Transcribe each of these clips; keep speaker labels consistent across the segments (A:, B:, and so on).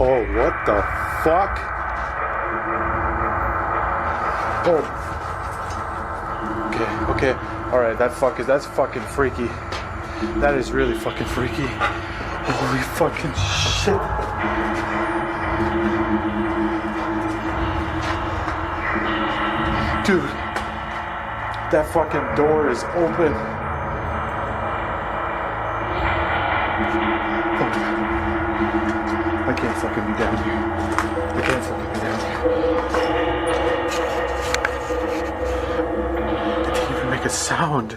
A: Oh, what the fuck? Oh. Okay. Alright, that's fucking freaky. That is really fucking freaky. Holy fucking shit. Dude, that fucking door is open. Oh, I can't fucking be down here. I can't fucking be down here. It didn't even make a sound.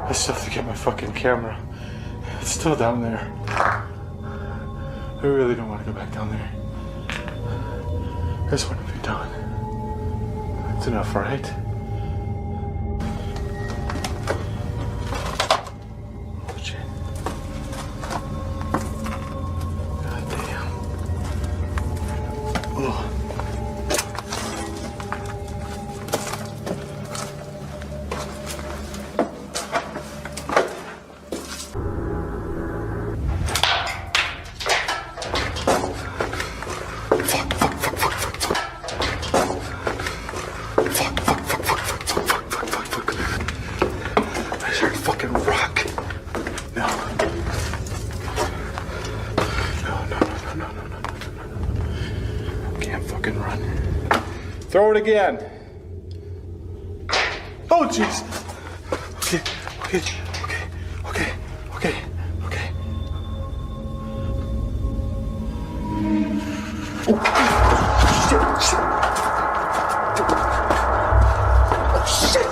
A: I still have to get my fucking camera. It's still down there. I really don't want to go back down there. I just want to be done. It's enough, right? Oh shit. God damn. Oh. Throw it again. Oh, jeez. Okay. Oh, shit. Oh, shit.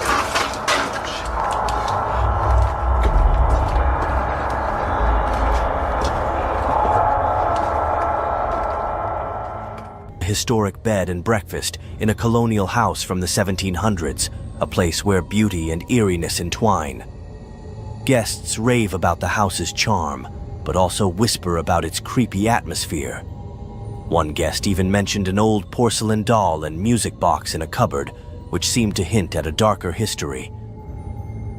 B: Historic bed and breakfast in a colonial house from the 1700s, a place where beauty and eeriness entwine. Guests rave about the house's charm, but also whisper about its creepy atmosphere. One guest even mentioned an old porcelain doll and music box in a cupboard, which seemed to hint at a darker history.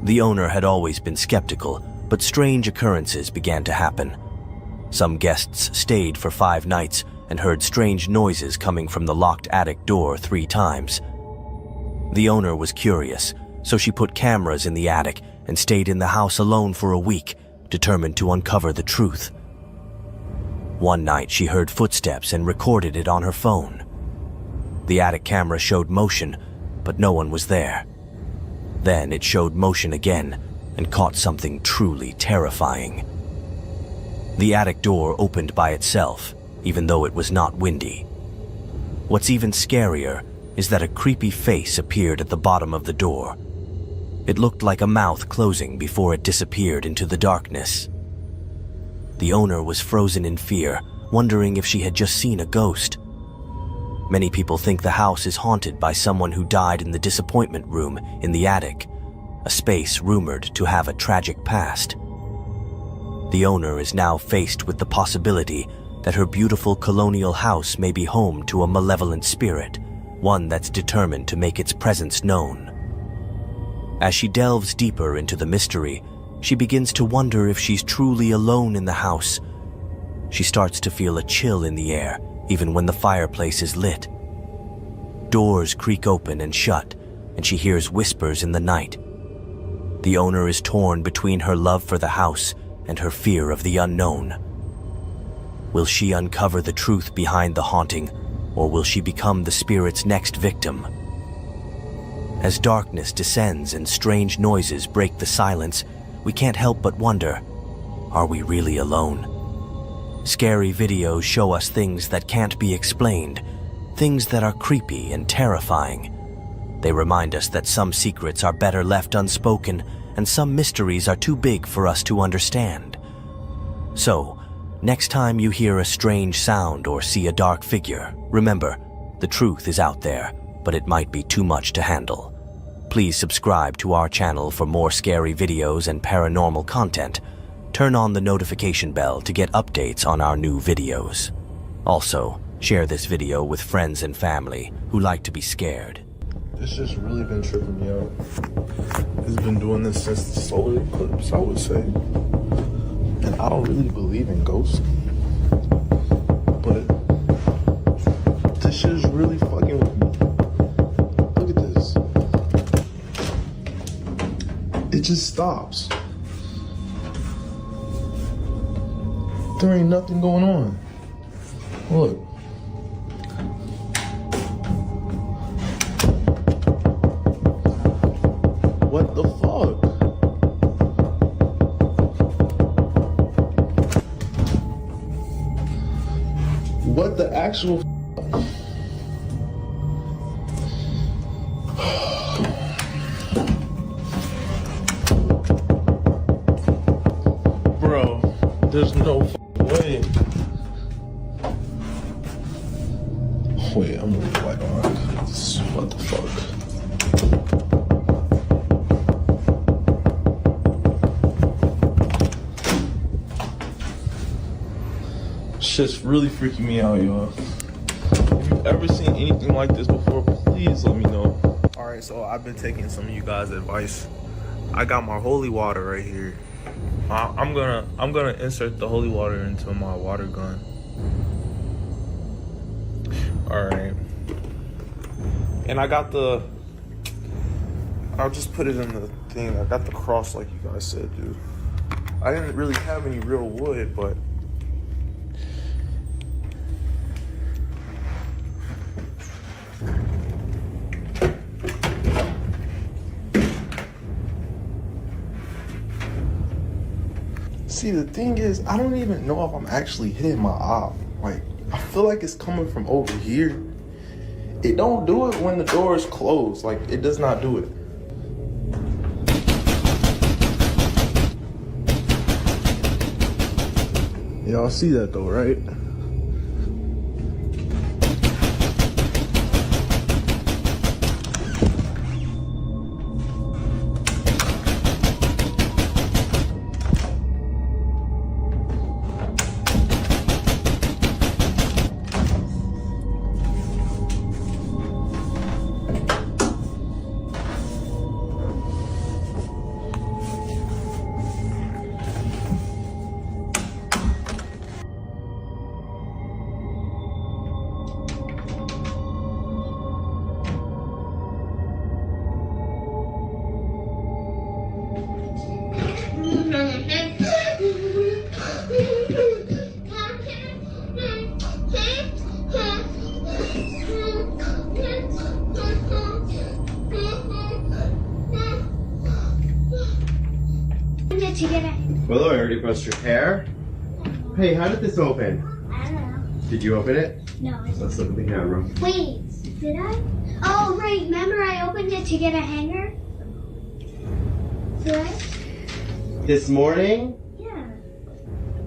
B: The owner had always been skeptical, but strange occurrences began to happen. Some guests stayed for 5 nights and heard strange noises coming from the locked attic door 3 times. The owner was curious, so she put cameras in the attic and stayed in the house alone for a week, determined to uncover the truth. One night she heard footsteps and recorded it on her phone. The attic camera showed motion, but no one was there. Then it showed motion again and caught something truly terrifying. The attic door opened by itself, even though it was not windy. What's even scarier is that a creepy face appeared at the bottom of the door. It looked like a mouth closing before it disappeared into the darkness. The owner was frozen in fear, wondering if she had just seen a ghost. Many people think the house is haunted by someone who died in the disappointment room in the attic, a space rumored to have a tragic past. The owner is now faced with the possibility that her beautiful colonial house may be home to a malevolent spirit, one that's determined to make its presence known. As she delves deeper into the mystery, she begins to wonder if she's truly alone in the house. She starts to feel a chill in the air, even when the fireplace is lit. Doors creak open and shut, and she hears whispers in the night. The owner is torn between her love for the house and her fear of the unknown. Will she uncover the truth behind the haunting, or will she become the spirit's next victim? As darkness descends and strange noises break the silence, we can't help but wonder, are we really alone? Scary videos show us things that can't be explained, things that are creepy and terrifying. They remind us that some secrets are better left unspoken and some mysteries are too big for us to understand. So, next time you hear a strange sound or see a dark figure, remember, the truth is out there, but it might be too much to handle. Please subscribe to our channel for more scary videos and paranormal content. Turn on the notification bell to get updates on our new videos. Also, share this video with friends and family who like to be scared.
C: It's just really been tripping me out. It's been doing this since the solar eclipse, I would say. And I don't really believe in ghosts. But this shit is really fucking with me. Look at this. It just stops. There ain't nothing going on. Look. What the fuck? What the actual Bro, there's no way. Wait, I'm gonna be like, what the fuck? Shit's really freaking me out, y'all. If you've ever seen anything like this before, please let me know. Alright, so I've been taking some of you guys' advice. I got my holy water right here. I'm gonna insert the holy water into my water gun. Alright. And I got I'll just put it in the thing. I got the cross like you guys said, dude. I didn't really have any real wood, but see, the thing is, I don't even know if I'm actually hitting my op. Like, I feel like it's coming from over here. It don't do it when the door is closed. Like, it does not do it. Y'all see that though, right?
D: Willow, I already brushed your hair. Hey, how did this open?
E: I don't know.
D: Did you open it?
E: No, I didn't.
D: Let's look at the camera.
E: Wait, did I? Oh, right. Remember I opened it to get a hanger? Did I?
D: This morning?
E: Yeah.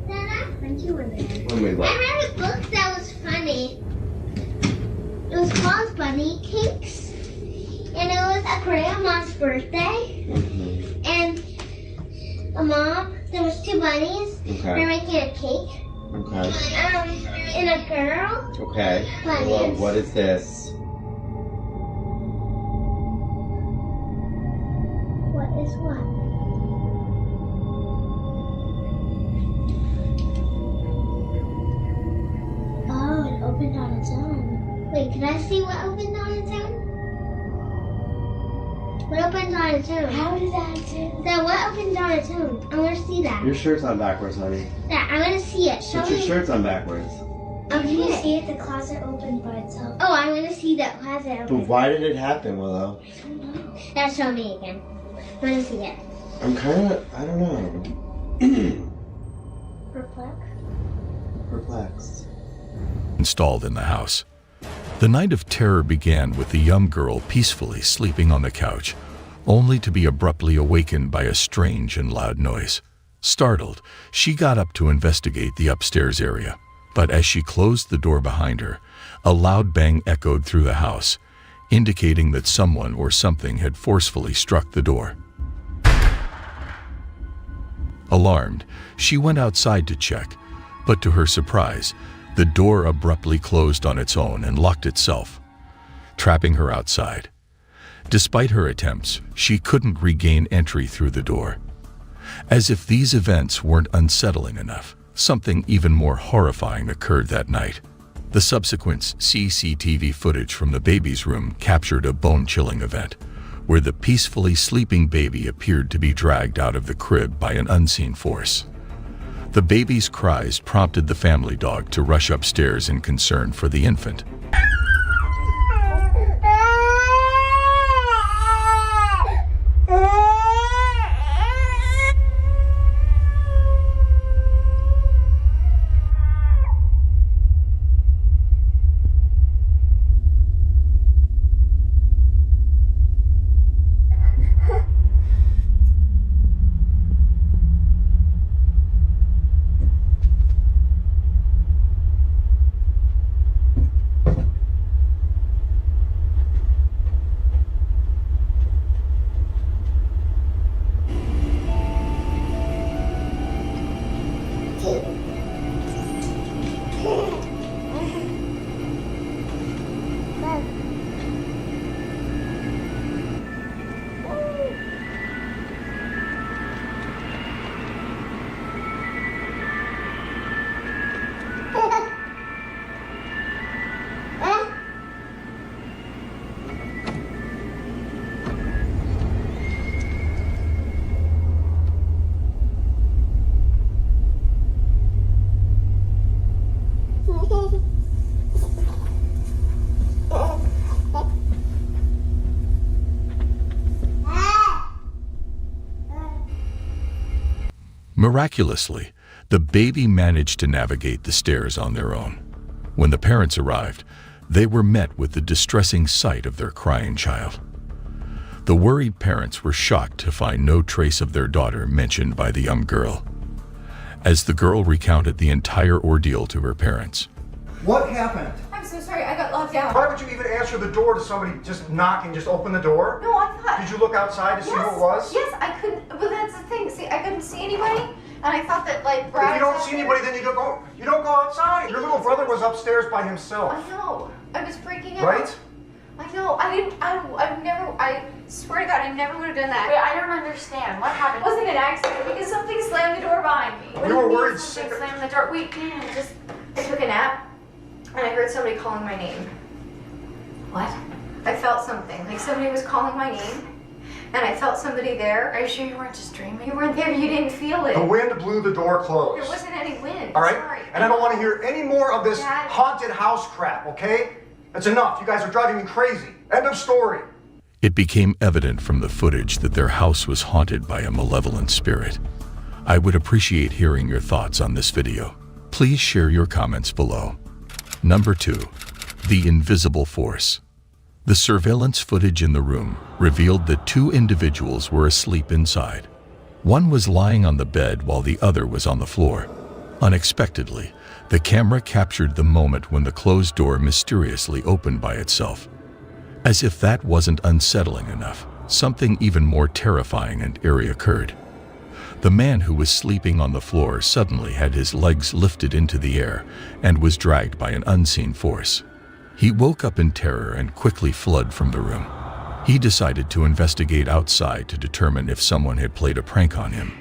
E: Dada? When you were there.
D: When we
E: I
D: left.
E: read a book that was funny. It was called Bunny Cakes. And it was a grandma's birthday.
D: Mm-hmm.
E: And a mom, there was two bunnies.
D: Okay.
E: They're making a cake.
D: Okay.
E: And a girl.
D: Okay.
E: Bunnies.
D: Well, what is this?
E: What is what? Oh, it opened on its own. Wait, can I see what opened on its own? What opened on its own? How did that do? So what opened on its own? I want to see that.
D: Your shirt's on backwards, honey.
E: Yeah, I want to see it. Show
D: Put
E: me.
D: your shirt's on backwards.
E: Okay. Can you see it? The closet opened by itself. Oh, I want to see that closet
D: But
E: open.
D: why did it happen, Willow?
E: I don't know. Now show me again. I want to see it.
D: I'm kind of, I don't know.
E: Perplexed.
D: Perplexed.
F: Installed in the house. The night of terror began with the young girl peacefully sleeping on the couch, only to be abruptly awakened by a strange and loud noise. Startled, she got up to investigate the upstairs area, but as she closed the door behind her, a loud bang echoed through the house, indicating that someone or something had forcefully struck the door. Alarmed, she went outside to check, but to her surprise, the door abruptly closed on its own and locked itself, trapping her outside. Despite her attempts, she couldn't regain entry through the door. As if these events weren't unsettling enough, something even more horrifying occurred that night. The subsequent CCTV footage from the baby's room captured a bone-chilling event, where the peacefully sleeping baby appeared to be dragged out of the crib by an unseen force. The baby's cries prompted the family dog to rush upstairs in concern for the infant. Miraculously, the baby managed to navigate the stairs on their own. When the parents arrived, they were met with the distressing sight of their crying child. The worried parents were shocked to find no trace of their daughter mentioned by the young girl. As the girl recounted the entire ordeal to her parents.
G: What happened?
H: I'm so sorry, I got locked out.
G: Why would you even answer the door to somebody just knocking, just open the door?
H: No, I thought...
G: Did you look outside to see who it was?
H: Yes, I couldn't, but that's the thing, see, I couldn't see anybody, and I thought that, like, Brad...
G: If you don't see anybody, then you don't go outside. Your little brother was upstairs by himself.
H: I know, I was freaking out.
G: Right?
H: I know, I swear to God, I never would have done that.
I: Wait, I don't understand. What happened?
H: It wasn't an accident, because something slammed the door behind me.
G: You were worried
H: Something
G: sick.
H: slammed the door. We I took a nap, and I heard somebody calling my name. What? I felt something, like somebody was calling my name, and I felt somebody there.
I: Are you sure you weren't just dreaming?
H: You weren't there, you didn't feel it.
G: The wind blew the door closed.
H: There wasn't any wind.
G: All right?
H: Sorry.
G: And I don't want to hear any more of this
H: Dad.
G: haunted house crap, okay? That's enough. You guys are driving me crazy. End of story.
F: It became evident from the footage that their house was haunted by a malevolent spirit. I would appreciate hearing your thoughts on this video. Please share your comments below. Number 2. The Invisible Force. The surveillance footage in the room revealed that 2 individuals were asleep inside. One was lying on the bed while the other was on the floor. Unexpectedly, the camera captured the moment when the closed door mysteriously opened by itself. As if that wasn't unsettling enough, something even more terrifying and eerie occurred. The man who was sleeping on the floor suddenly had his legs lifted into the air and was dragged by an unseen force. He woke up in terror and quickly fled from the room. He decided to investigate outside to determine if someone had played a prank on him.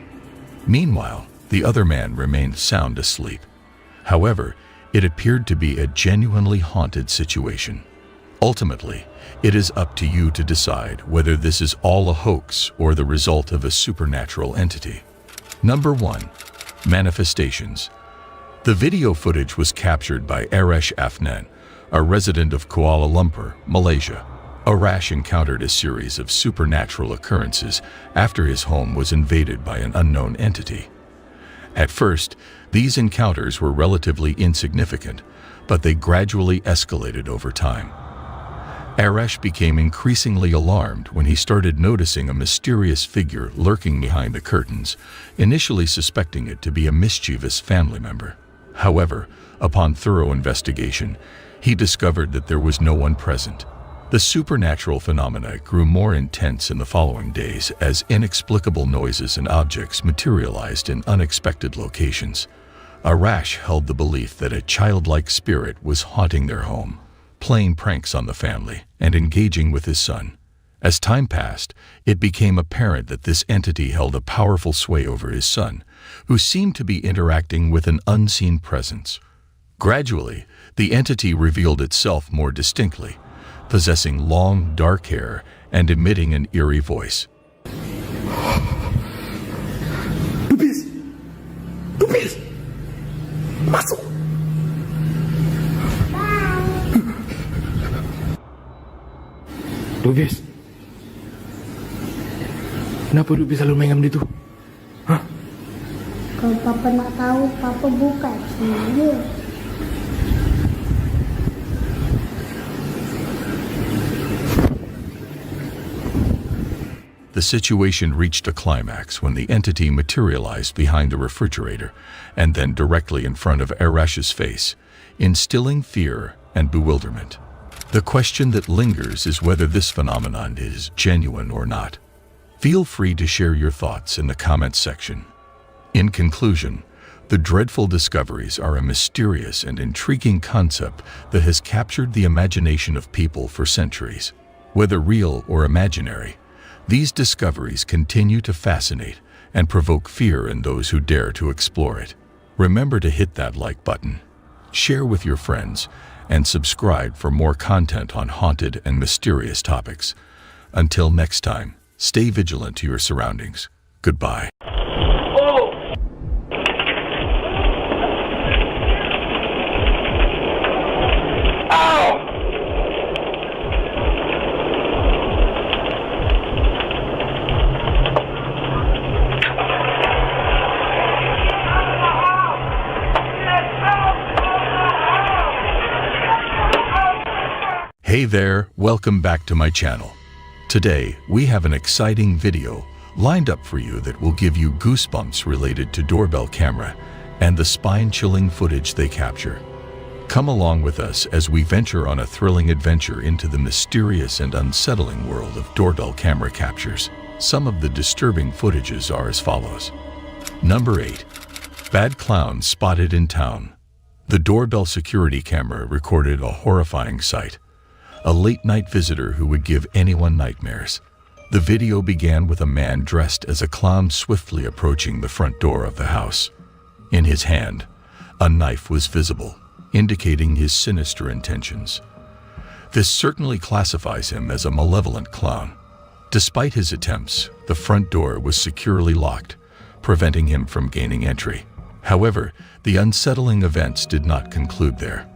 F: Meanwhile, the other man remained sound asleep. However, it appeared to be a genuinely haunted situation. Ultimately, it is up to you to decide whether this is all a hoax or the result of a supernatural entity. Number 1. Manifestations. The video footage was captured by Arash Afnan, a resident of Kuala Lumpur, Malaysia. Arash encountered a series of supernatural occurrences after his home was invaded by an unknown entity. At first, these encounters were relatively insignificant, but they gradually escalated over time. Arash became increasingly alarmed when he started noticing a mysterious figure lurking behind the curtains, initially suspecting it to be a mischievous family member. However, upon thorough investigation, he discovered that there was no one present. The supernatural phenomena grew more intense in the following days as inexplicable noises and objects materialized in unexpected locations. Arash held the belief that a childlike spirit was haunting their home, playing pranks on the family, and engaging with his son. As time passed, it became apparent that this entity held a powerful sway over his son, who seemed to be interacting with an unseen presence. Gradually, the entity revealed itself more distinctly, possessing long, dark hair and emitting an eerie voice.
A: Dupis! Masuk! Dupis! Kenapa Dupis selalu main dengan itu? Hah?
E: Kalau Papa nak tahu, Papa buka sini.
F: The situation reached a climax when the entity materialized behind the refrigerator and then directly in front of Arash's face, instilling fear and bewilderment. The question that lingers is whether this phenomenon is genuine or not. Feel free to share your thoughts in the comments section. In conclusion, the dreadful discoveries are a mysterious and intriguing concept that has captured the imagination of people for centuries. Whether real or imaginary, these discoveries continue to fascinate and provoke fear in those who dare to explore it. Remember to hit that like button, share with your friends, and subscribe for more content on haunted and mysterious topics. Until next time, stay vigilant to your surroundings. Goodbye. Hey there, welcome back to my channel. Today, we have an exciting video lined up for you that will give you goosebumps related to doorbell camera and the spine-chilling footage they capture. Come along with us as we venture on a thrilling adventure into the mysterious and unsettling world of doorbell camera captures. Some of the disturbing footages are as follows. Number 8. Bad clowns spotted in town. The doorbell security camera recorded a horrifying sight. A late-night visitor who would give anyone nightmares. The video began with a man dressed as a clown swiftly approaching the front door of the house. In his hand, a knife was visible, indicating his sinister intentions. This certainly classifies him as a malevolent clown. Despite his attempts, the front door was securely locked, preventing him from gaining entry. However, the unsettling events did not conclude there.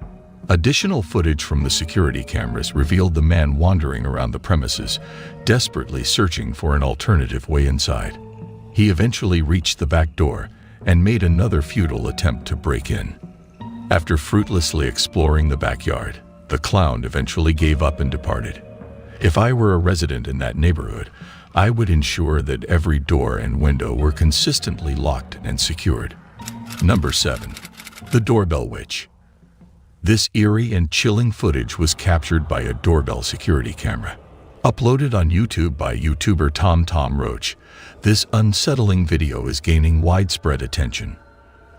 F: Additional footage from the security cameras revealed the man wandering around the premises, desperately searching for an alternative way inside. He eventually reached the back door and made another futile attempt to break in. After fruitlessly exploring the backyard, the clown eventually gave up and departed. If I were a resident in that neighborhood, I would ensure that every door and window were consistently locked and secured. Number 7. The Doorbell Witch. This eerie and chilling footage was captured by a doorbell security camera. Uploaded on YouTube by YouTuber Tom Roach, this unsettling video is gaining widespread attention.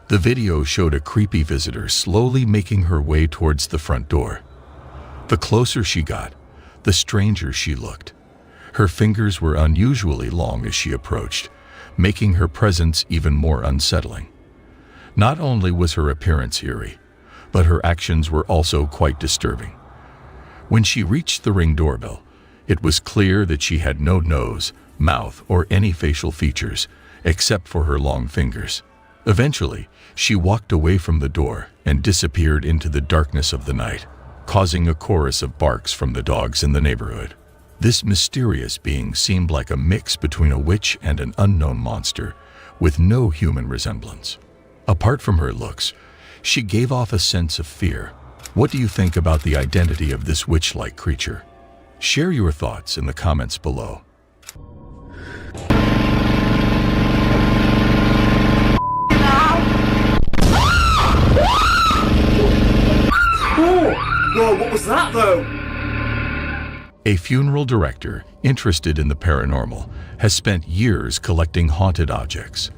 F: The video showed a creepy visitor slowly making her way towards the front door. The closer she got, the stranger she looked. Her fingers were unusually long as she approached, making her presence even more unsettling. Not only was her appearance eerie, but her actions were also quite disturbing. When she reached the Ring doorbell, it was clear that she had no nose, mouth, or any facial features, except for her long fingers. Eventually, she walked away from the door and disappeared into the darkness of the night, causing a chorus of barks from the dogs in the neighborhood. This mysterious being seemed like a mix between a witch and an unknown monster, with no human resemblance. Apart from her looks, she gave off a sense of fear, What do you think about the identity of this witch-like creature? Share your thoughts in the comments below.
G: Whoa, what was that though?
F: A funeral director interested in the paranormal has spent years collecting haunted objects.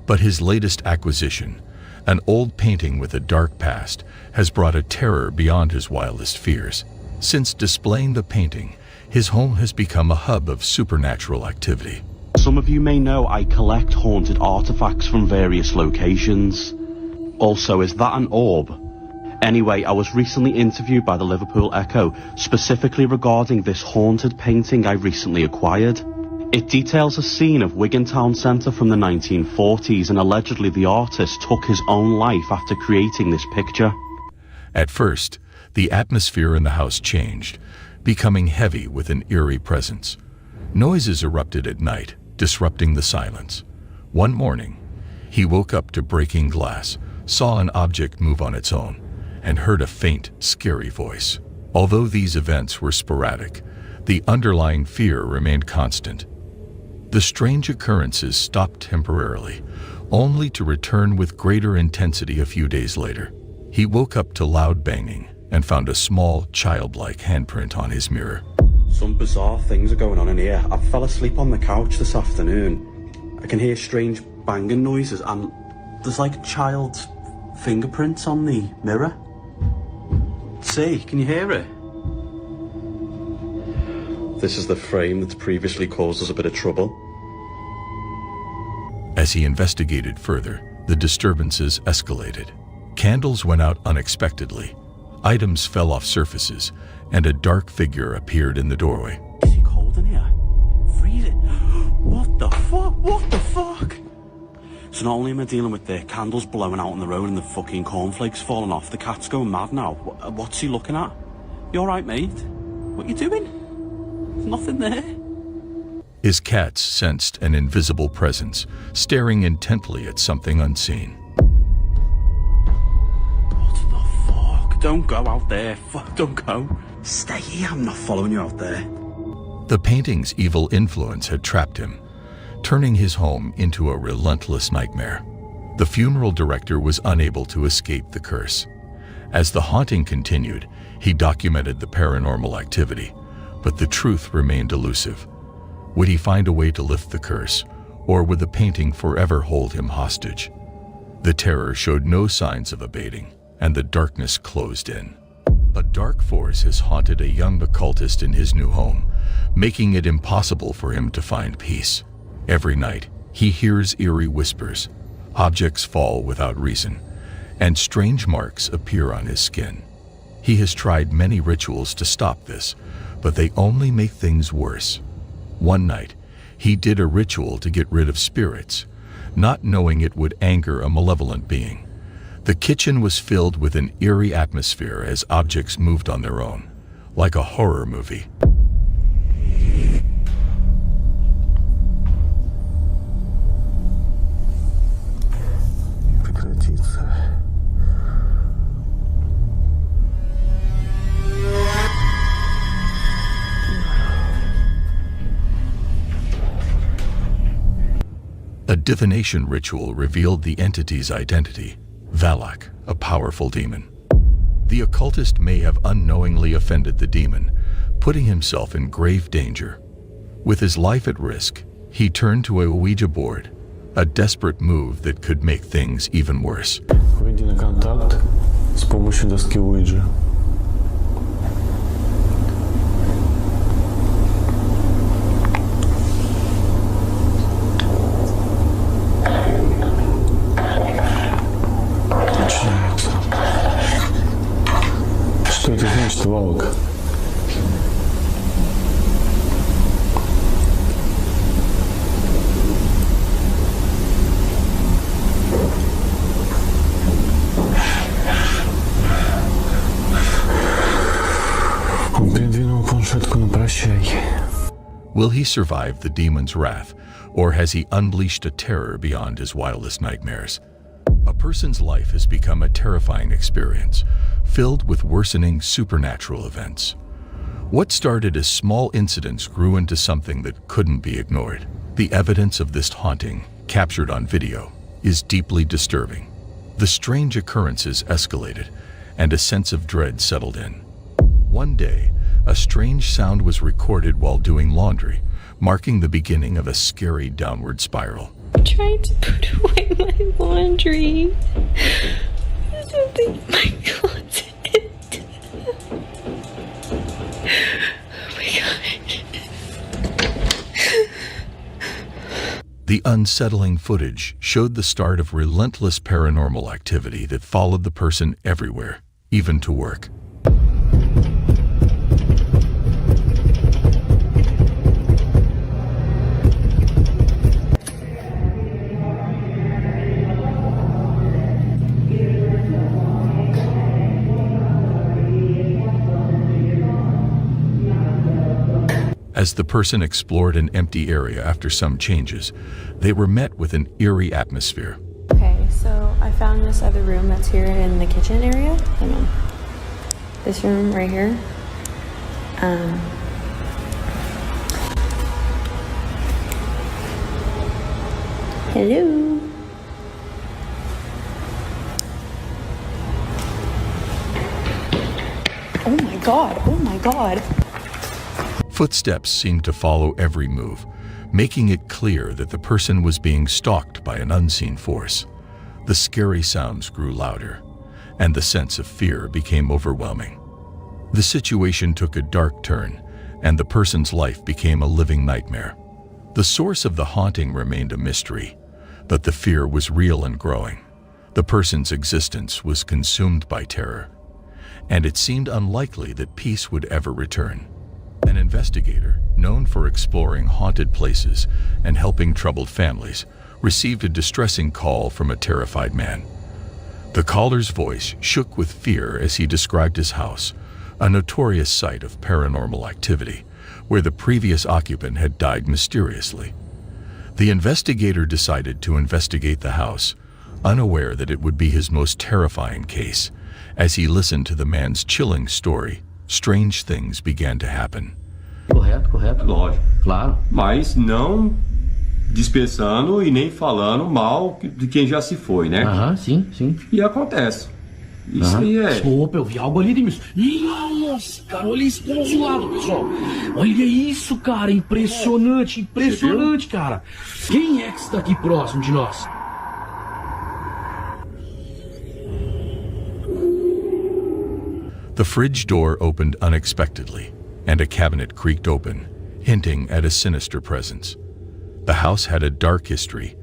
F: But his latest acquisition, an old painting with a dark past, has brought a terror beyond his wildest fears. Since displaying the painting, his home has become a hub of supernatural activity.
J: Some of you may know I collect haunted artifacts from various locations. Also, is that an orb? Anyway, I was recently interviewed by the Liverpool Echo, specifically regarding this haunted painting I recently acquired. It details a scene of Wigan Town Centre from the 1940s, and allegedly the artist took his own life after creating this picture.
F: At first, the atmosphere in the house changed, becoming heavy with an eerie presence. Noises erupted at night, disrupting the silence. One morning, he woke up to breaking glass, saw an object move on its own, and heard a faint, scary voice. Although these events were sporadic, the underlying fear remained constant. The strange occurrences stopped temporarily, only to return with greater intensity a few days later. He woke up to loud banging and found a small, childlike handprint on his mirror.
J: Some bizarre things are going on in here. I fell asleep on the couch this afternoon. I can hear strange banging noises, and there's like child's fingerprints on the mirror. See, can you hear it? This is the frame that's previously caused us a bit of trouble.
F: As he investigated further, the disturbances escalated. Candles went out unexpectedly, items fell off surfaces, and a dark figure appeared in the doorway.
J: Is it cold in here? Freezing. What the fuck? What the fuck? So not only am I dealing with the candles blowing out on the road and the fucking cornflakes falling off, the cat's going mad now. What's he looking at? You alright, mate? What you doing? There's nothing there.
F: His cats sensed an invisible presence, staring intently at something unseen.
J: What the fuck? Don't go out there. Fuck, don't go. Stay here, I'm not following you out there.
F: The painting's evil influence had trapped him, turning his home into a relentless nightmare. The funeral director was unable to escape the curse. As the haunting continued, he documented the paranormal activity, but the truth remained elusive. Would he find a way to lift the curse, or would the painting forever hold him hostage? The terror showed no signs of abating, and the darkness closed in. A dark force has haunted a young occultist in his new home, making it impossible for him to find peace. Every night, he hears eerie whispers, objects fall without reason, and strange marks appear on his skin. He has tried many rituals to stop this, but they only make things worse. One night, he did a ritual to get rid of spirits, not knowing it would anger a malevolent being. The kitchen was filled with an eerie atmosphere as objects moved on their own, like a horror movie. A divination ritual revealed the entity's identity, Valak, a powerful demon. The occultist may have unknowingly offended the demon, putting himself in grave danger. With his life at risk, he turned to a Ouija board, a desperate move that could make things even worse.
A: Выйди на контакт с помощью доски Ouija. Начинается. Что это значит, Валок? Он придвинул планшетку на прощай.
F: Will he survive the demon's wrath, or has he unleashed a terror beyond his wildest nightmares? A person's life has become a terrifying experience, filled with worsening supernatural events. What started as small incidents grew into something that couldn't be ignored. The evidence of this haunting, captured on video, is deeply disturbing. The strange occurrences escalated, and a sense of dread settled in. One day, a strange sound was recorded while doing laundry, marking the beginning of a scary downward spiral.
K: I'm trying to put away my laundry. There's something in my closet. Oh my God.
F: The unsettling footage showed the start of relentless paranormal activity that followed the person everywhere, even to work. As the person explored an empty area after some changes, they were met with an eerie atmosphere.
K: Okay, so I found this other room that's here in the kitchen area. Hang on. This room right here. Hello. Oh my God, oh my God.
F: Footsteps seemed to follow every move, making it clear that the person was being stalked by an unseen force. The scary sounds grew louder, and the sense of fear became overwhelming. The situation took a dark turn, and the person's life became a living nightmare. The source of the haunting remained a mystery, but the fear was real and growing. The person's existence was consumed by terror, and it seemed unlikely that peace would ever return. An investigator, known for exploring haunted places and helping troubled families, received a distressing call from a terrified man. The caller's voice shook with fear as he described his house, a notorious site of paranormal activity, where the previous occupant had died mysteriously. The investigator decided to investigate the house, unaware that it would be his most terrifying case. As he listened to the man's chilling story, strange things began to happen.
L: Correto, lógico, claro. Mas não dispensando e nem falando mal de quem já se foi, né? Sim, sim. E acontece. Isso aí é.
M: Opa, eu vi algo ali, Demis. Nossa, cara, olha isso pelo outro lado, pessoal. Olha isso, cara, impressionante, impressionante, cara. Quem é que está aqui próximo de nós?
F: The fridge door opened unexpectedly, and a cabinet creaked open, hinting at a sinister presence. The house had a dark history,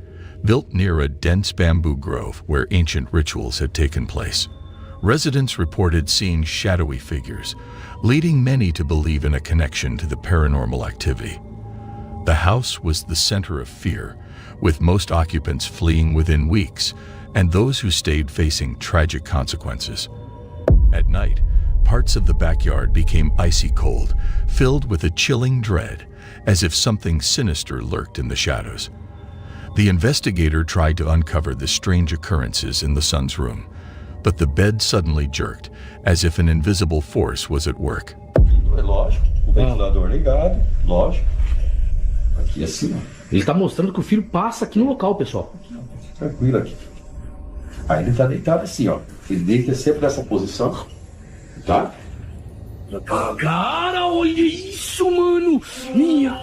F: built near a dense bamboo grove where ancient rituals had taken place. Residents reported seeing shadowy figures, leading many to believe in a connection to the paranormal activity. The house was the center of fear, with most occupants fleeing within weeks, and those who stayed facing tragic consequences. At night, parts of the backyard became icy cold, filled with a chilling dread, as if something sinister lurked in the shadows. The investigator tried to uncover the strange occurrences in the son's room, but the bed suddenly jerked, as if an invisible force was at work.
L: É lógico, o ventilador ligado, lógico. Aqui assim, ó.
M: Ele está mostrando que o filho passa aqui no local, pessoal.
L: Tranquilo aqui. Aí ele está deitado assim, ó. Ele deita sempre nessa posição. Tá?
M: Cara, olha isso, mano! Minha!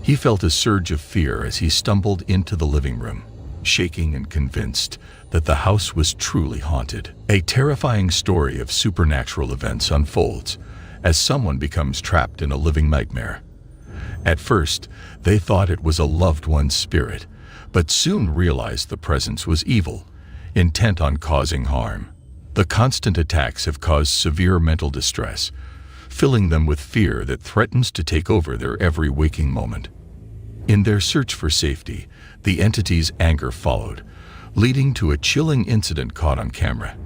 F: He felt a surge of fear as he stumbled into the living room, shaking and convinced that the house was truly haunted. A terrifying story of supernatural events unfolds as someone becomes trapped in a living nightmare. At first, they thought it was a loved one's spirit, but soon realized the presence was evil, intent on causing harm. The constant attacks have caused severe mental distress, filling them with fear that threatens to take over their every waking moment. In their search for safety, the entity's anger followed, leading to a chilling incident caught on camera.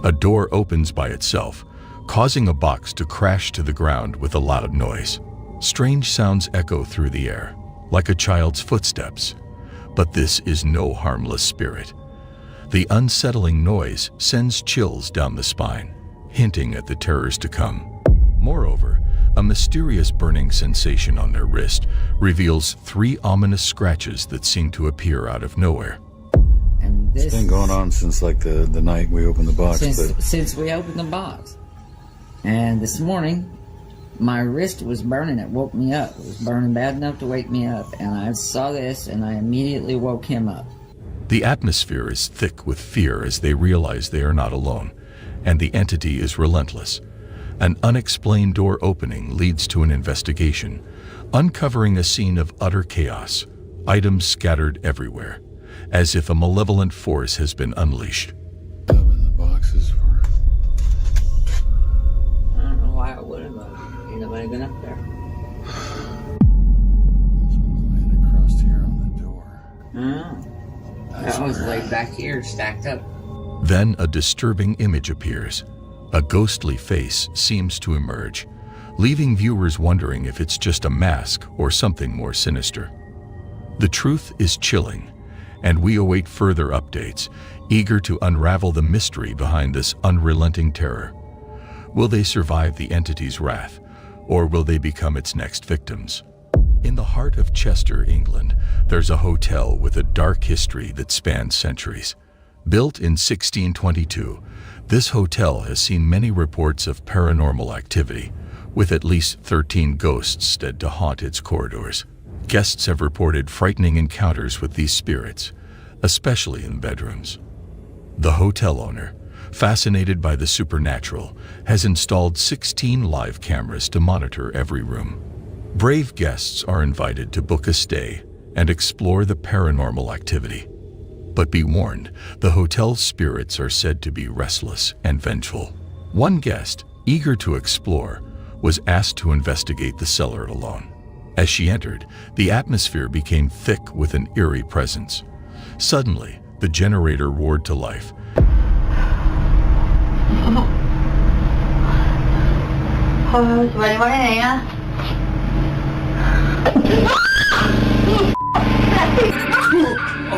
F: A door opens by itself, causing a box to crash to the ground with a loud noise. Strange sounds echo through the air, like a child's footsteps. But this is no harmless spirit. The unsettling noise sends chills down the spine, hinting at the terrors to come. Moreover, a mysterious burning sensation on their wrist reveals 3 ominous scratches that seem to appear out of nowhere.
N: And this,
O: it's been going on since like the night we opened the box.
N: Since we opened the box. And this morning, my wrist was burning. It woke me up. It was burning bad enough to wake me up. And I saw this and I immediately woke him up.
F: The atmosphere is thick with fear as they realize they are not alone, and the entity is relentless. An unexplained door opening leads to an investigation, uncovering a scene of utter chaos, items scattered everywhere, as if a malevolent force has been unleashed.
O: The boxes were...
N: I don't know why I would have. Ain't nobody been up there.
O: This one's laying across here on the door.
N: Oh. That was laid back here, stacked up.
F: Then a disturbing image appears. A ghostly face seems to emerge, leaving viewers wondering if it's just a mask or something more sinister. The truth is chilling, and we await further updates, eager to unravel the mystery behind this unrelenting terror. Will they survive the entity's wrath, or will they become its next victims? In the heart of Chester, England, there's a hotel with a dark history that spans centuries. Built in 1622, this hotel has seen many reports of paranormal activity, with at least 13 ghosts said to haunt its corridors. Guests have reported frightening encounters with these spirits, especially in bedrooms. The hotel owner, fascinated by the supernatural, has installed 16 live cameras to monitor every room. Brave guests are invited to book a stay and explore the paranormal activity. But be warned, the hotel's spirits are said to be restless and vengeful. One guest, eager to explore, was asked to investigate the cellar alone. As she entered, the atmosphere became thick with an eerie presence. Suddenly, the generator roared to life.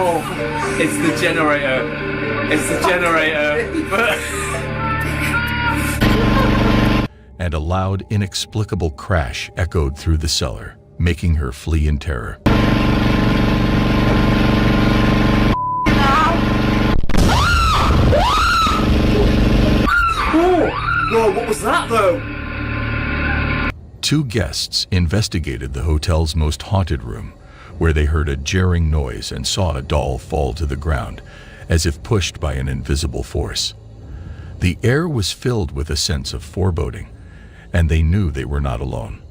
P: Oh, it's the generator. It's the generator.
F: And a loud, inexplicable crash echoed through the cellar, making her flee in terror.
P: Whoa, what was that though?
F: 2 guests investigated the hotel's most haunted room, where they heard a jarring noise and saw a doll fall to the ground, as if pushed by an invisible force. The air was filled with a sense of foreboding, and they knew they were not alone.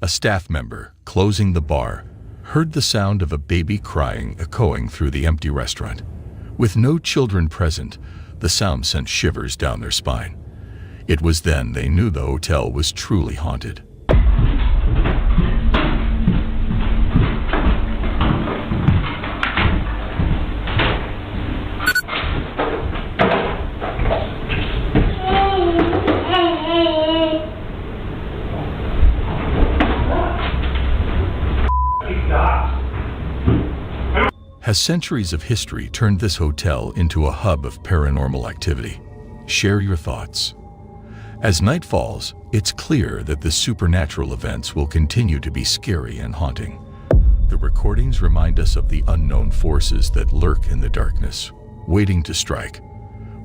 F: A staff member, closing the bar, heard the sound of a baby crying echoing through the empty restaurant. With no children present, the sound sent shivers down their spine. It was then they knew the hotel was truly haunted. Has centuries of history turned this hotel into a hub of paranormal activity? Share your thoughts. As night falls, it's clear that the supernatural events will continue to be scary and haunting. The recordings remind us of the unknown forces that lurk in the darkness, waiting to strike.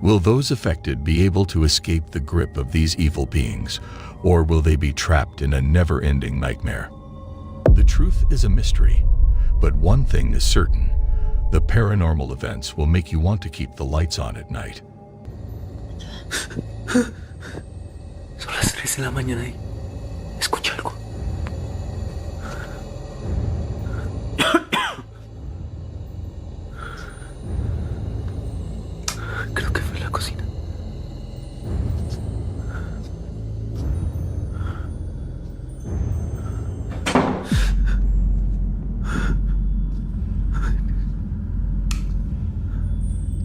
F: Will those affected be able to escape the grip of these evil beings, or will they be trapped in a never-ending nightmare? The truth is a mystery, but one thing is certain. The paranormal events will make you want to keep the lights on at night.
P: Son las 3 de la mañana y escucho algo.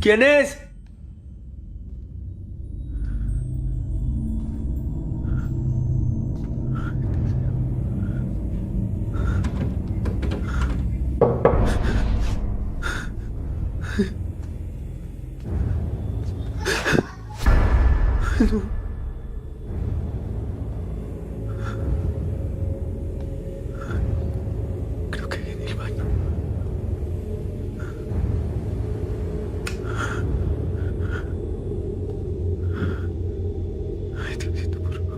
P: ¿Quién es? Creo que en el baño. Ay, Diosito, por favor.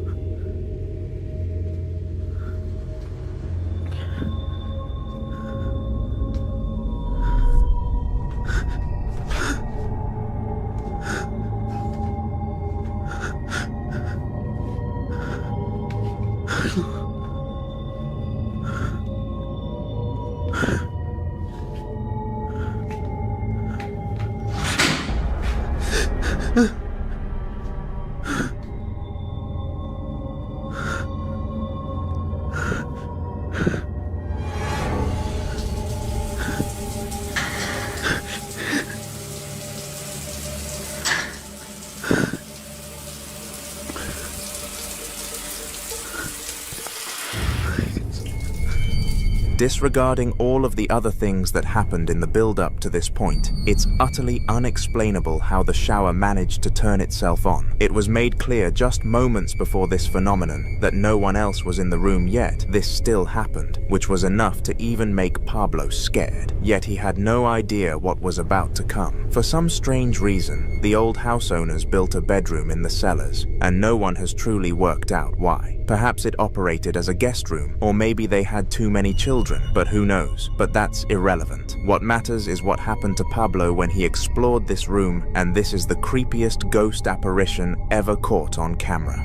Q: Disregarding all of the other things that happened in the build-up to this point, it's utterly unexplainable how the shower managed to turn itself on. It was made clear just moments before this phenomenon that no one else was in the room, yet this still happened, which was enough to even make Pablo scared. Yet he had no idea what was about to come. For some strange reason, the old house owners built a bedroom in the cellars, and no one has truly worked out why. Perhaps it operated as a guest room, or maybe they had too many children, but who knows? But that's irrelevant. What matters is what happened to Pablo when he explored this room, and this is the creepiest ghost apparition ever caught on camera.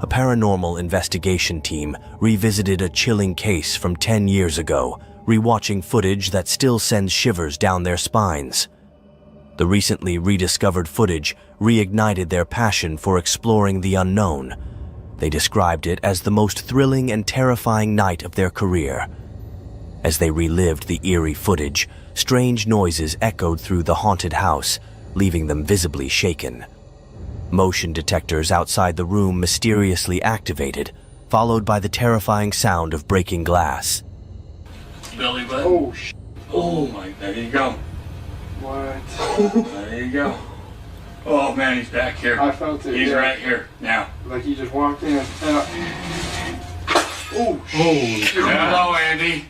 B: A paranormal investigation team revisited a chilling case from 10 years ago, rewatching footage that still sends shivers down their spines. The recently rediscovered footage reignited their passion for exploring the unknown. They described it as the most thrilling and terrifying night of their career. As they relived the eerie footage, strange noises echoed through the haunted house, leaving them visibly shaken. Motion detectors outside the room mysteriously activated, followed by the terrifying sound of breaking glass.
M: Belly button. Oh my, there you go.
A: What?
M: There you go. Oh man, he's back here.
A: I felt it.
M: He's right here now.
A: Like he just walked in. Oh,
M: hello, Andy.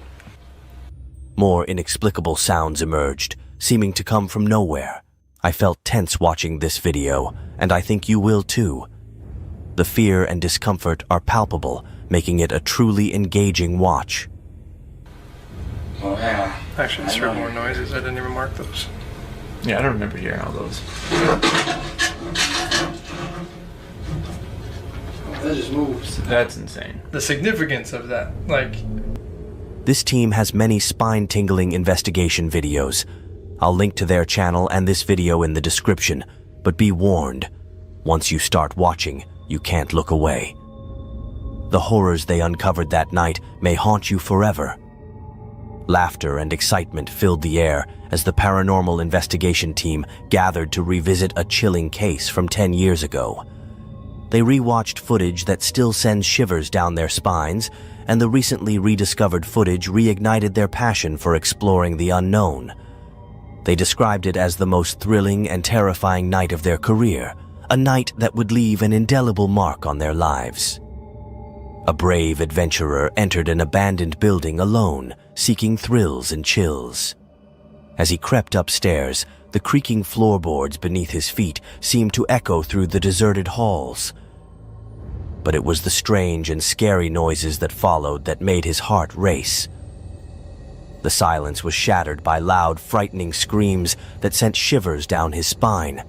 B: More inexplicable sounds emerged, seeming to come from nowhere. I felt tense watching this video, and I think you will too. The fear and discomfort are palpable, making it a truly engaging watch.
M: Oh yeah.
A: Actually, I heard more noises. I didn't even mark those.
C: Yeah, I don't remember hearing all those.
A: That just moves.
C: That's insane.
A: The significance of that, like...
B: This team has many spine-tingling investigation videos. I'll link to their channel and this video in the description, but be warned, once you start watching, you can't look away. The horrors they uncovered that night may haunt you forever. Laughter and excitement filled the air as the paranormal investigation team gathered to revisit a chilling case from 10 years ago. They rewatched footage that still sends shivers down their spines, and the recently rediscovered footage reignited their passion for exploring the unknown. They described it as the most thrilling and terrifying night of their career, a night that would leave an indelible mark on their lives. A brave adventurer entered an abandoned building alone, seeking thrills and chills. As he crept upstairs, the creaking floorboards beneath his feet seemed to echo through the deserted halls. But it was the strange and scary noises that followed that made his heart race. The silence was shattered by loud, frightening screams that sent shivers down his spine.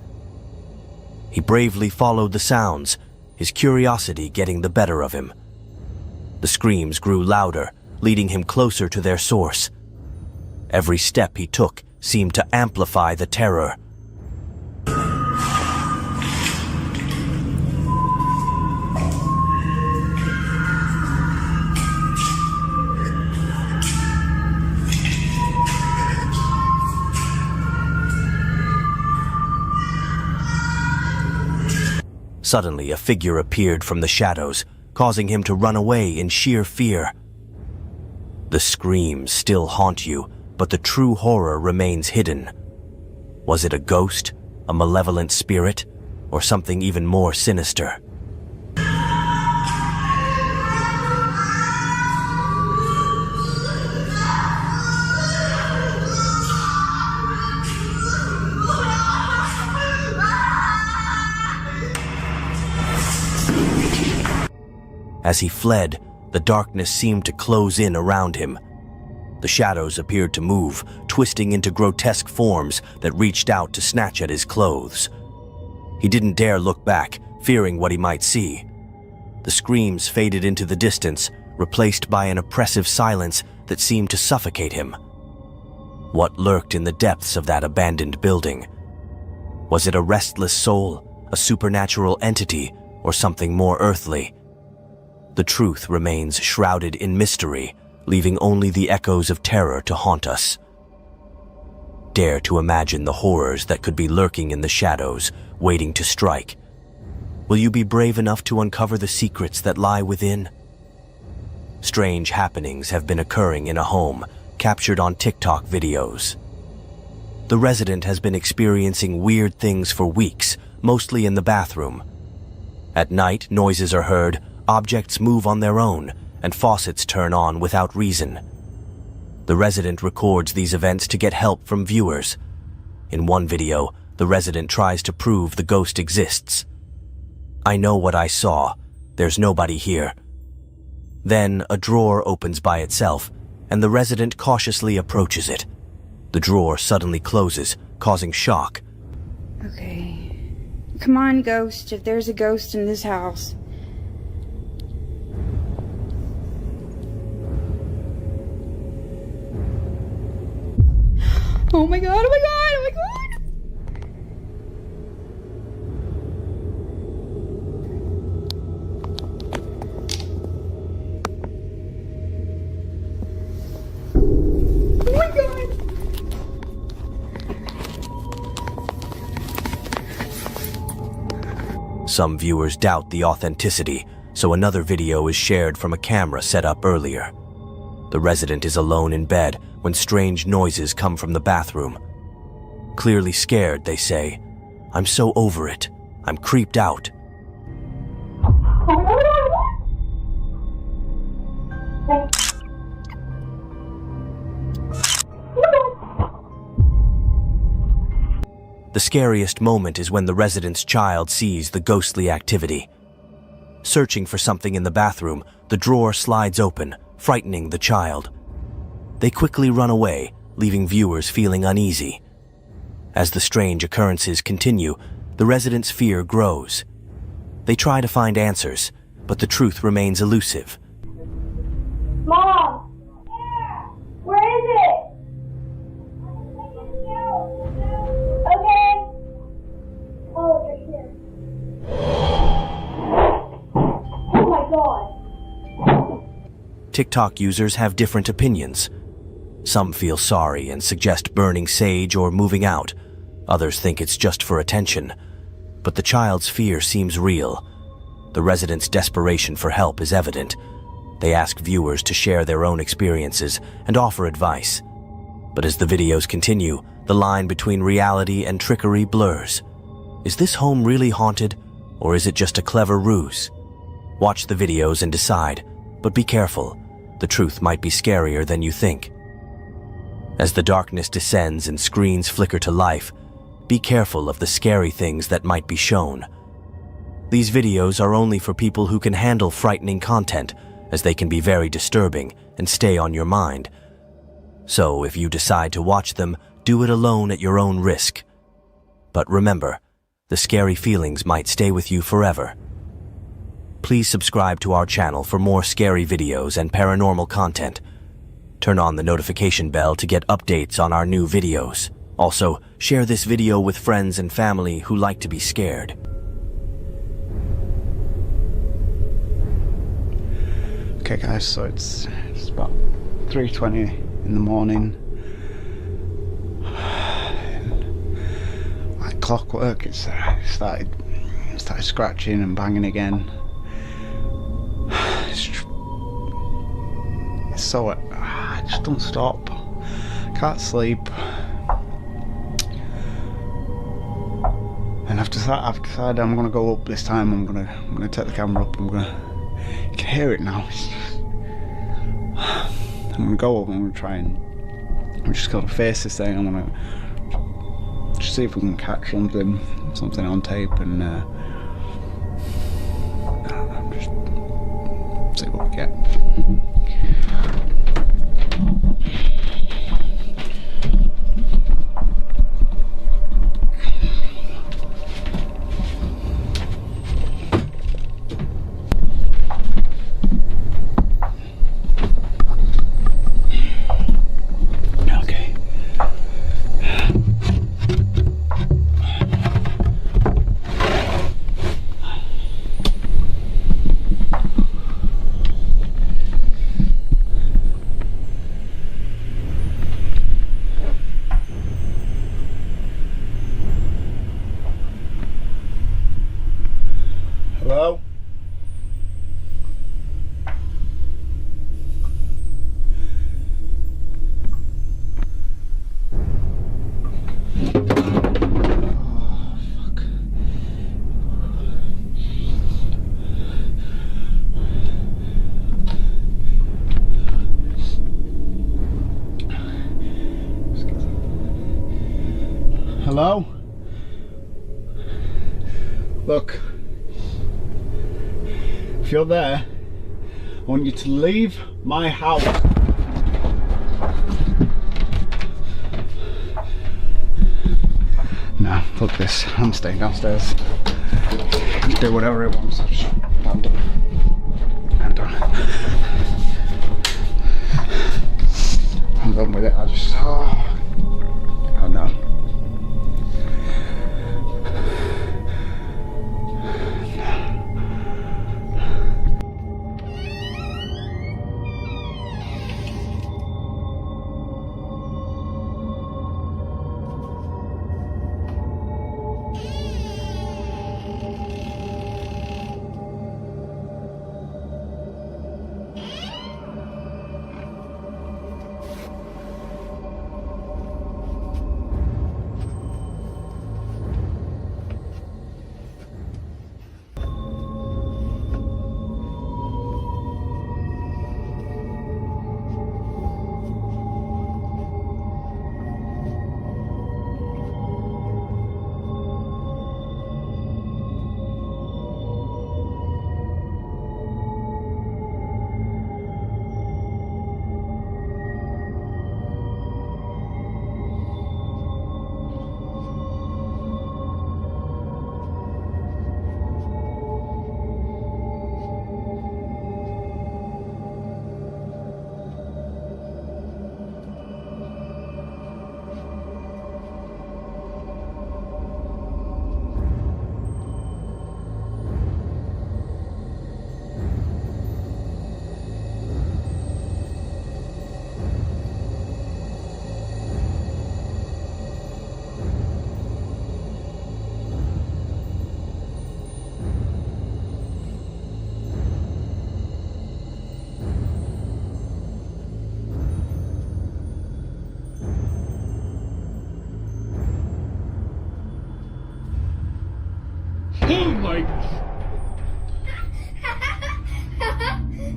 B: He bravely followed the sounds, his curiosity getting the better of him. The screams grew louder, leading him closer to their source. Every step he took seemed to amplify the terror. Suddenly, a figure appeared from the shadows, causing him to run away in sheer fear. The screams still haunt you, but the true horror remains hidden. Was it a ghost, a malevolent spirit, or something even more sinister? As he fled, the darkness seemed to close in around him. The shadows appeared to move, twisting into grotesque forms that reached out to snatch at his clothes. He didn't dare look back, fearing what he might see. The screams faded into the distance, replaced by an oppressive silence that seemed to suffocate him. What lurked in the depths of that abandoned building? Was it a restless soul, a supernatural entity, or something more earthly? The truth remains shrouded in mystery, leaving only the echoes of terror to haunt us. Dare to imagine the horrors that could be lurking in the shadows, waiting to strike. Will you be brave enough to uncover the secrets that lie within? Strange happenings have been occurring in a home, captured on TikTok videos. The resident has been experiencing weird things for weeks, mostly in the bathroom. At night, noises are heard, objects move on their own, and faucets turn on without reason. The resident records these events to get help from viewers. In one video, the resident tries to prove the ghost exists. "I know what I saw. There's nobody here." Then a drawer opens by itself, and the resident cautiously approaches it. The drawer suddenly closes, causing shock.
R: Okay. Come on, ghost, if there's a ghost in this house. Oh my god, oh my god, oh my god! Oh my god!
B: Some viewers doubt the authenticity, so another video is shared from a camera set up earlier. The resident is alone in bed when strange noises come from the bathroom. Clearly scared, they say, "I'm so over it. I'm creeped out." The scariest moment is when the resident's child sees the ghostly activity. Searching for something in the bathroom, the drawer slides open, frightening the child. They quickly run away, leaving viewers feeling uneasy. As the strange occurrences continue, the residents' fear grows. They try to find answers, but the truth remains elusive.
E: Mom! Where is it? Okay. Oh, it's right here. Oh my god.
B: TikTok users have different opinions. Some feel sorry and suggest burning sage or moving out. Others think it's just for attention. But the child's fear seems real. The residents' desperation for help is evident. They ask viewers to share their own experiences and offer advice. But as the videos continue, the line between reality and trickery blurs. Is this home really haunted, or is it just a clever ruse? Watch the videos and decide, but be careful. The truth might be scarier than you think. As the darkness descends and screens flicker to life, be careful of the scary things that might be shown. These videos are only for people who can handle frightening content, as they can be very disturbing and stay on your mind. So if you decide to watch them, do it alone at your own risk. But remember, the scary feelings might stay with you forever. Please subscribe to our channel for more scary videos and paranormal content. Turn on the notification bell to get updates on our new videos. Also, share this video with friends and family who like to be scared.
S: Okay guys, so it's about 3:20 in the morning. Like clockwork, it started scratching and banging again. So it just don't stop. Can't sleep. And I've decided I'm gonna go up this time. I'm gonna take the camera up. You can hear it now. I'm gonna go up. I'm gonna try and I'm just gonna face this thing. I'm gonna just see if we can catch something on tape and just see what we get. Hello? Hello? Look. If you're there, I want you to leave my house. Nah, fuck this. I'm staying downstairs. Do whatever it wants. I'm done. I'm done. I'm done with it. I just... Oh no.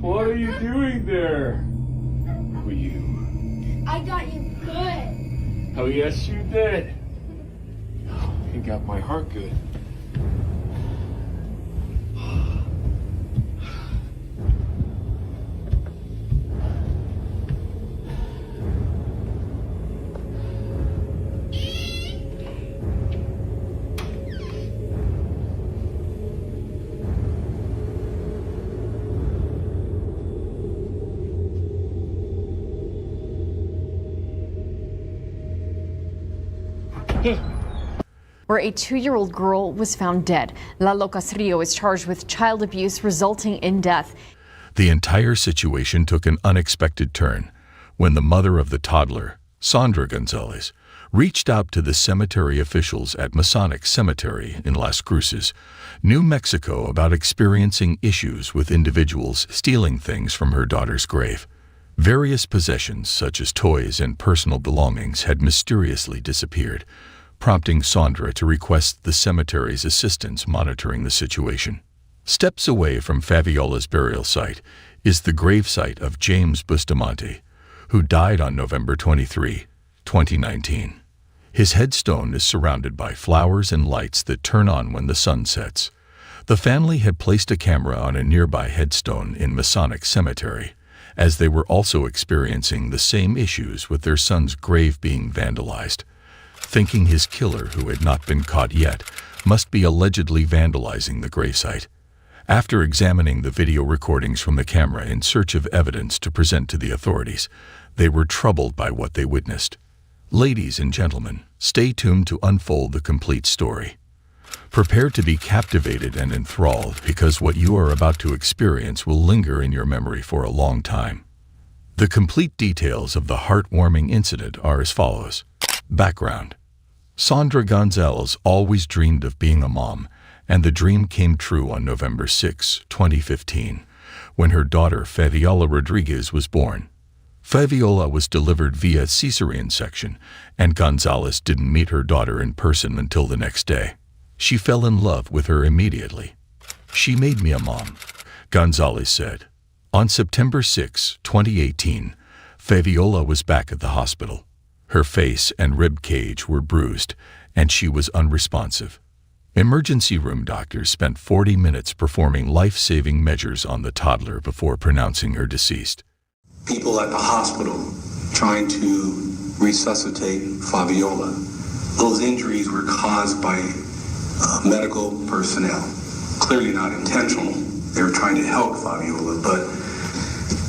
M: What are you doing there? Who are you?
E: I got you good.
M: Oh, yes, you did. You got my heart good.
T: where a 2-year-old girl was found dead. Lalo Castillo is charged with child abuse resulting in death.
F: The entire situation took an unexpected turn when the mother of the toddler, Sandra Gonzalez, reached out to the cemetery officials at Masonic Cemetery in Las Cruces, New Mexico, about experiencing issues with individuals stealing things from her daughter's grave. Various possessions, such as toys and personal belongings, had mysteriously disappeared, prompting Sandra to request the cemetery's assistance monitoring the situation. Steps away from Faviola's burial site is the gravesite of James Bustamante, who died on November 23, 2019. His headstone is surrounded by flowers and lights that turn on when the sun sets. The family had placed a camera on a nearby headstone in Masonic Cemetery, as they were also experiencing the same issues with their son's grave being vandalized. Thinking his killer, who had not been caught yet, must be allegedly vandalizing the gravesite. After examining the video recordings from the camera in search of evidence to present to the authorities, they were troubled by what they witnessed. Ladies and gentlemen, stay tuned to unfold the complete story. Prepare to be captivated and enthralled, because what you are about to experience will linger in your memory for a long time. The complete details of the heartwarming incident are as follows. Background. Sandra Gonzalez always dreamed of being a mom, and the dream came true on November 6, 2015, when her daughter Fabiola Rodriguez was born. Fabiola was delivered via cesarean section, and Gonzalez didn't meet her daughter in person until the next day. She fell in love with her immediately. "She made me a mom," Gonzalez said. On September 6, 2018, Fabiola was back at the hospital. Her face and rib cage were bruised, and she was unresponsive. Emergency room doctors spent 40 minutes performing life-saving measures on the toddler before pronouncing her deceased.
U: People at the hospital trying to resuscitate Fabiola. Those injuries were caused by medical personnel. Clearly not intentional. They were trying to help Fabiola, but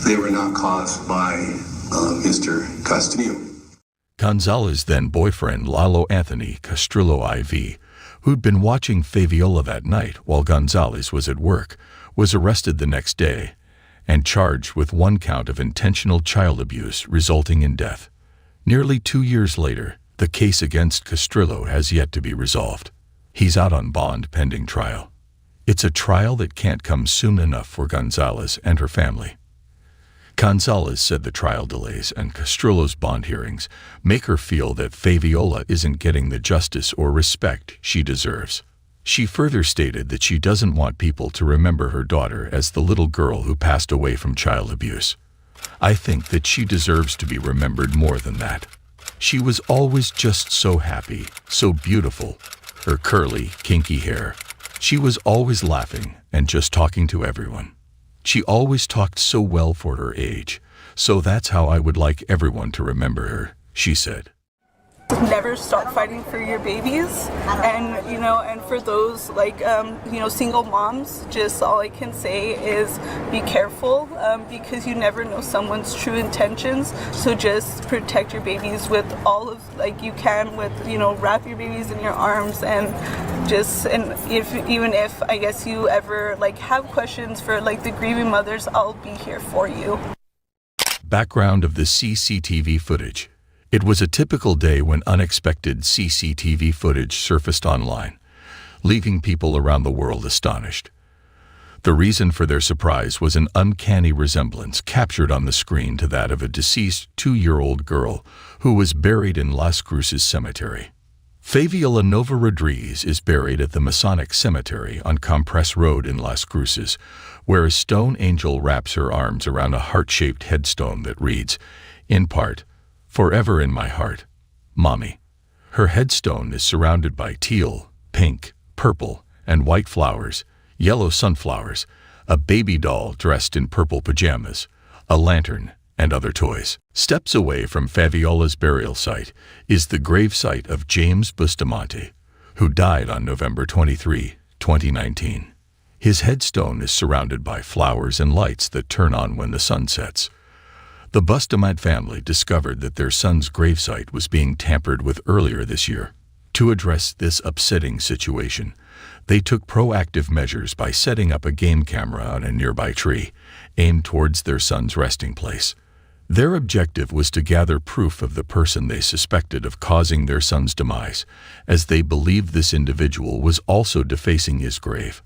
U: they were not caused by Mr. Castillo.
F: Gonzalez's then-boyfriend Lalo Anthony Castrillo IV, who'd been watching Fabiola that night while Gonzalez was at work, was arrested the next day and charged with 1 count of intentional child abuse resulting in death. Nearly 2 years later, the case against Castrillo has yet to be resolved. He's out on bond pending trial. It's a trial that can't come soon enough for Gonzalez and her family. Gonzalez said the trial delays and Castrillo's bond hearings make her feel that Fabiola isn't getting the justice or respect she deserves. She further stated that she doesn't want people to remember her daughter as the little girl who passed away from child abuse. "I think that she deserves to be remembered more than that. She was always just so happy, so beautiful. Her curly, kinky hair. She was always laughing and just talking to everyone. She always talked so well for her age, so that's how I would like everyone to remember her," she said.
V: Never stop fighting for your babies, and and for those single moms, just all I can say is be careful, because you never know someone's true intentions. So just protect your babies with all of you can, with wrap your babies in your arms, and if I guess you ever have questions for the grieving mothers, I'll be here for you.
F: Background of the CCTV footage. It was a typical day when unexpected CCTV footage surfaced online, leaving people around the world astonished. The reason for their surprise was an uncanny resemblance captured on the screen to that of a deceased 2-year-old girl who was buried in Las Cruces Cemetery. Fabiola Nova Rodriguez is buried at the Masonic Cemetery on Compress Road in Las Cruces, where a stone angel wraps her arms around a heart-shaped headstone that reads, in part, "Forever in my heart, Mommy." Her headstone is surrounded by teal, pink, purple, and white flowers, yellow sunflowers, a baby doll dressed in purple pajamas, a lantern, and other toys. Steps away from Faviola's burial site is the gravesite of James Bustamante, who died on November 23, 2019. His headstone is surrounded by flowers and lights that turn on when the sun sets. The Bustamante family discovered that their son's gravesite was being tampered with earlier this year. To address this upsetting situation, they took proactive measures by setting up a game camera on a nearby tree, aimed towards their son's resting place. Their objective was to gather proof of the person they suspected of causing their son's demise, as they believed this individual was also defacing his grave.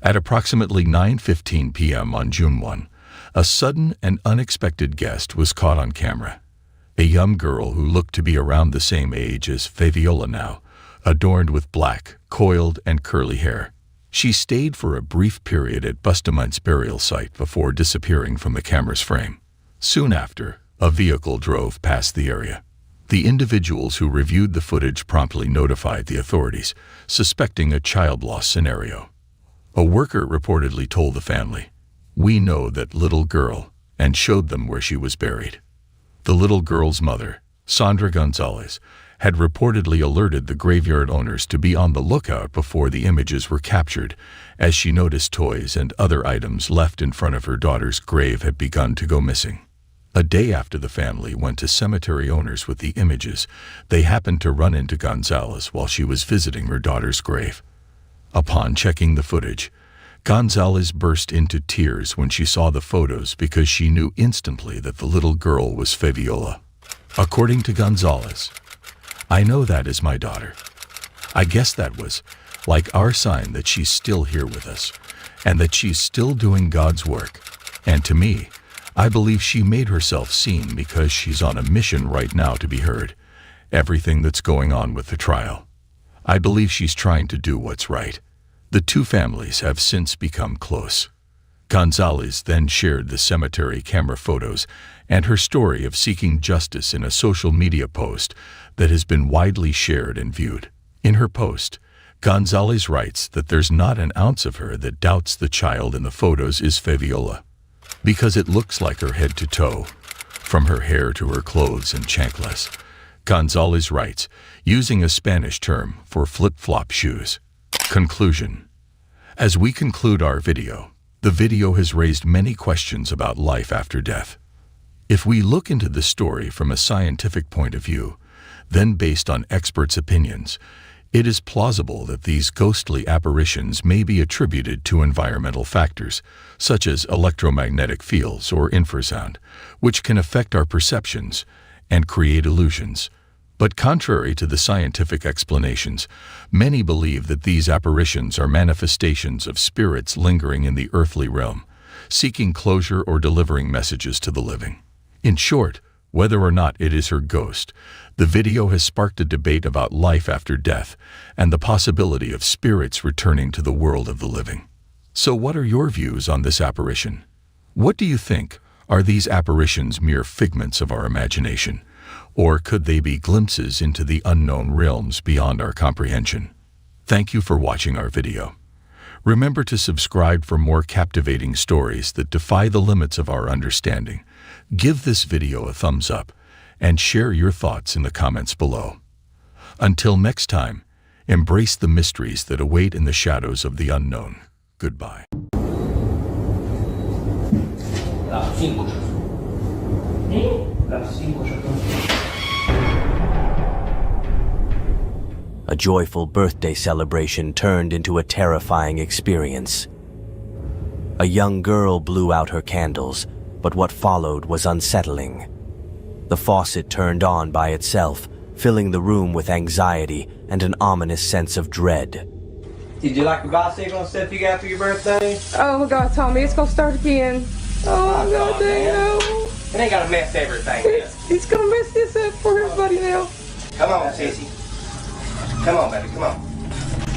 F: At approximately 9:15 p.m. on June 1, a sudden and unexpected guest was caught on camera. A young girl who looked to be around the same age as Fabiola now, adorned with black, coiled, and curly hair. She stayed for a brief period at Bustamante's burial site before disappearing from the camera's frame. Soon after, a vehicle drove past the area. The individuals who reviewed the footage promptly notified the authorities, suspecting a child loss scenario. A worker reportedly told the family, "We know that little girl," and showed them where she was buried. The little girl's mother, Sandra Gonzalez, had reportedly alerted the graveyard owners to be on the lookout before the images were captured, as she noticed toys and other items left in front of her daughter's grave had begun to go missing. A day after the family went to cemetery owners with the images, they happened to run into Gonzalez while she was visiting her daughter's grave. Upon checking the footage, Gonzalez burst into tears when she saw the photos because she knew instantly that the little girl was Fabiola. According to Gonzalez, "I know that is my daughter. I guess that was like our sign that she's still here with us and that she's still doing God's work. And to me, I believe she made herself seen because she's on a mission right now to be heard. Everything that's going on with the trial. I believe she's trying to do what's right." The two families have since become close. Gonzalez then shared the cemetery camera photos and her story of seeking justice in a social media post that has been widely shared and viewed. In her post, Gonzalez writes that there's not an ounce of her that doubts the child in the photos is Fabiola, because it looks like her head to toe, from her hair to her clothes and chanclas. Gonzalez writes, using a Spanish term for flip-flop shoes. Conclusion. As we conclude our video, the video has raised many questions about life after death. If we look into the story from a scientific point of view, then based on experts' opinions, it is plausible that these ghostly apparitions may be attributed to environmental factors, such as electromagnetic fields or infrasound, which can affect our perceptions and create illusions. But contrary to the scientific explanations, many believe that these apparitions are manifestations of spirits lingering in the earthly realm, seeking closure or delivering messages to the living. In short, whether or not it is her ghost, the video has sparked a debate about life after death and the possibility of spirits returning to the world of the living. So what are your views on this apparition? What do you think? Are these apparitions mere figments of our imagination? Or could they be glimpses into the unknown realms beyond our comprehension? Thank you for watching our video. Remember to subscribe for more captivating stories that defy the limits of our understanding. Give this video a thumbs up and share your thoughts in the comments below. Until next time, embrace the mysteries that await in the shadows of the unknown. Goodbye.
B: A joyful birthday celebration turned into a terrifying experience. A young girl blew out her candles, but what followed was unsettling. The faucet turned on by itself, filling the room with anxiety and an ominous sense of dread.
D: Did you like the bicycle stuff you got for your birthday?
I: Oh my God, Tommy, it's gonna start again. Oh my God, no.
D: It ain't gonna mess everything up.
I: It's gonna mess this up for everybody now.
D: Come on, sissy. Come on, baby, come on.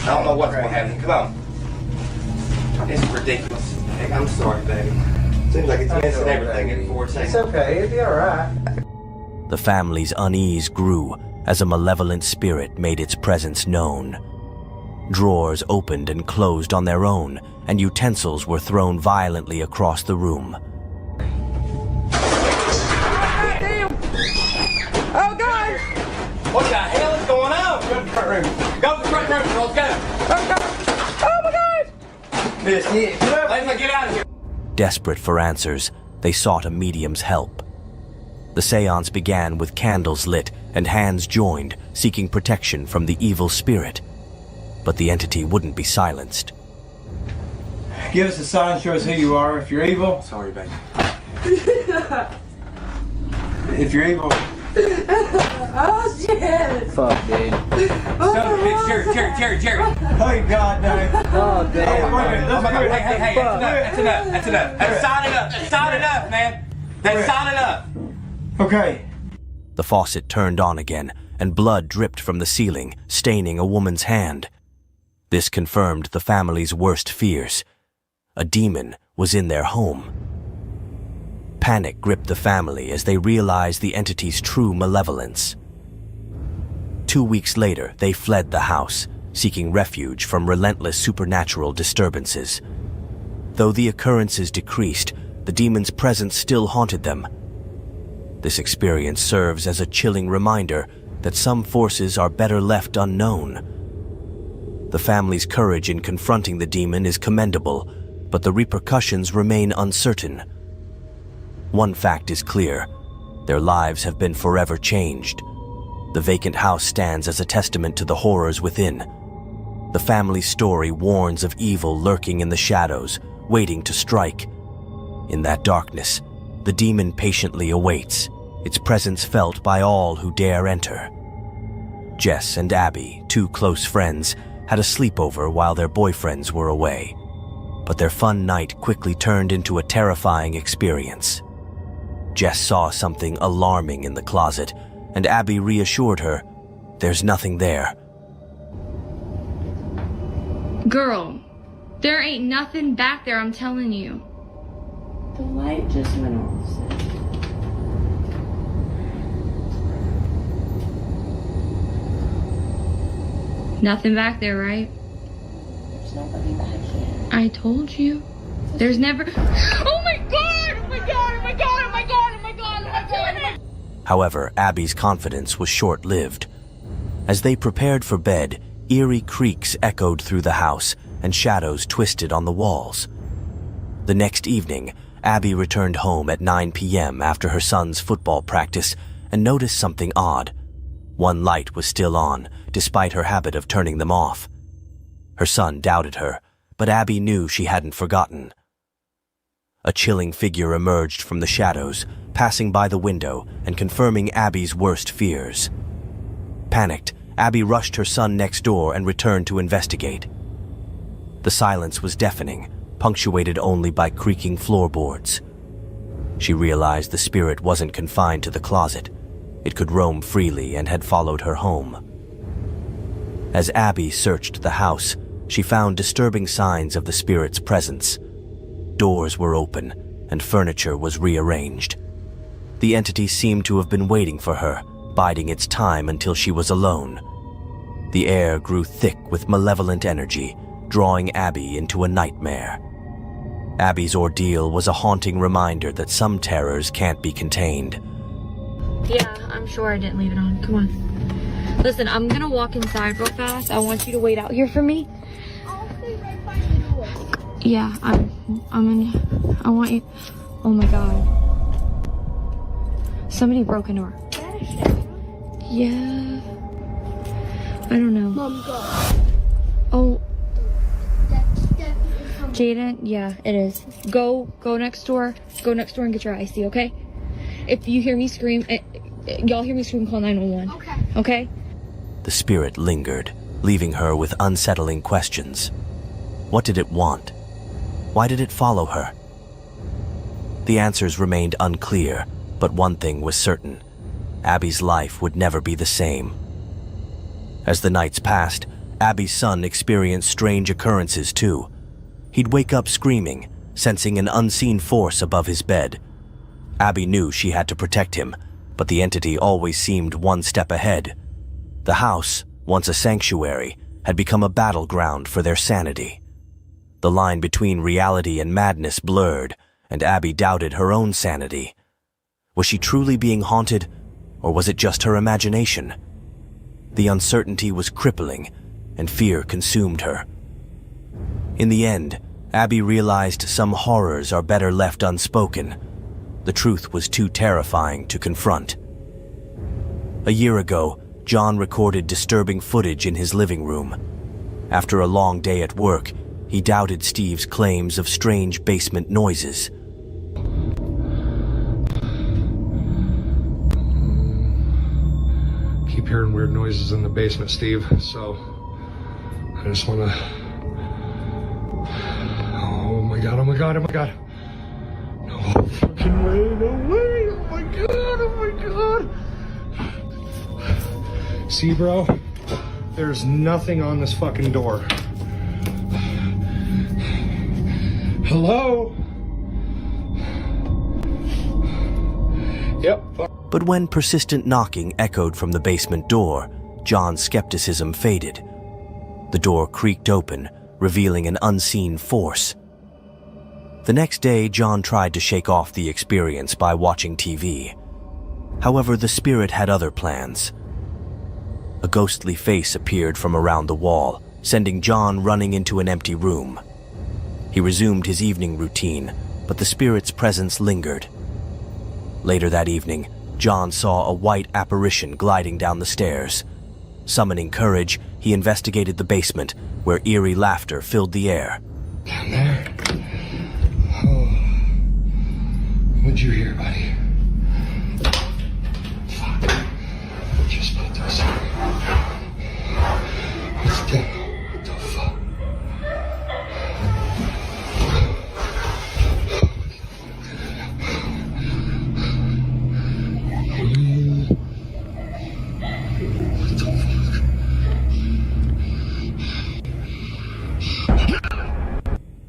D: I don't know what's gonna happen. Come on. This is ridiculous. Hey, I'm sorry, baby. Seems like it's messing everything in 4 seconds. It's okay, it'll be alright.
B: The family's unease grew as a malevolent spirit made its presence known. Drawers opened and closed on their own, and utensils were thrown violently across the room.
I: Oh God!
D: What the hell is going on? Go to the front room. Go to the front room, girls, go.
I: Oh God! Oh my God!
D: Miss, get out of here.
B: Desperate for answers, they sought a medium's help. The seance began with candles lit and hands joined, seeking protection from the evil spirit. But the entity wouldn't be silenced.
G: Give us a sign, show us who you are. If you're evil.
D: Sorry, baby.
G: If you're evil.
I: Oh shit!
G: Fuck, dude.
D: Jerry.
G: Oh, God, no.
D: Oh, damn.
G: Hey,
D: That's enough. That's solid enough, man. That's solid enough.
G: Okay.
B: The faucet turned on again, and blood dripped from the ceiling, staining a woman's hand. This confirmed the family's worst fears. A demon was in their home. Panic gripped the family as they realized the entity's true malevolence. 2 weeks later, they fled the house, seeking refuge from relentless supernatural disturbances. Though the occurrences decreased, the demon's presence still haunted them. This experience serves as a chilling reminder that some forces are better left unknown. The family's courage in confronting the demon is commendable, but the repercussions remain uncertain. One fact is clear: their lives have been forever changed. The vacant house stands as a testament to the horrors within. The family's story warns of evil lurking in the shadows, waiting to strike. In that darkness, the demon patiently awaits, its presence felt by all who dare enter. Jess and Abby, two close friends, had a sleepover while their boyfriends were away. But their fun night quickly turned into a terrifying experience. Jess saw something alarming in the closet, and Abby reassured her, "There's nothing there."
H: Girl, there ain't nothing back there, I'm telling you.
K: The light just went off, sis.
H: Nothing back there, right?
K: There's nobody back here.
H: I told you. There's never... Oh my god! Oh my god! Oh my god! Oh my god! Oh my god! Oh my god!
B: However, Abby's confidence was short-lived. As they prepared for bed, eerie creaks echoed through the house and shadows twisted on the walls. The next evening, Abby returned home at 9 p.m. after her son's football practice and noticed something odd. One light was still on, despite her habit of turning them off. Her son doubted her, but Abby knew she hadn't forgotten. A chilling figure emerged from the shadows, passing by the window and confirming Abby's worst fears. Panicked, Abby rushed her son next door and returned to investigate. The silence was deafening, punctuated only by creaking floorboards. She realized the spirit wasn't confined to the closet. It could roam freely and had followed her home. As Abby searched the house, she found disturbing signs of the spirit's presence. Doors were open, and furniture was rearranged. The entity seemed to have been waiting for her, biding its time until she was alone. The air grew thick with malevolent energy, drawing Abby into a nightmare. Abby's ordeal was a haunting reminder that some terrors can't be contained.
H: Yeah, I'm sure I didn't leave it on. Come on. Listen, I'm gonna walk inside real fast. I want you to wait out here for me. Yeah, I want you. Oh my god. Somebody broke into our... Yeah. I don't know.
E: Mom, go.
H: Oh. Jaden, yeah, it is. Go next door. Go next door and get your icy, okay? If you hear me scream, y'all hear me scream, call 911. Okay?
B: The spirit lingered, leaving her with unsettling questions. What did it want? Why did it follow her? The answers remained unclear, but one thing was certain: Abby's life would never be the same. As the nights passed, Abby's son experienced strange occurrences too. He'd wake up screaming, sensing an unseen force above his bed. Abby knew she had to protect him, but the entity always seemed one step ahead. The house, once a sanctuary, had become a battleground for their sanity. The line between reality and madness blurred, and Abby doubted her own sanity. Was she truly being haunted, or was it just her imagination? The uncertainty was crippling, and fear consumed her. In the end, Abby realized some horrors are better left unspoken. The truth was too terrifying to confront. A year ago, John recorded disturbing footage in his living room. After a long day at work, he doubted Steve's claims of strange basement noises.
J: Keep hearing weird noises in the basement, Steve, so I just want to... Oh my god, oh my god, oh my god. No fucking way, no way, oh my god, oh my god. See, bro, there's nothing on this fucking door. Hello? Yep.
B: But when persistent knocking echoed from the basement door, John's skepticism faded. The door creaked open, revealing an unseen force. The next day, John tried to shake off the experience by watching TV. However, the spirit had other plans. A ghostly face appeared from around the wall, sending John running into an empty room. He resumed his evening routine, but the spirit's presence lingered. Later that evening, John saw a white apparition gliding down the stairs. Summoning courage, he investigated the basement, where eerie laughter filled the air.
J: Down there? Oh. What'd you hear, buddy? Fuck. Just put this on. What's that? What the fuck?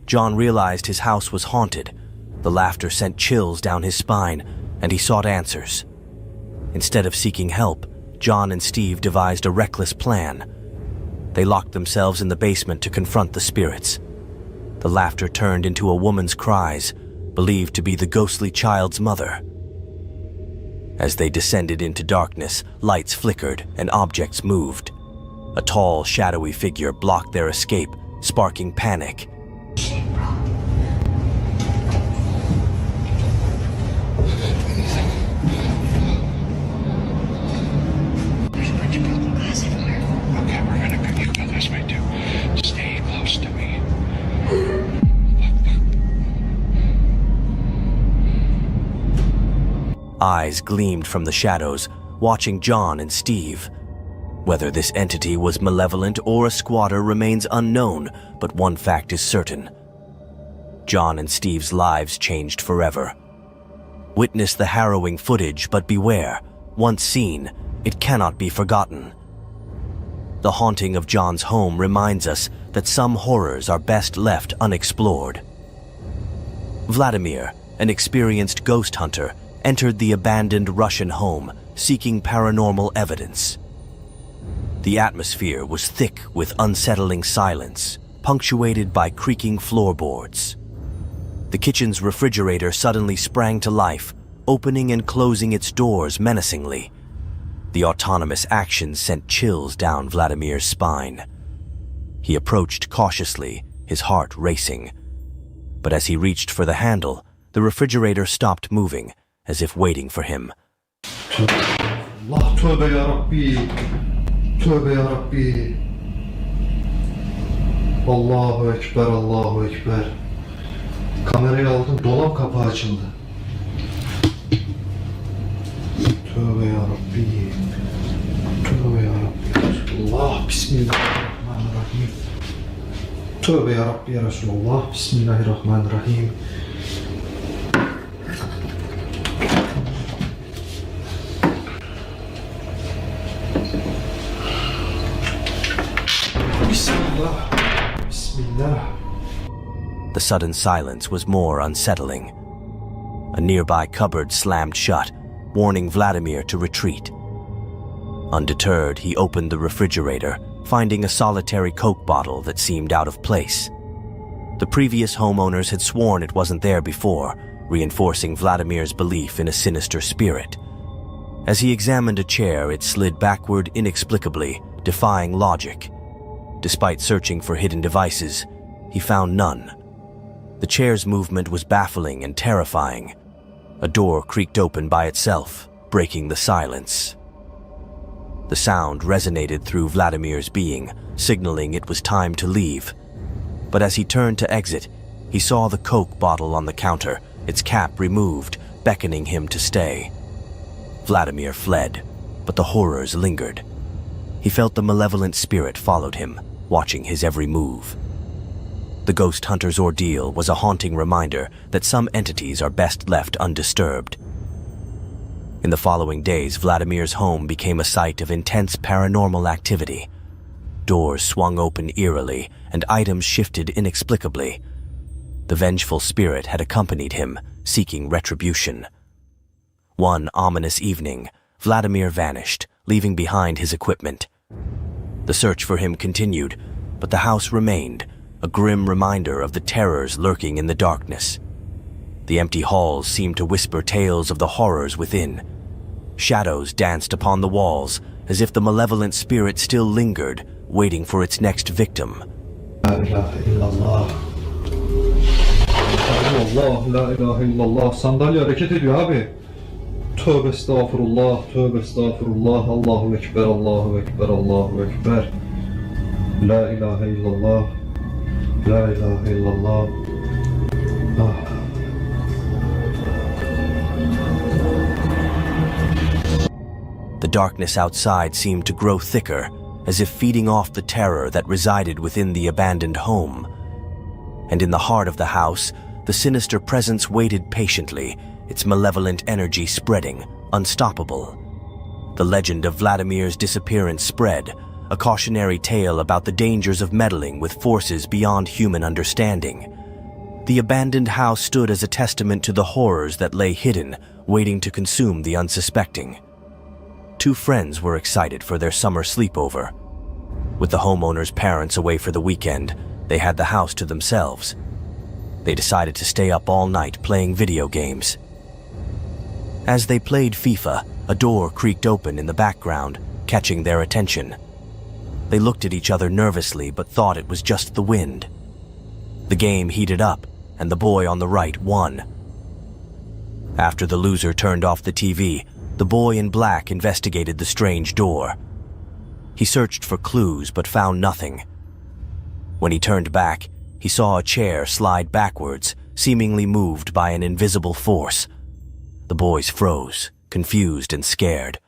B: John realized his house was haunted. The laughter sent chills down his spine, and he sought answers. Instead of seeking help, John and Steve devised a reckless plan. They locked themselves in the basement to confront the spirits. The laughter turned into a woman's cries, believed to be the ghostly child's mother. As they descended into darkness, lights flickered and objects moved. A tall, shadowy figure blocked their escape, sparking panic.
J: Stay close to me.
B: Eyes gleamed from the shadows, watching John and Steve. Whether this entity was malevolent or a squatter remains unknown, but one fact is certain. John and Steve's lives changed forever. Witness the harrowing footage, but beware. Once seen, it cannot be forgotten. The haunting of John's home reminds us that some horrors are best left unexplored. Vladimir, an experienced ghost hunter, entered the abandoned Russian home, seeking paranormal evidence. The atmosphere was thick with unsettling silence, punctuated by creaking floorboards. The kitchen's refrigerator suddenly sprang to life, opening and closing its doors menacingly. The autonomous action sent chills down Vladimir's spine. He approached cautiously, his heart racing. But as he reached for the handle, the refrigerator stopped moving, as if waiting for him.
A: Allah, tövbe ya Rabbi. Tövbe ya Rabbi. Allahu Ekber, Allahu Ekber. Kamerayı aldım, dolap kapağı açıldı. Tövbe ya Rabbi. Tövbe ya Rabbi. Allah, Bismillahirrahmanirrahim. Tövbe ya Rabbi ya Resulallah. Bismillahirrahmanirrahim. Bismillah. Bismillah.
B: The sudden silence was more unsettling. A nearby cupboard slammed shut, warning Vladimir to retreat. Undeterred, he opened the refrigerator, finding a solitary Coke bottle that seemed out of place. The previous homeowners had sworn it wasn't there before, reinforcing Vladimir's belief in a sinister spirit. As he examined a chair, it slid backward inexplicably, defying logic. Despite searching for hidden devices, he found none. The chair's movement was baffling and terrifying. A door creaked open by itself, breaking the silence. The sound resonated through Vladimir's being, signaling it was time to leave. But as he turned to exit, he saw the Coke bottle on the counter, its cap removed, beckoning him to stay. Vladimir fled, but the horrors lingered. He felt the malevolent spirit followed him, watching his every move. The ghost hunter's ordeal was a haunting reminder that some entities are best left undisturbed. In the following days, Vladimir's home became a site of intense paranormal activity. Doors swung open eerily, and items shifted inexplicably. The vengeful spirit had accompanied him, seeking retribution. One ominous evening, Vladimir vanished, leaving behind his equipment. The search for him continued, but the house remained, a grim reminder of the terrors lurking in the darkness. The empty halls seemed to whisper tales of the horrors within. Shadows danced upon the walls, as if the malevolent spirit still lingered, waiting for its next victim.
J: La ilahe illallah. Allah, la ilahe illallah. Sandalye hareket ediyor abi. Tövbe estağfurullah, tövbe estağfurullah. Allahu ekber, Allahu ekber, Allahu ekber. La ilahe illallah. La ilahe illallah. Ah.
B: The darkness outside seemed to grow thicker, as if feeding off the terror that resided within the abandoned home. And in the heart of the house, the sinister presence waited patiently, its malevolent energy spreading, unstoppable. The legend of Vladimir's disappearance spread, a cautionary tale about the dangers of meddling with forces beyond human understanding. The abandoned house stood as a testament to the horrors that lay hidden, waiting to consume the unsuspecting. Two friends were excited for their summer sleepover. With the homeowner's parents away for the weekend, they had the house to themselves. They decided to stay up all night playing video games. As they played FIFA, a door creaked open in the background, catching their attention. They looked at each other nervously but thought it was just the wind. The game heated up, and the boy on the right won. After the loser turned off the TV, the boy in black investigated the strange door. He searched for clues but found nothing. When he turned back, he saw a chair slide backwards, seemingly moved by an invisible force. The boys froze, confused and scared.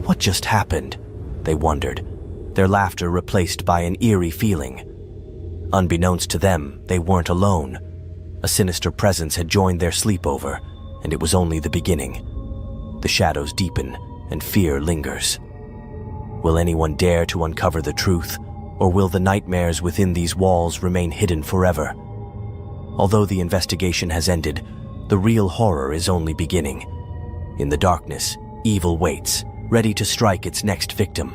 B: What just happened? They wondered, their laughter replaced by an eerie feeling. Unbeknownst to them, they weren't alone. A sinister presence had joined their sleepover, and it was only the beginning. The shadows deepen, and fear lingers. Will anyone dare to uncover the truth, or will the nightmares within these walls remain hidden forever? Although the investigation has ended, the real horror is only beginning. In the darkness, evil waits, ready to strike its next victim.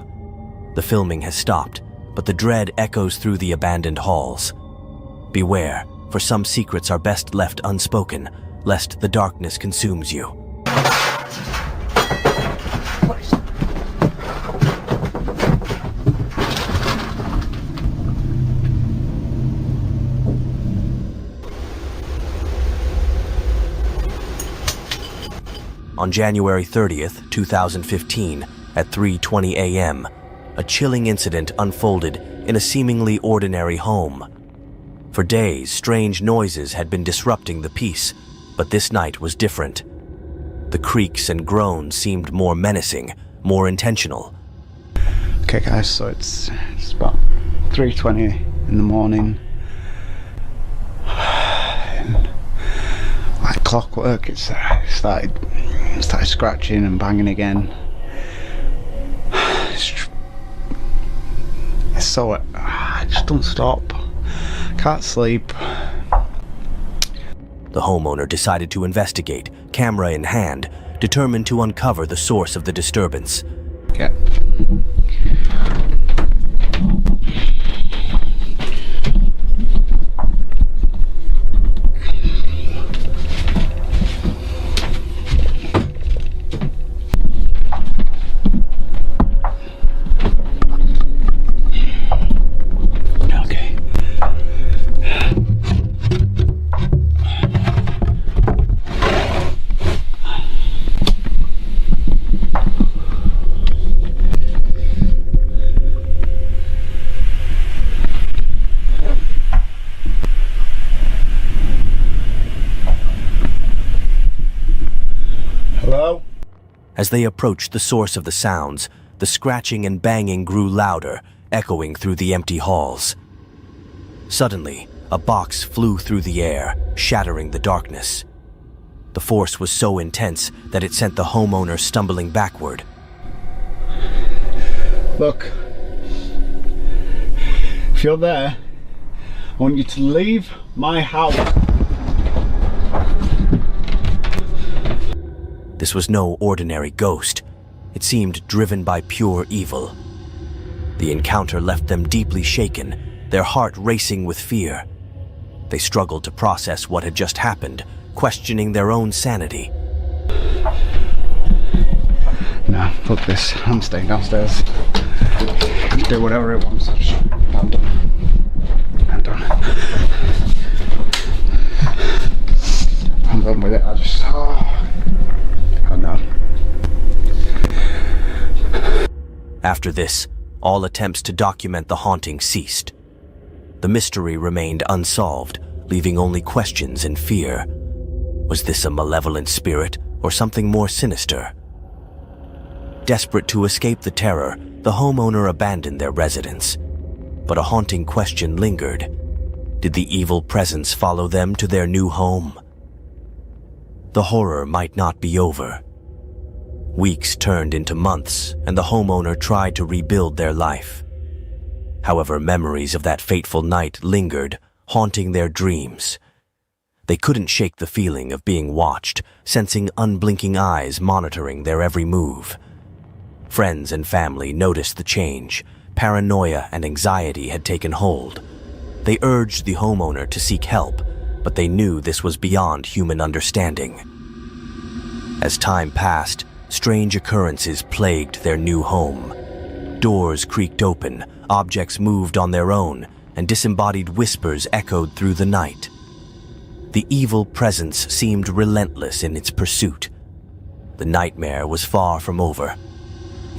B: The filming has stopped, but the dread echoes through the abandoned halls. Beware, for some secrets are best left unspoken, lest the darkness consumes you. On January 30th, 2015, at 3:20 a.m., a chilling incident unfolded in a seemingly ordinary home. For days, strange noises had been disrupting the peace, but this night was different. The creaks and groans seemed more menacing, more intentional.
S: Okay guys, so it's about 3:20 in the morning. And like clockwork, it started scratching and banging again. So it just don't stop. Can't sleep.
B: The homeowner decided to investigate, camera in hand, determined to uncover the source of the disturbance.
S: Yeah.
B: Hello? As they approached the source of the sounds, the scratching and banging grew louder, echoing through the empty halls. Suddenly, a box flew through the air, shattering the darkness. The force was so intense that it sent the homeowner stumbling backward.
S: Look, if you're there, I want you to leave my house.
B: This was no ordinary ghost. It seemed driven by pure evil. The encounter left them deeply shaken, their heart racing with fear. They struggled to process what had just happened, questioning their own sanity.
S: Nah, fuck this. I'm staying downstairs. Do whatever it wants. I'm done. I'm done. I'm done with it. I'm done.
B: After this, all attempts to document the haunting ceased. The mystery remained unsolved, leaving only questions and fear. Was this a malevolent spirit or something more sinister? Desperate to escape the terror, the homeowner abandoned their residence. But a haunting question lingered. Did the evil presence follow them to their new home? The horror might not be over. Weeks turned into months, and the homeowner tried to rebuild their life. However, memories of that fateful night lingered, haunting their dreams. They couldn't shake the feeling of being watched, sensing unblinking eyes monitoring their every move. Friends and family noticed the change. Paranoia and anxiety had taken hold. They urged the homeowner to seek help, but they knew this was beyond human understanding. As time passed, strange occurrences plagued their new home. Doors creaked open, objects moved on their own, and disembodied whispers echoed through the night. The evil presence seemed relentless in its pursuit. The nightmare was far from over.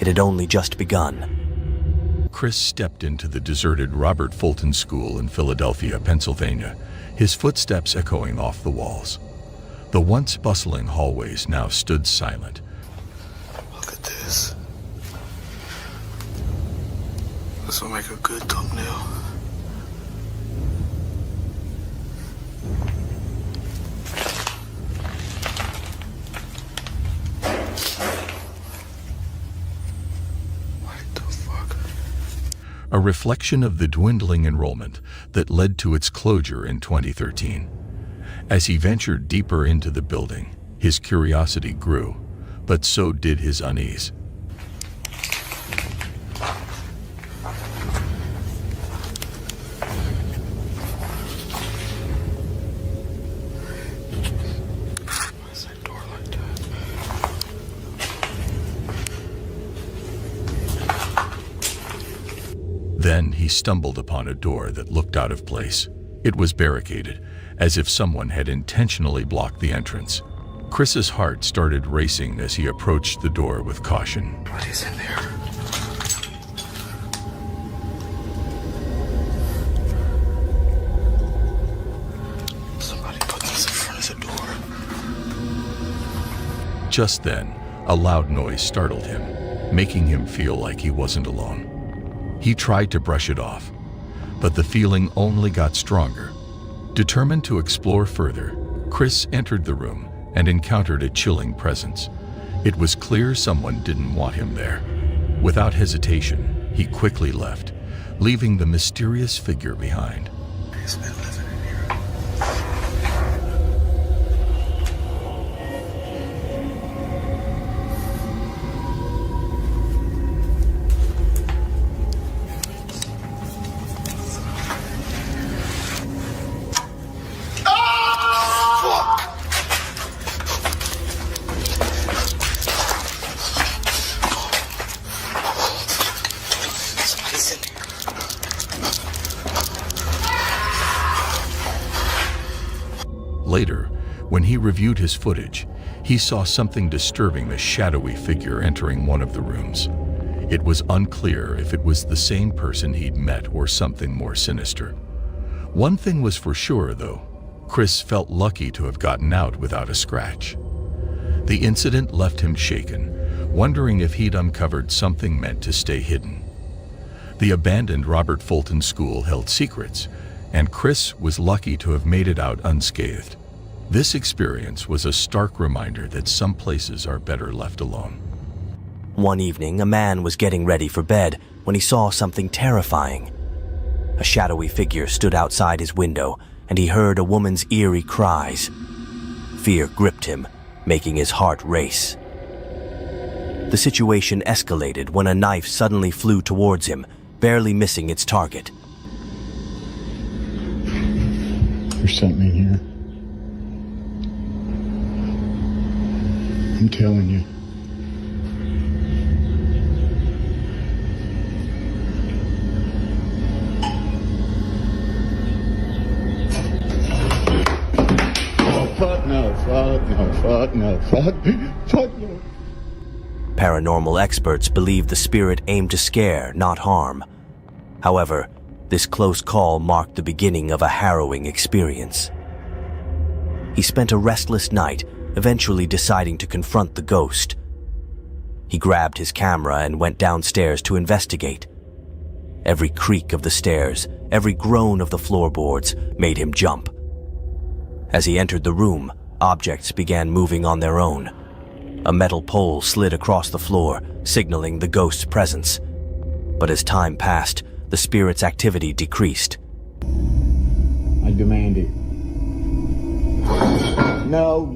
B: It had only just begun.
F: Chris stepped into the deserted Robert Fulton School in Philadelphia, Pennsylvania, his footsteps echoing off the walls. The once bustling hallways now stood silent.
A: Look at this. This will make a good thumbnail.
F: A reflection of the dwindling enrollment that led to its closure in 2013. As he ventured deeper into the building, his curiosity grew, but so did his unease. Then he stumbled upon a door that looked out of place. It was barricaded, as if someone had intentionally blocked the entrance. Chris's heart started racing as he approached the door with caution.
A: What is in there? Somebody put this in front of the door.
F: Just then, a loud noise startled him, making him feel like he wasn't alone. He tried to brush it off, but the feeling only got stronger. Determined to explore further, Chris entered the room and encountered a chilling presence. It was clear someone didn't want him there. Without hesitation, he quickly left, leaving the mysterious figure behind.
A: He's been living in here.
F: Later, when he reviewed his footage, he saw something disturbing the shadowy figure entering one of the rooms. It was unclear if it was the same person he'd met or something more sinister. One thing was for sure, though. Chris felt lucky to have gotten out without a scratch. The incident left him shaken, wondering if he'd uncovered something meant to stay hidden. The abandoned Robert Fulton School held secrets, and Chris was lucky to have made it out unscathed. This experience was a stark reminder that some places are better left alone.
B: One evening, a man was getting ready for bed when he saw something terrifying. A shadowy figure stood outside his window, and he heard a woman's eerie cries. Fear gripped him, making his heart race. The situation escalated when a knife suddenly flew towards him, barely missing its target.
U: There's something in here. I'm telling you. Oh, fuck no, fuck no, fuck no, fuck no.
B: Paranormal experts believe the spirit aimed to scare, not harm. However, this close call marked the beginning of a harrowing experience. He spent a restless night, eventually deciding to confront the ghost. He grabbed his camera and went downstairs to investigate. Every creak of the stairs, every groan of the floorboards made him jump. As he entered the room, objects began moving on their own. A metal pole slid across the floor, signaling the ghost's presence. But as time passed, the spirit's activity decreased.
U: I demand it. No,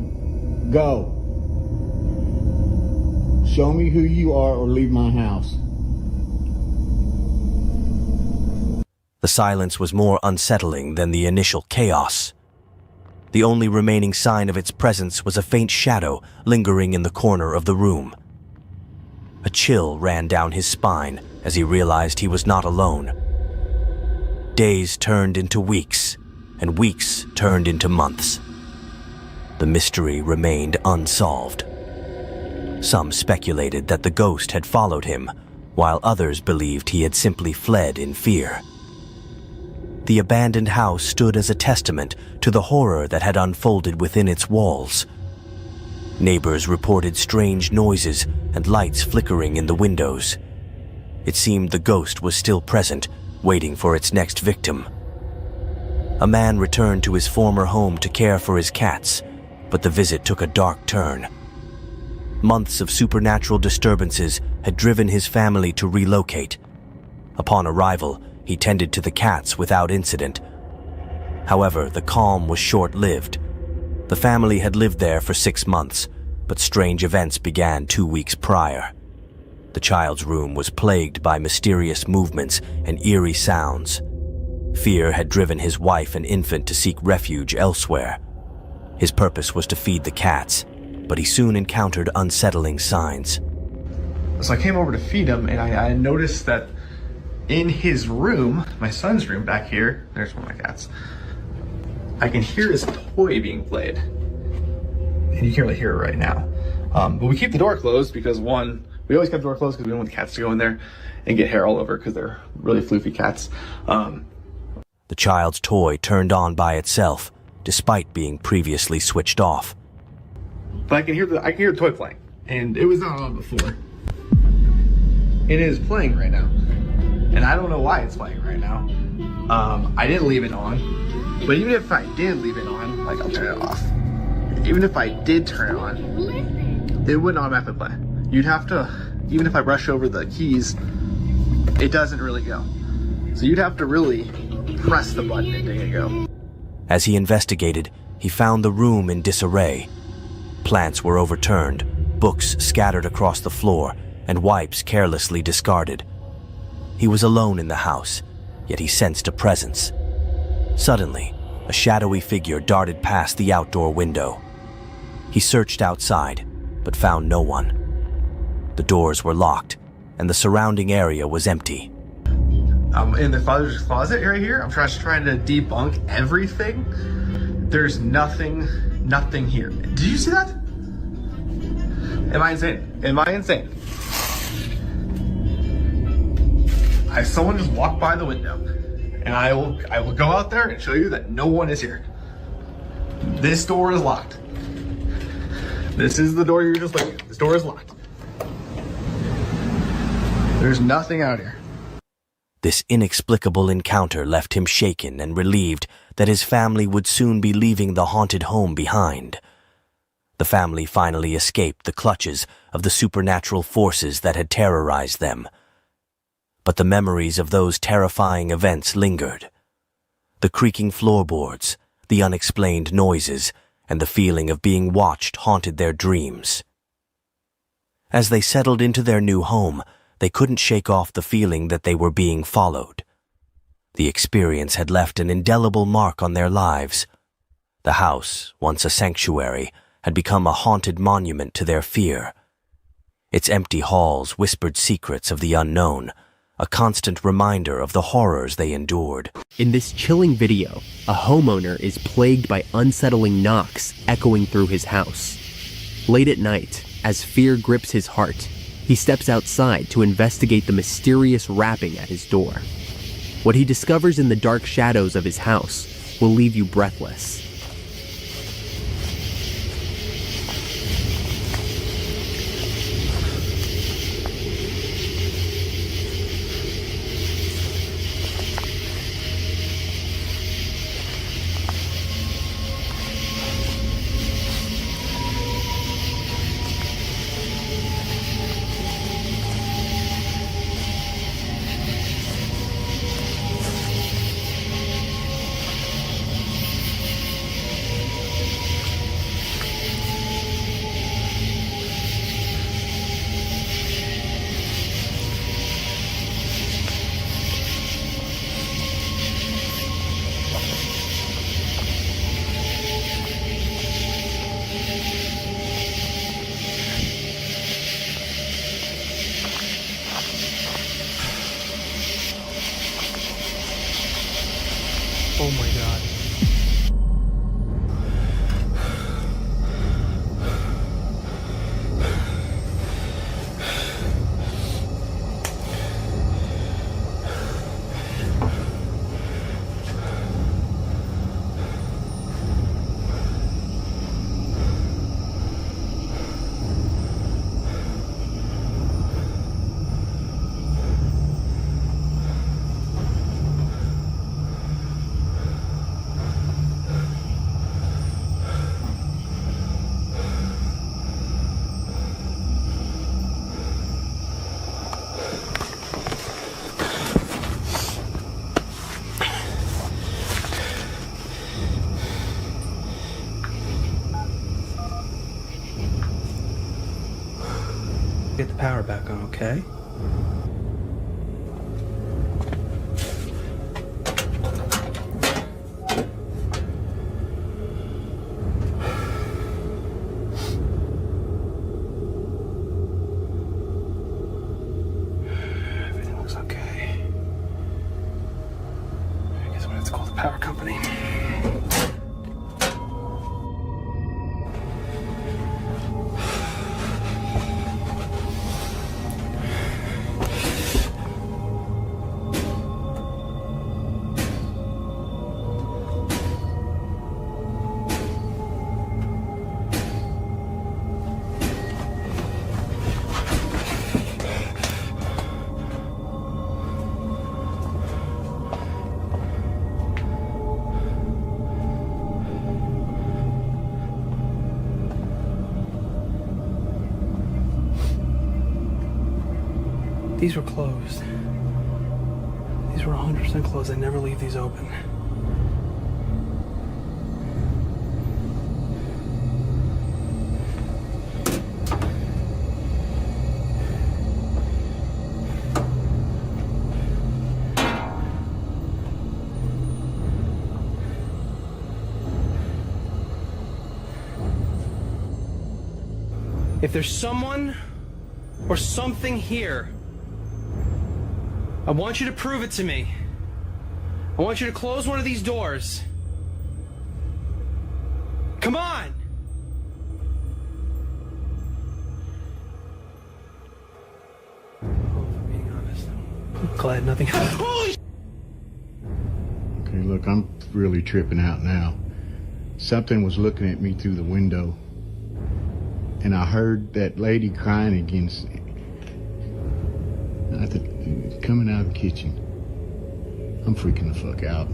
U: go. Show me who you are or leave my house.
B: The silence was more unsettling than the initial chaos. The only remaining sign of its presence was a faint shadow lingering in the corner of the room. A chill ran down his spine as he realized he was not alone. Days turned into weeks, and weeks turned into months. The mystery remained unsolved. Some speculated that the ghost had followed him, while others believed he had simply fled in fear. The abandoned house stood as a testament to the horror that had unfolded within its walls. Neighbors reported strange noises and lights flickering in the windows. It seemed the ghost was still present, waiting for its next victim. A man returned to his former home to care for his cats, but the visit took a dark turn. Months of supernatural disturbances had driven his family to relocate. Upon arrival, he tended to the cats without incident. However, the calm was short-lived. The family had lived there for 6 months, but strange events began 2 weeks prior. The child's room was plagued by mysterious movements and eerie sounds. Fear had driven his wife and infant to seek refuge elsewhere. His purpose was to feed the cats, but he soon encountered unsettling signs.
C: So I came over to feed him, and I noticed that in his room, my son's room back here, there's one of my cats, I can hear his toy being played. And you can't really hear it right now. But we keep the door closed because one, we always kept the door closed because we don't want the cats to go in there and get hair all over because they're really floofy cats.
B: The child's toy turned on by itself, despite being previously switched off.
C: But I can hear the toy playing, and it was not on before. It is playing right now. And I don't know why it's playing right now. I didn't leave it on, but even if I did leave it on, like I'll turn it off. Even if I did turn it on, it wouldn't automatically play. You'd have to, even if I brush over the keys, it doesn't really go. So you'd have to really press the button and make it go.
B: As he investigated, he found the room in disarray. Plants were overturned, books scattered across the floor, and wipes carelessly discarded. He was alone in the house, yet he sensed a presence. Suddenly, a shadowy figure darted past the outdoor window. He searched outside, but found no one. The doors were locked, and the surrounding area was empty.
C: In the father's closet right here, I'm trying to debunk everything There's nothing here. Did you see that? Am I insane? Am I insane? Someone just walked by the window, and I will go out there and show you that no one is here. This door is locked. This is the door you're just looking at. This door is locked. There's nothing out here.
B: This inexplicable encounter left him shaken and relieved that his family would soon be leaving the haunted home behind. The family finally escaped the clutches of the supernatural forces that had terrorized them. But the memories of those terrifying events lingered. The creaking floorboards, the unexplained noises, and the feeling of being watched haunted their dreams. As they settled into their new home, they couldn't shake off the feeling that they were being followed. The experience had left an indelible mark on their lives. The house, once a sanctuary, had become a haunted monument to their fear. Its empty halls whispered secrets of the unknown, a constant reminder of the horrors they endured.
L: In this chilling video, a homeowner is plagued by unsettling knocks echoing through his house. Late at night, as fear grips his heart, he steps outside to investigate the mysterious rapping at his door. What he discovers in the dark shadows of his house will leave you breathless.
C: Oh my god.
P: Get the power back on, okay? Everything looks okay. I guess we'll have to call the power company. These were closed. These were 100% closed. I never leave these open. If there's someone or something here, I want you to prove it to me. I want you to close one of these doors. Come on! Oh, for being honest, I'm glad nothing happened.
N: Okay, look, I'm really tripping out now. Something was looking at me through the window, and I heard that lady crying against coming out of the kitchen. I'm freaking the fuck out.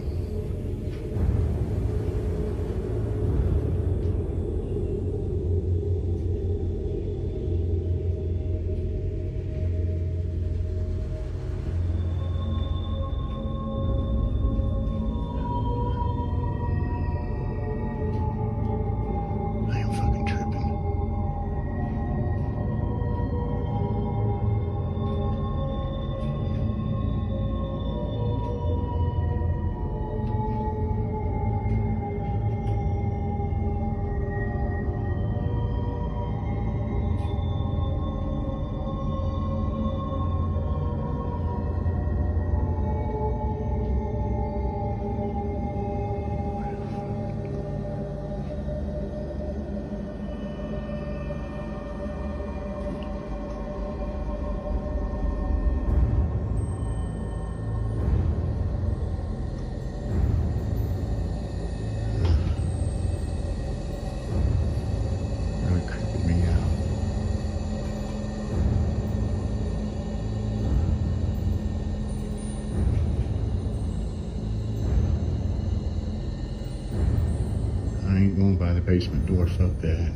N: By the basement door, fuck that.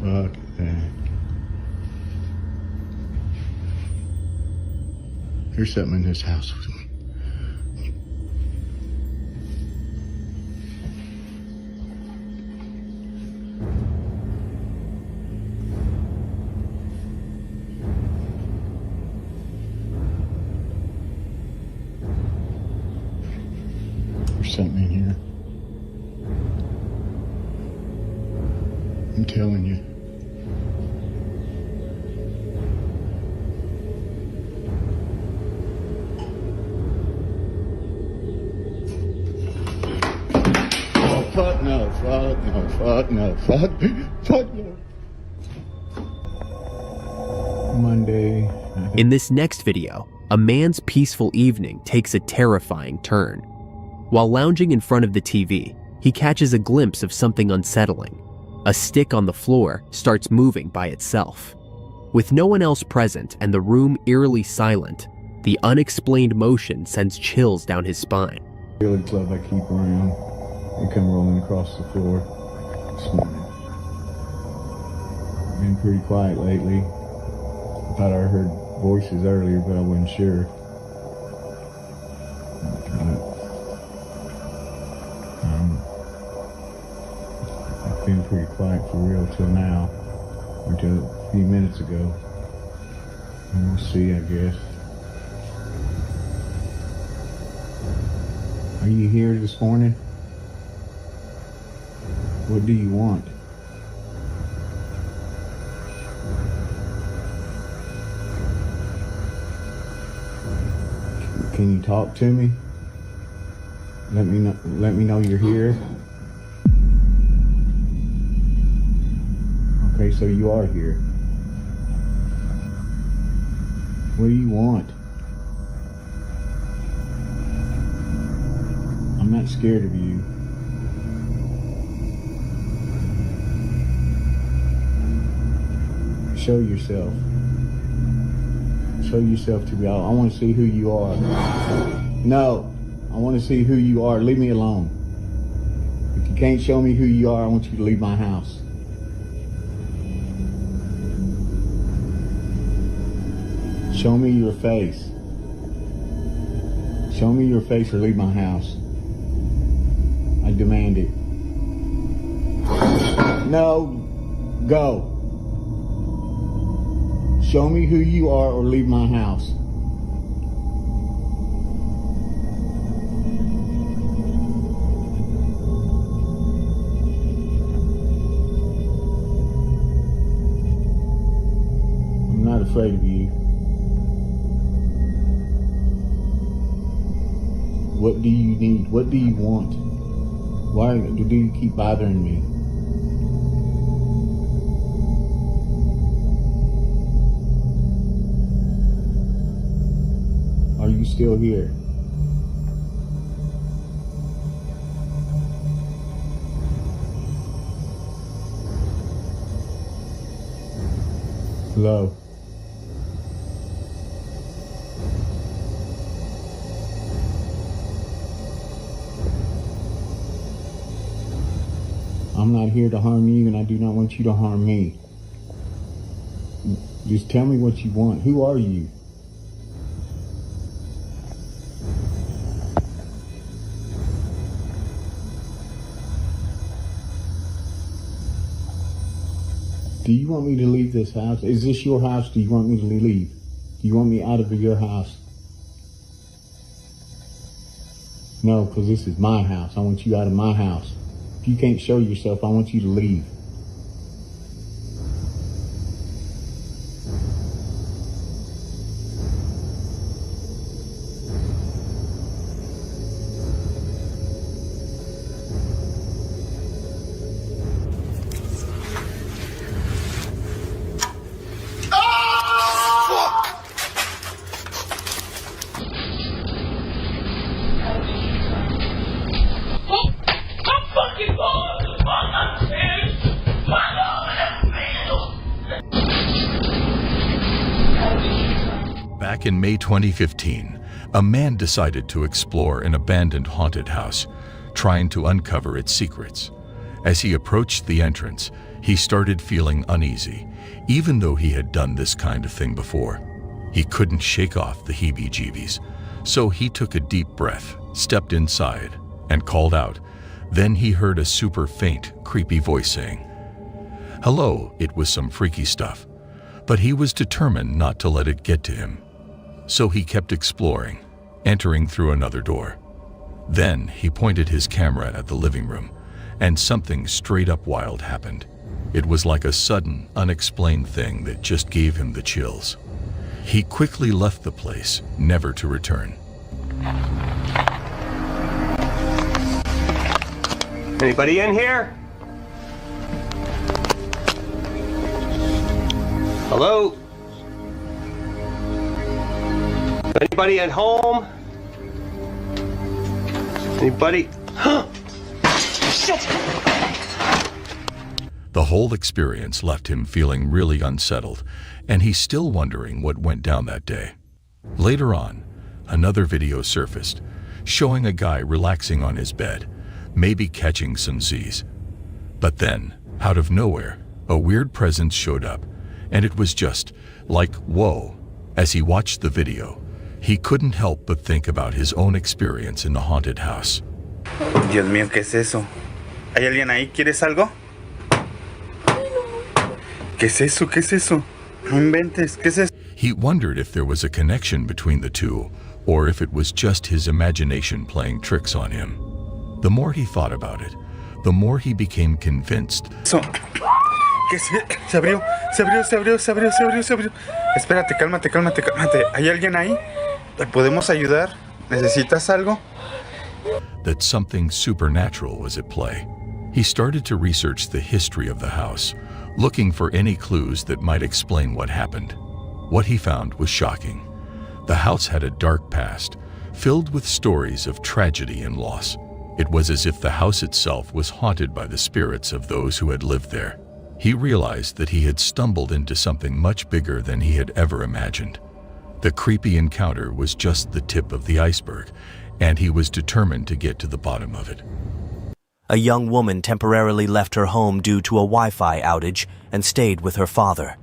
N: Fuck that. There's something in this house with me. Something in here. I'm telling you. Oh, fuck no, fuck no, fuck no, fuck no. Monday.
L: In this next video, a man's peaceful evening takes a terrifying turn. While lounging in front of the TV, he catches a glimpse of something unsettling. A stick on the floor starts moving by itself. With no one else present and the room eerily silent, the unexplained motion sends chills down his spine.
N: Really club I keep around and come rolling across the floor this morning. Been pretty quiet lately. Thought I heard voices earlier, but I wasn't sure. It's been pretty quiet for real till now, until a few minutes ago. And we'll see, I guess. Are you here this morning? What do you want? Can you talk to me? Let me know you're here. Okay, so you are here. What do you want? I'm not scared of you. Show yourself. Show yourself to me. I want to see who you are. No, I want to see who you are. Leave me alone. If you can't show me who you are, I want you to leave my house. Show me your face. Show me your face or leave my house. I demand it. No, go. Show me who you are or leave my house. I'm not afraid of you. What do you need? What do you want? Why do you keep bothering me? Are you still here? Hello? I'm not here to harm you, and I do not want you to harm me. Just tell me what you want. Who are you? Do you want me to leave this house? Is this your house? Do you want me to leave? Do you want me out of your house? No, because this is my house. I want you out of my house. If you can't show yourself, I want you to leave.
F: Back in May 2015, a man decided to explore an abandoned haunted house, trying to uncover its secrets. As he approached the entrance, he started feeling uneasy, even though he had done this kind of thing before. He couldn't shake off the heebie-jeebies, so he took a deep breath, stepped inside, and called out. Then he heard a super faint, creepy voice saying, "Hello." It was some freaky stuff, but he was determined not to let it get to him. So he kept exploring, entering through another door. Then he pointed his camera at the living room, and something straight up wild happened. It was like a sudden, unexplained thing that just gave him the chills. He quickly left the place, never to return.
D: Anybody in here? Hello? Anybody at home? Anybody? Shit!
F: The whole experience left him feeling really unsettled, and he's still wondering what went down that day. Later on, another video surfaced, showing a guy relaxing on his bed, maybe catching some Z's. But then, out of nowhere, a weird presence showed up, and it was just like, whoa. As he watched the video, he couldn't help but think about his own experience in the haunted house.
O: Dios mío, ¿qué es eso? ¿Hay alguien ahí? ¿Quieres algo? ¿Qué es eso? ¿Qué es eso? No inventes, ¿qué es eso?
F: He wondered if there was a connection between the two, or if it was just his imagination playing tricks on him. The more he thought about it, the more he became convinced.
O: ¿Qué se abrió? Se abrió. Espérate, cálmate. ¿Hay alguien ahí? ¿Te podemos ayudar? ¿Necesitas algo?
F: That something supernatural was at play. He started to research the history of the house, looking for any clues that might explain what happened. What he found was shocking. The house had a dark past, filled with stories of tragedy and loss. It was as if the house itself was haunted by the spirits of those who had lived there. He realized that he had stumbled into something much bigger than he had ever imagined. The creepy encounter was just the tip of the iceberg, and he was determined to get to the bottom of it.
B: A young woman temporarily left her home due to a Wi-Fi outage and stayed with her father.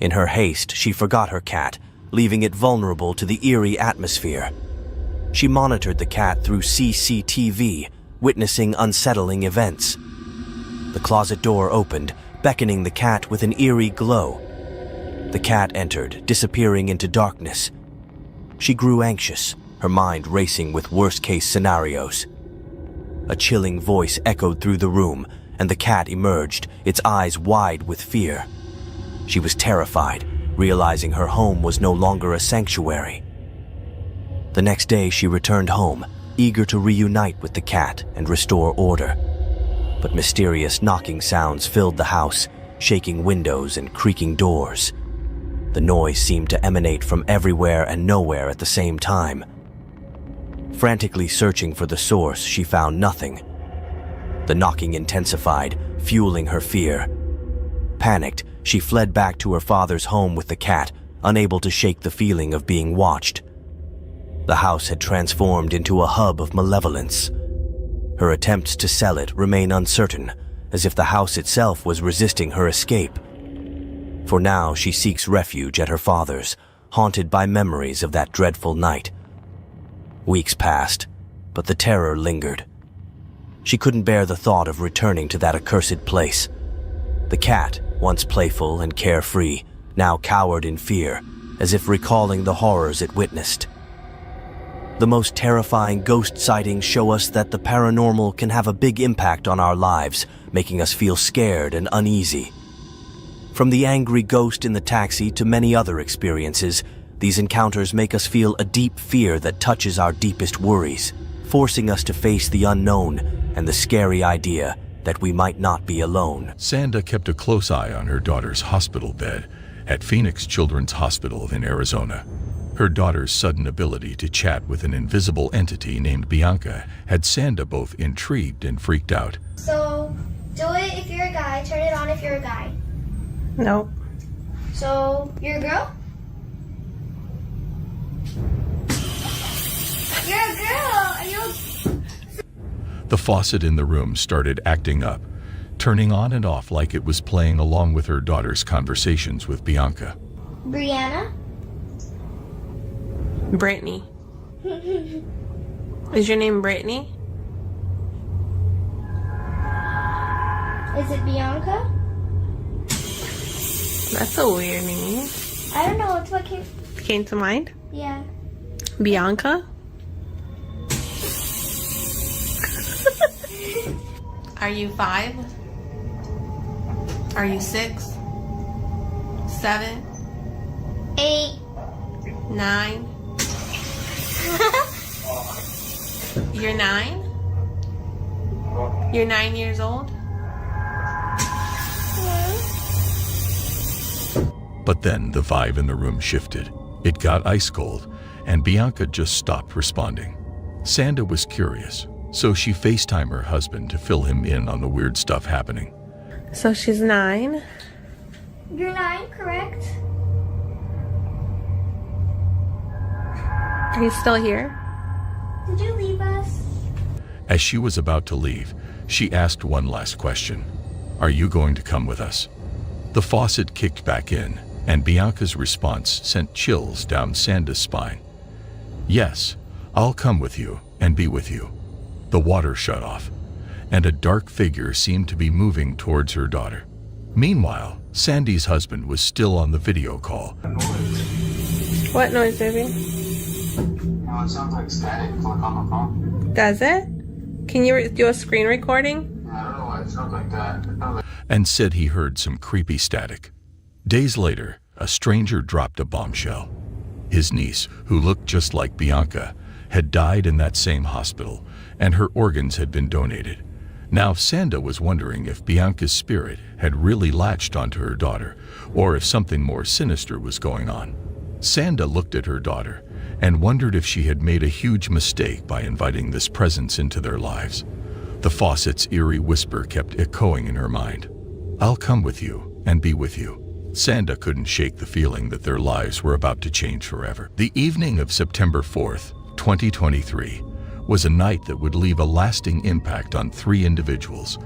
B: In her haste, she forgot her cat, leaving it vulnerable to the eerie atmosphere. She monitored the cat through CCTV, witnessing unsettling events. The closet door opened, beckoning the cat with an eerie glow. The cat entered, disappearing into darkness. She grew anxious, her mind racing with worst-case scenarios. A chilling voice echoed through the room, and the cat emerged, its eyes wide with fear. She was terrified, realizing her home was no longer a sanctuary. The next day she returned home, eager to reunite with the cat and restore order. But mysterious knocking sounds filled the house, shaking windows and creaking doors. The noise seemed to emanate from everywhere and nowhere at the same time. Frantically searching for the source, she found nothing. The knocking intensified, fueling her fear. Panicked, she fled back to her father's home with the cat, unable to shake the feeling of being watched. The house had transformed into a hub of malevolence. Her attempts to sell it remain uncertain, as if the house itself was resisting her escape. For now, she seeks refuge at her father's, haunted by memories of that dreadful night. Weeks passed, but the terror lingered. She couldn't bear the thought of returning to that accursed place. The cat, once playful and carefree, now cowered in fear, as if recalling the horrors it witnessed. The most terrifying ghost sightings show us that the paranormal can have a big impact on our lives, making us feel scared and uneasy. From the angry ghost in the taxi to many other experiences, these encounters make us feel a deep fear that touches our deepest worries, forcing us to face the unknown and the scary idea that we might not be alone.
F: Sanda kept a close eye on her daughter's hospital bed at Phoenix Children's Hospital in Arizona. Her daughter's sudden ability to chat with an invisible entity named Bianca had Sanda both intrigued and freaked out.
E: So, do it if you're a guy, turn it on if you're a guy.
V: No.
E: So, you're a girl? You're a girl! Are you...
F: The faucet in the room started acting up, turning on and off like it was playing along with her daughter's conversations with Bianca.
E: Brianna?
V: Brittany. Is your name Brittany?
E: Is it Bianca?
V: That's a weird name.
E: I don't know, it's what
V: Came to mind?
E: Yeah.
V: Bianca? Are you 5? Are you 6? 7?
E: 8?
V: 9? You're 9? You're 9 years old?
F: But then the vibe in the room shifted. It got ice cold, and Bianca just stopped responding. Sanda was curious, so she FaceTimed her husband to fill him in on the weird stuff happening.
V: So she's 9?
E: You're 9, correct?
V: Are you still here?
E: Did you leave us?
F: As she was about to leave, she asked one last question. Are you going to come with us? The faucet kicked back in, and Bianca's response sent chills down Sanda's spine. Yes, I'll come with you and be with you. The water shut off, and a dark figure seemed to be moving towards her daughter. Meanwhile, Sandy's husband was still on the video call.
V: What noise, baby?
Q: It sounds like static, like on the phone.
V: Does it? Can you do a screen recording?
Q: I don't know why it sounds like that.
F: And said he heard some creepy static. Days later, a stranger dropped a bombshell. His niece, who looked just like Bianca, had died in that same hospital, and her organs had been donated. Now Sanda was wondering if Bianca's spirit had really latched onto her daughter, or if something more sinister was going on. Sanda looked at her daughter and wondered if she had made a huge mistake by inviting this presence into their lives. The faucet's eerie whisper kept echoing in her mind. I'll come with you and be with you. Sanda couldn't shake the feeling that their lives were about to change forever. The evening of September 4th, 2023, was a night that would leave a lasting impact on 3 individuals.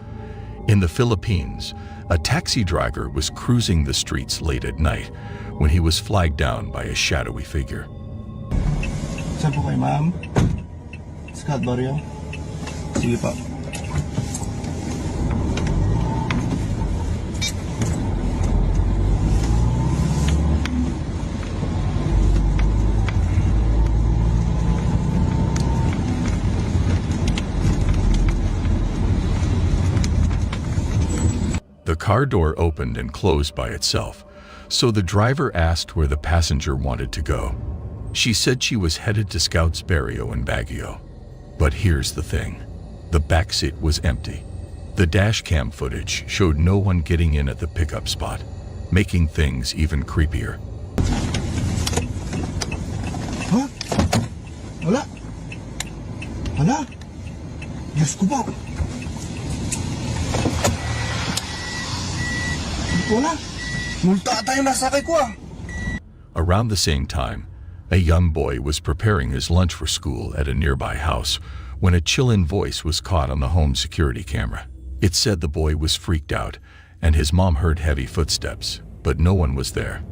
F: In the Philippines, a taxi driver was cruising the streets late at night when he was flagged down by a shadowy figure.
R: Saan po kayo, ma'am? Scott Barrio? Sige pa.
F: The car door opened and closed by itself, so the driver asked where the passenger wanted to go. She said she was headed to Scouts Barrio in Baguio. But here's the thing. The backseat was empty. The dash cam footage showed no one getting in at the pickup spot, making things even creepier.
R: Huh? Wala? Wala? Diyos ko po. Wala? Multa ata yung nasakay ko ah.
F: Around the same time, a young boy was preparing his lunch for school at a nearby house when a chill-in voice was caught on the home security camera. It said the boy was freaked out and his mom heard heavy footsteps, but no one was there.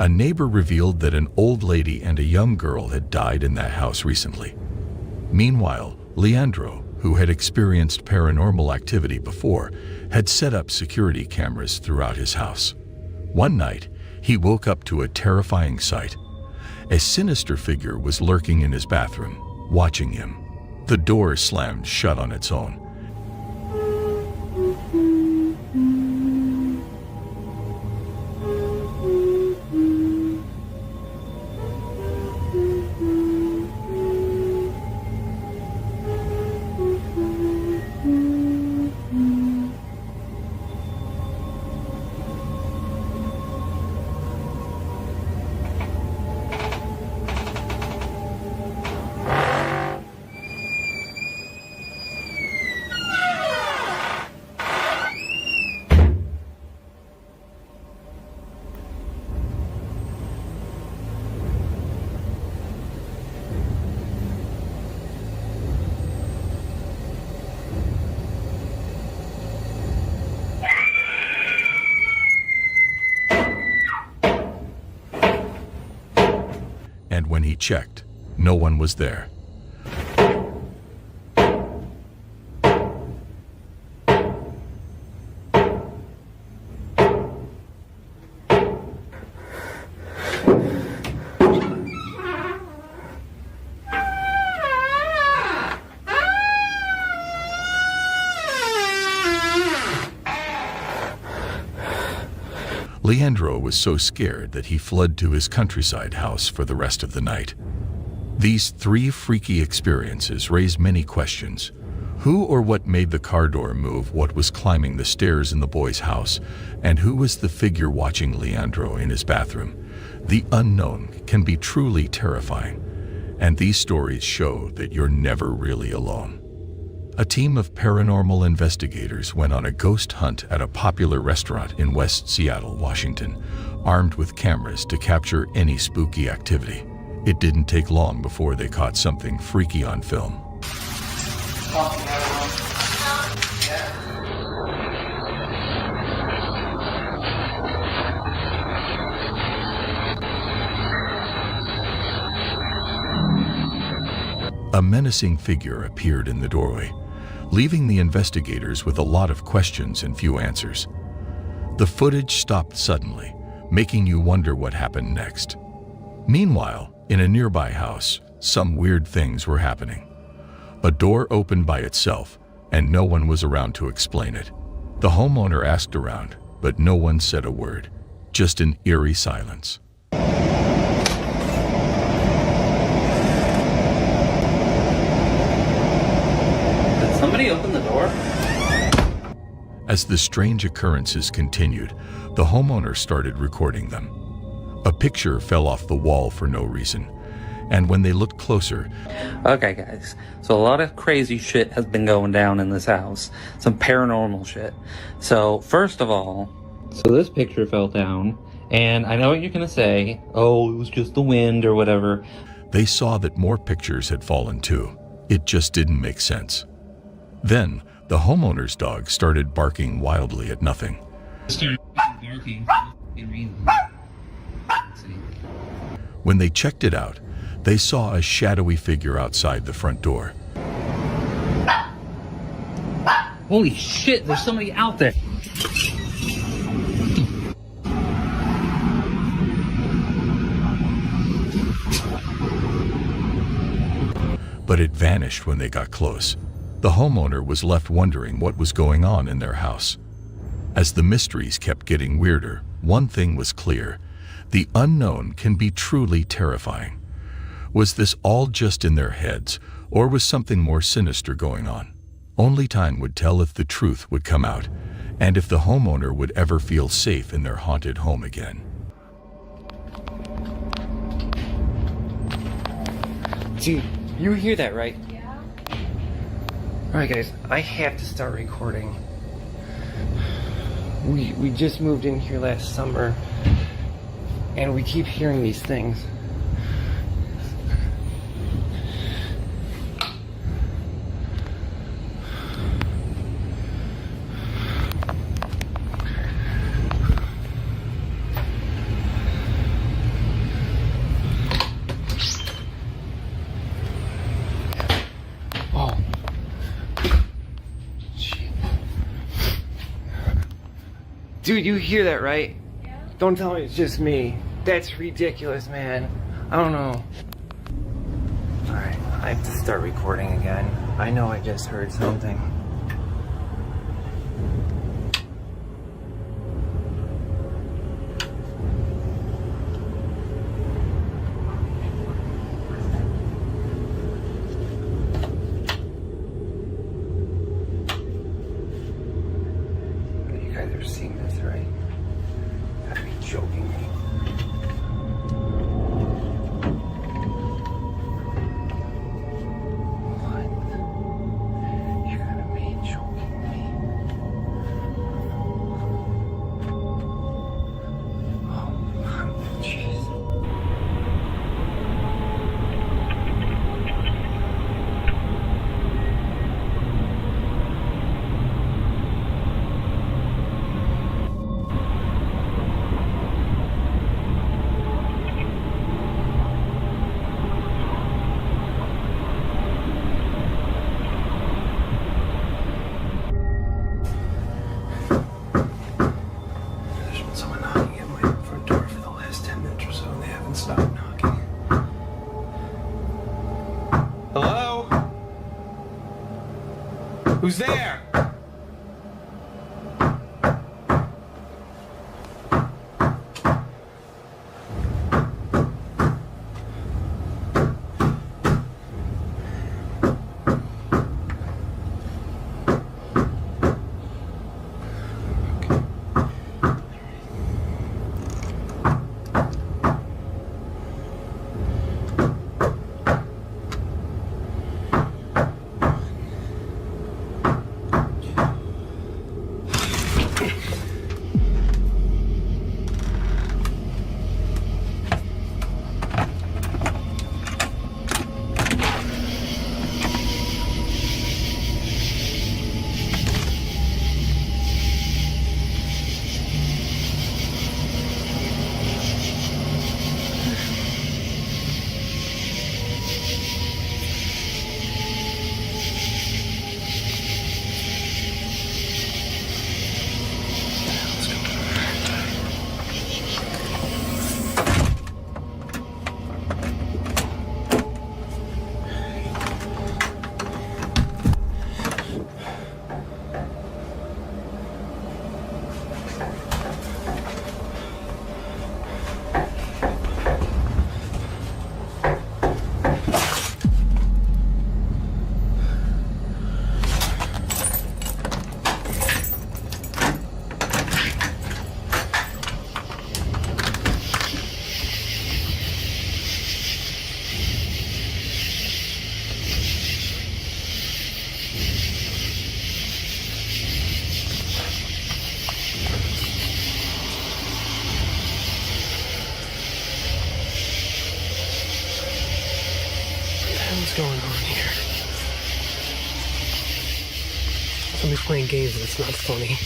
F: A neighbor revealed that an old lady and a young girl had died in that house recently. Meanwhile, Leandro, who had experienced paranormal activity before, had set up security cameras throughout his house. One night, he woke up to a terrifying sight. A sinister figure was lurking in his bathroom, watching him. The door slammed shut on its own. And when he checked, no one was there. Leandro was so scared that he fled to his countryside house for the rest of the night. These three freaky experiences raise many questions. Who or what made the car door move what was climbing the stairs in the boy's house? And who was the figure watching Leandro in his bathroom? The unknown can be truly terrifying, and these stories show that you're never really alone. A team of paranormal investigators went on a ghost hunt at a popular restaurant in West Seattle, Washington, armed with cameras to capture any spooky activity. It didn't take long before they caught something freaky on film. A menacing figure appeared in the doorway, leaving the investigators with a lot of questions and few answers. The footage stopped suddenly, making you wonder what happened next. Meanwhile, in a nearby house, some weird things were happening. A door opened by itself, and no one was around to explain it. The homeowner asked around, but no one said a word, just an eerie silence.
M: Somebody open the door?
F: As the strange occurrences continued, the homeowner started recording them. A picture fell off the wall for no reason, and when they looked closer...
M: Okay guys, so a lot of crazy shit has been going down in this house. Some paranormal shit. So, first of all, so this picture fell down, and I know what you're gonna say, oh, it was just the wind or whatever.
F: They saw that more pictures had fallen too. It just didn't make sense. Then, the homeowner's dog started barking wildly at nothing. When they checked it out, they saw a shadowy figure outside the front door.
M: Holy shit, there's somebody out there.
F: But it vanished when they got close. The homeowner was left wondering what was going on in their house. As the mysteries kept getting weirder, one thing was clear: the unknown can be truly terrifying. Was this all just in their heads, or was something more sinister going on? Only time would tell if the truth would come out, and if the homeowner would ever feel safe in their haunted home again.
I: Dude, you hear that, right? Yeah. Alright guys, I have to start recording. We just moved in here last summer, and we keep hearing these things. Dude, you hear that, right? Yeah. Don't tell me it's just me. That's ridiculous, man. I don't know. Alright, I have to start recording again. I know I just heard something. You guys are seeing this, right? Gotta be joking me.
T: Who's there?
P: What's going on here? Somebody's playing games and it's not funny.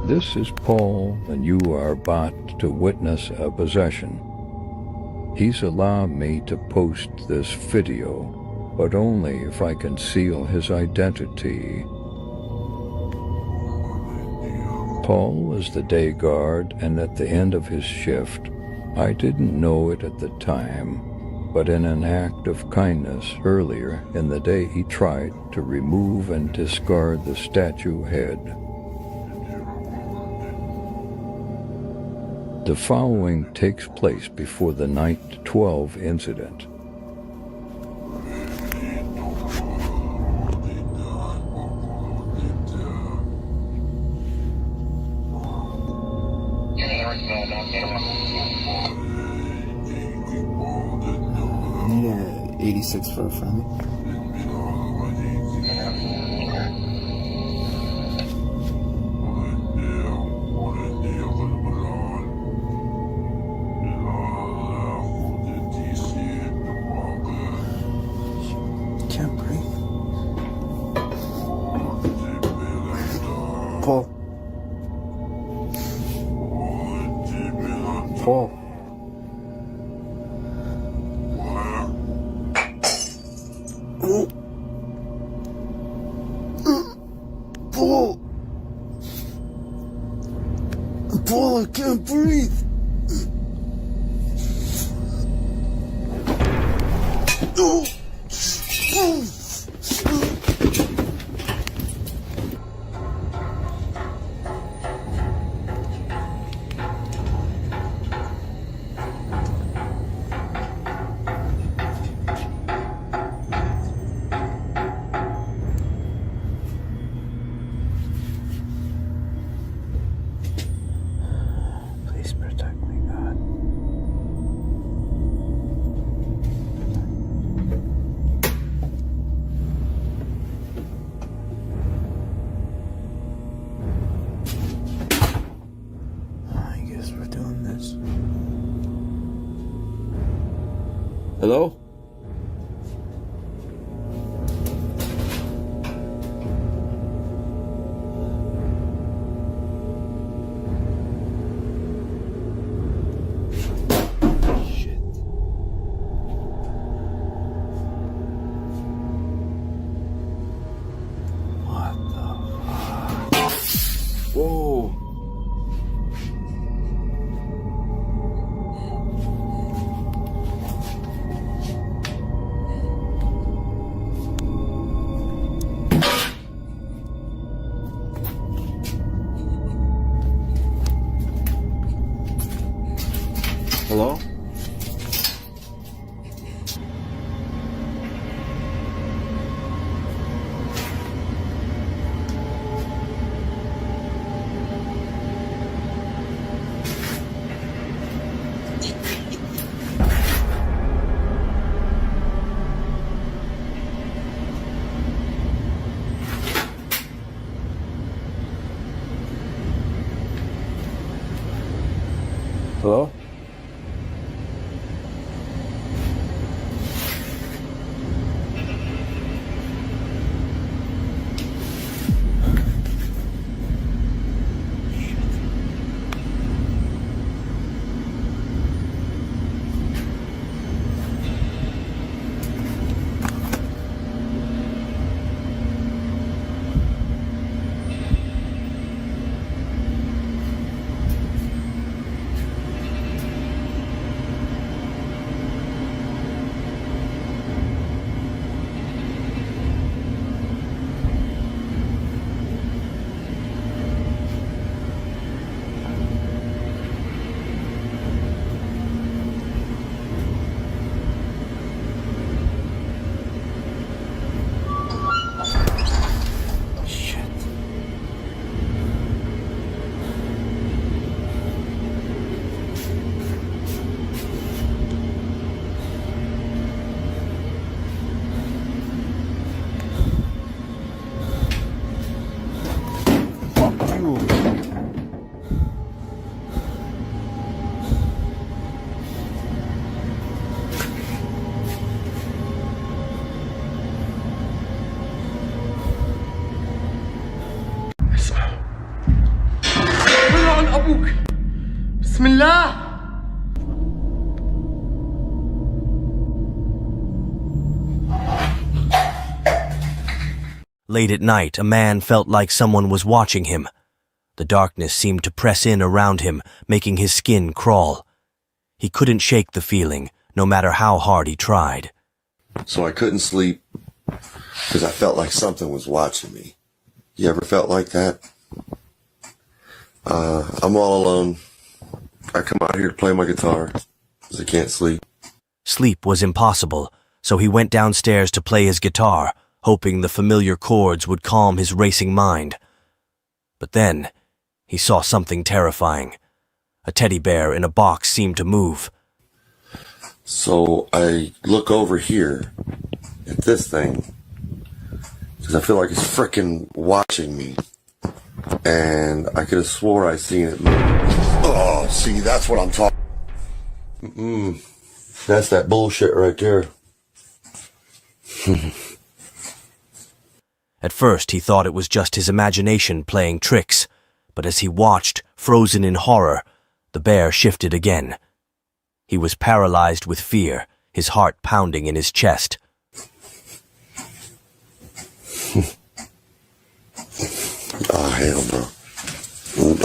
G: This is Paul, and you are about to witness a possession. He's allowed me to post this video, but only if I conceal his identity. Paul was the day guard, and at the end of his shift, I didn't know it at the time, but in an act of kindness earlier in the day he tried to remove and discard the statue head. The following takes place before the night 12 incident.
R: Yeah, 86 for a friendly. Can't breathe. Paul. Paul. Paul! Paul, I can't breathe! Oh! Please protect me, God. I guess we're doing this. Hello? Whoa. Hello? Hello?
H: çabuk. Bismillah.
B: Late at night, a man felt like someone was watching him. The darkness seemed to press in around him, making his skin crawl. He couldn't shake the feeling, no matter how hard he tried.
K: So I couldn't sleep because I felt like something was watching me. You ever felt like that? I'm all alone. I come out here to play my guitar because I can't sleep.
B: Sleep was impossible, so he went downstairs to play his guitar, hoping the familiar chords would calm his racing mind. But then, he saw something terrifying. A teddy bear in a box seemed to move.
K: So I look over here at this thing because I feel like it's frickin' watching me. And I could have swore I seen it move. Oh, see, that's what I'm talking. That's that bullshit right there.
B: At first, he thought it was just his imagination playing tricks, but as he watched, frozen in horror, the bear shifted again. He was paralyzed with fear, his heart pounding in his chest.
K: Oh, hell no.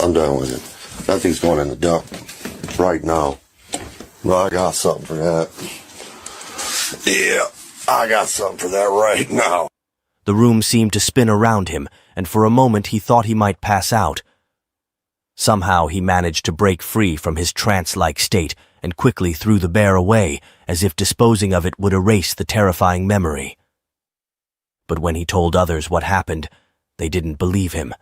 K: I'm done with it. That thing's going in the dump right now. Well, I got something for that. Yeah, I got something for that right now.
B: The room seemed to spin around him, and for a moment he thought he might pass out. Somehow he managed to break free from his trance-like state and quickly threw the bear away, as if disposing of it would erase the terrifying memory. But when he told others what happened, they didn't believe him.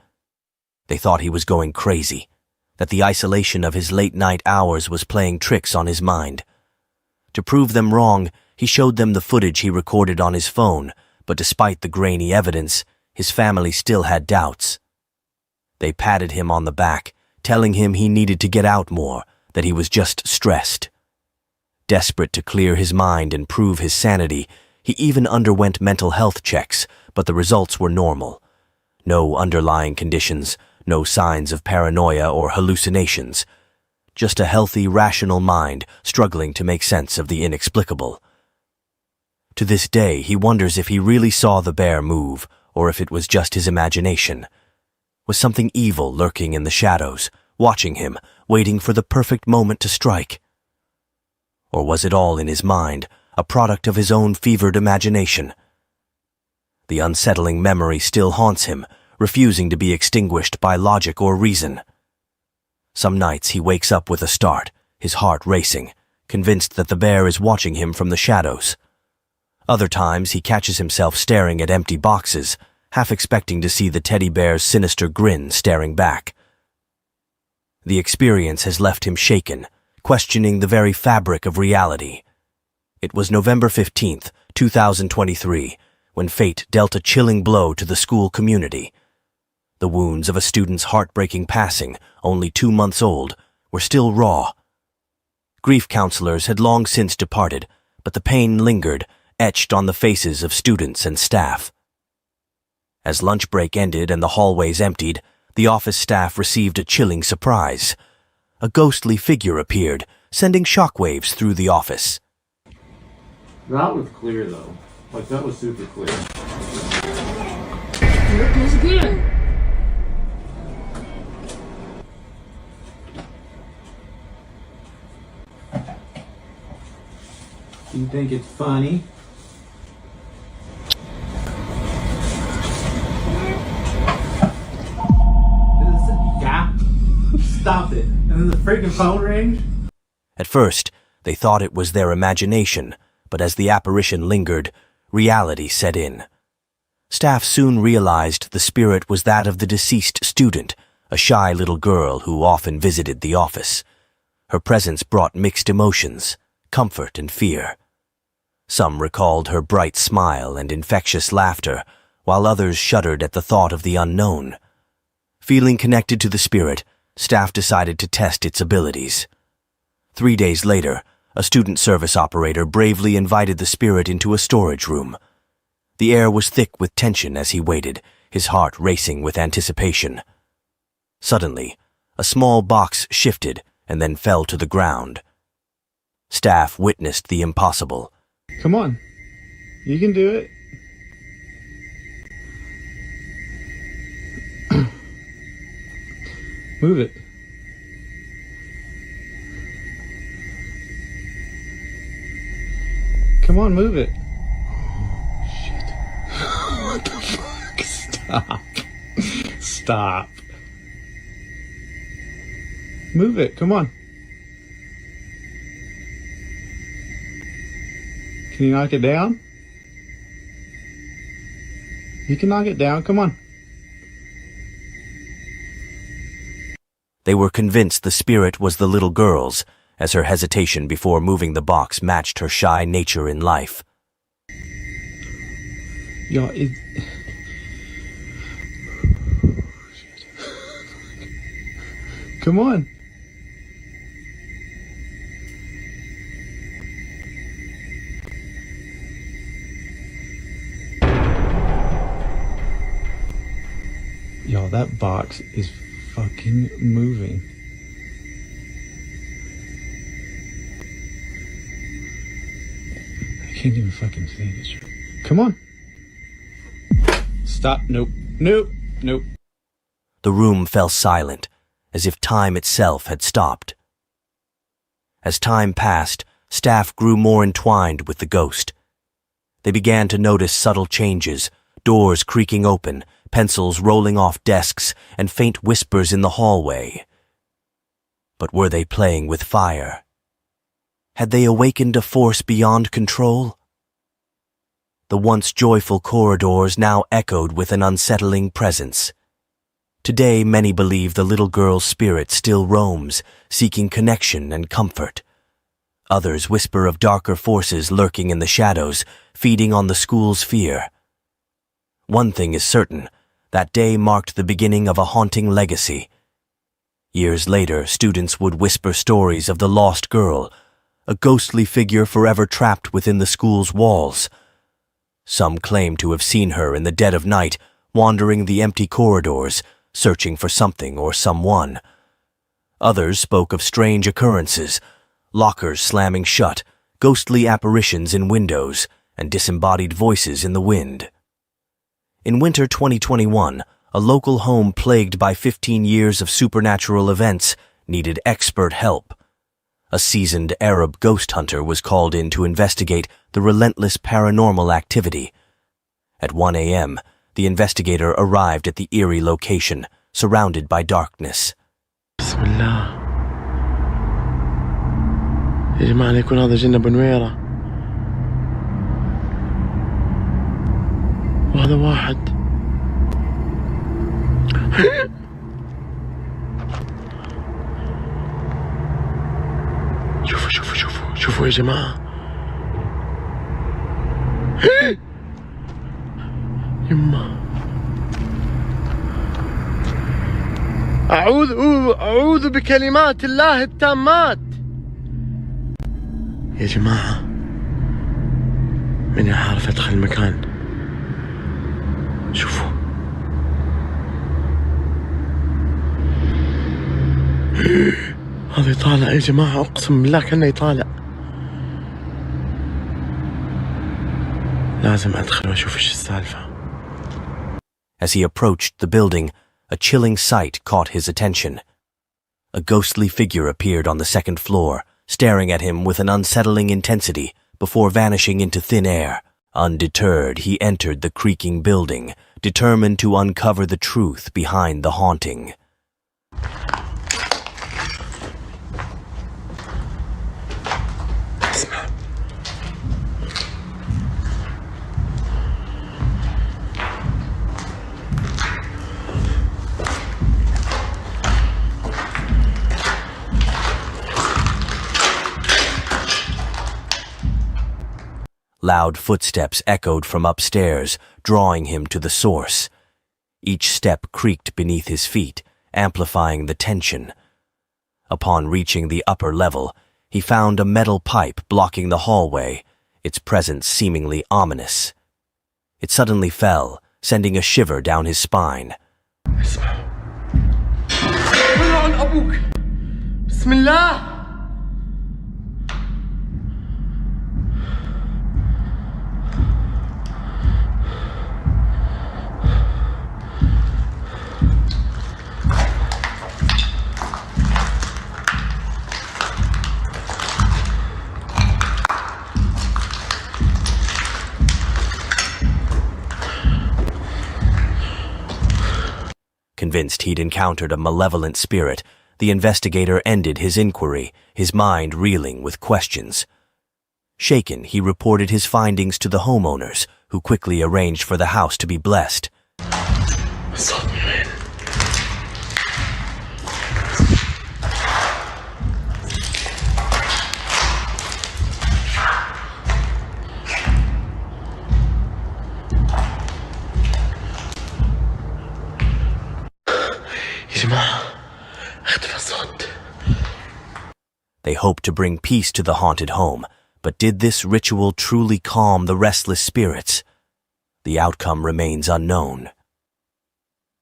B: They thought he was going crazy, that the isolation of his late-night hours was playing tricks on his mind. To prove them wrong, he showed them the footage he recorded on his phone, but despite the grainy evidence, his family still had doubts. They patted him on the back, telling him he needed to get out more, that he was just stressed. Desperate to clear his mind and prove his sanity, he even underwent mental health checks, but the results were normal. No underlying conditions, no signs of paranoia or hallucinations. Just a healthy, rational mind struggling to make sense of the inexplicable. To this day, he wonders if he really saw the bear move, or if it was just his imagination. Was something evil lurking in the shadows, watching him, waiting for the perfect moment to strike? Or was it all in his mind, a product of his own fevered imagination? The unsettling memory still haunts him, refusing to be extinguished by logic or reason. Some nights he wakes up with a start, his heart racing, convinced that the bear is watching him from the shadows. Other times he catches himself staring at empty boxes, half expecting to see the teddy bear's sinister grin staring back. The experience has left him shaken, questioning the very fabric of reality. It was November 15th, 2023, when fate dealt a chilling blow to the school community. The wounds of a student's heartbreaking passing, only 2 months old, were still raw. Grief counselors had long since departed, but the pain lingered, etched on the faces of students and staff. As lunch break ended and the hallways emptied, the office staff received a chilling surprise. A ghostly figure appeared, sending shockwaves through the office.
J: That was clear, though. Like, that was super clear.
W: It was good.
J: You think it's funny? Yeah. Stop it. And then the freaking phone rings.
B: At first, they thought it was their imagination, but as the apparition lingered, reality set in. Staff soon realized the spirit was that of the deceased student, a shy little girl who often visited the office. Her presence brought mixed emotions, comfort and fear. Some recalled her bright smile and infectious laughter, while others shuddered at the thought of the unknown. Feeling connected to the spirit, staff decided to test its abilities. 3 days later, a student service operator bravely invited the spirit into a storage room. The air was thick with tension as he waited, his heart racing with anticipation. Suddenly, A small box shifted and then fell to the ground. Staff witnessed the impossible.
O: Come on. You can do it. Move it. Come on, move it. Oh, shit. What the fuck? Stop. Stop. Move it, come on. Can you knock it down? You can knock it down, come on.
B: They were convinced the spirit was the little girl's, as her hesitation before moving the box matched her shy nature in life.
O: Ja, Come on. Y'all, that box is fucking moving. I can't even fucking say this. Come on. Stop. Nope. Nope. Nope.
B: The room fell silent, as if time itself had stopped. As time passed, staff grew more entwined with the ghost. They began to notice subtle changes, doors creaking open, pencils rolling off desks, and faint whispers in the hallway. But were they playing with fire? Had they awakened a force beyond control? The once joyful corridors now echoed with an unsettling presence. Today, many believe the little girl's spirit still roams, seeking connection and comfort. Others whisper of darker forces lurking in the shadows, feeding on the school's fear. One thing is certain, that day marked the beginning of a haunting legacy. Years later, students would whisper stories of the lost girl, a ghostly figure forever trapped within the school's walls. Some claim to have seen her in the dead of night, wandering the empty corridors, searching for something or someone. Others spoke of strange occurrences, lockers slamming shut, ghostly apparitions in windows, and disembodied voices in the wind. In winter 2021, a local home plagued by 15 years of supernatural events needed expert help. A seasoned Arab ghost hunter was called in to investigate the relentless paranormal activity. At 1 a.m., the investigator arrived at the eerie location, surrounded by darkness.
A: Bismillah. يا جماعة لا يكون هذا جنة بنويرة. وهذا واحد. شوفوا يا جماعة. يما. أعوذ بكلمات الله التامات. يا جماعة ماني عارف أدخل المكان. شوفوا هذا يطالع يا جماعة، أقسم بالله كأنه يطالع. لازم أدخل وأشوف إيش السالفة.
B: As he approached the building, a chilling sight caught his attention. A ghostly figure appeared on the second floor, staring at him with an unsettling intensity before vanishing into thin air. Undeterred, he entered the creaking building, determined to uncover the truth behind the haunting. Loud footsteps echoed from upstairs, drawing him to the source. Each step creaked beneath his feet, amplifying the tension. Upon reaching the upper level, he found a metal pipe blocking the hallway, its presence seemingly ominous. It suddenly fell, sending a shiver down his spine.
H: أبوك بسم الله.
B: Convinced he'd encountered a malevolent spirit, the investigator ended his inquiry, his mind reeling with questions. Shaken, he reported his findings to the homeowners, who quickly arranged for the house to be blessed. They hoped to bring peace to the haunted home, but did this ritual truly calm the restless spirits? The outcome remains unknown.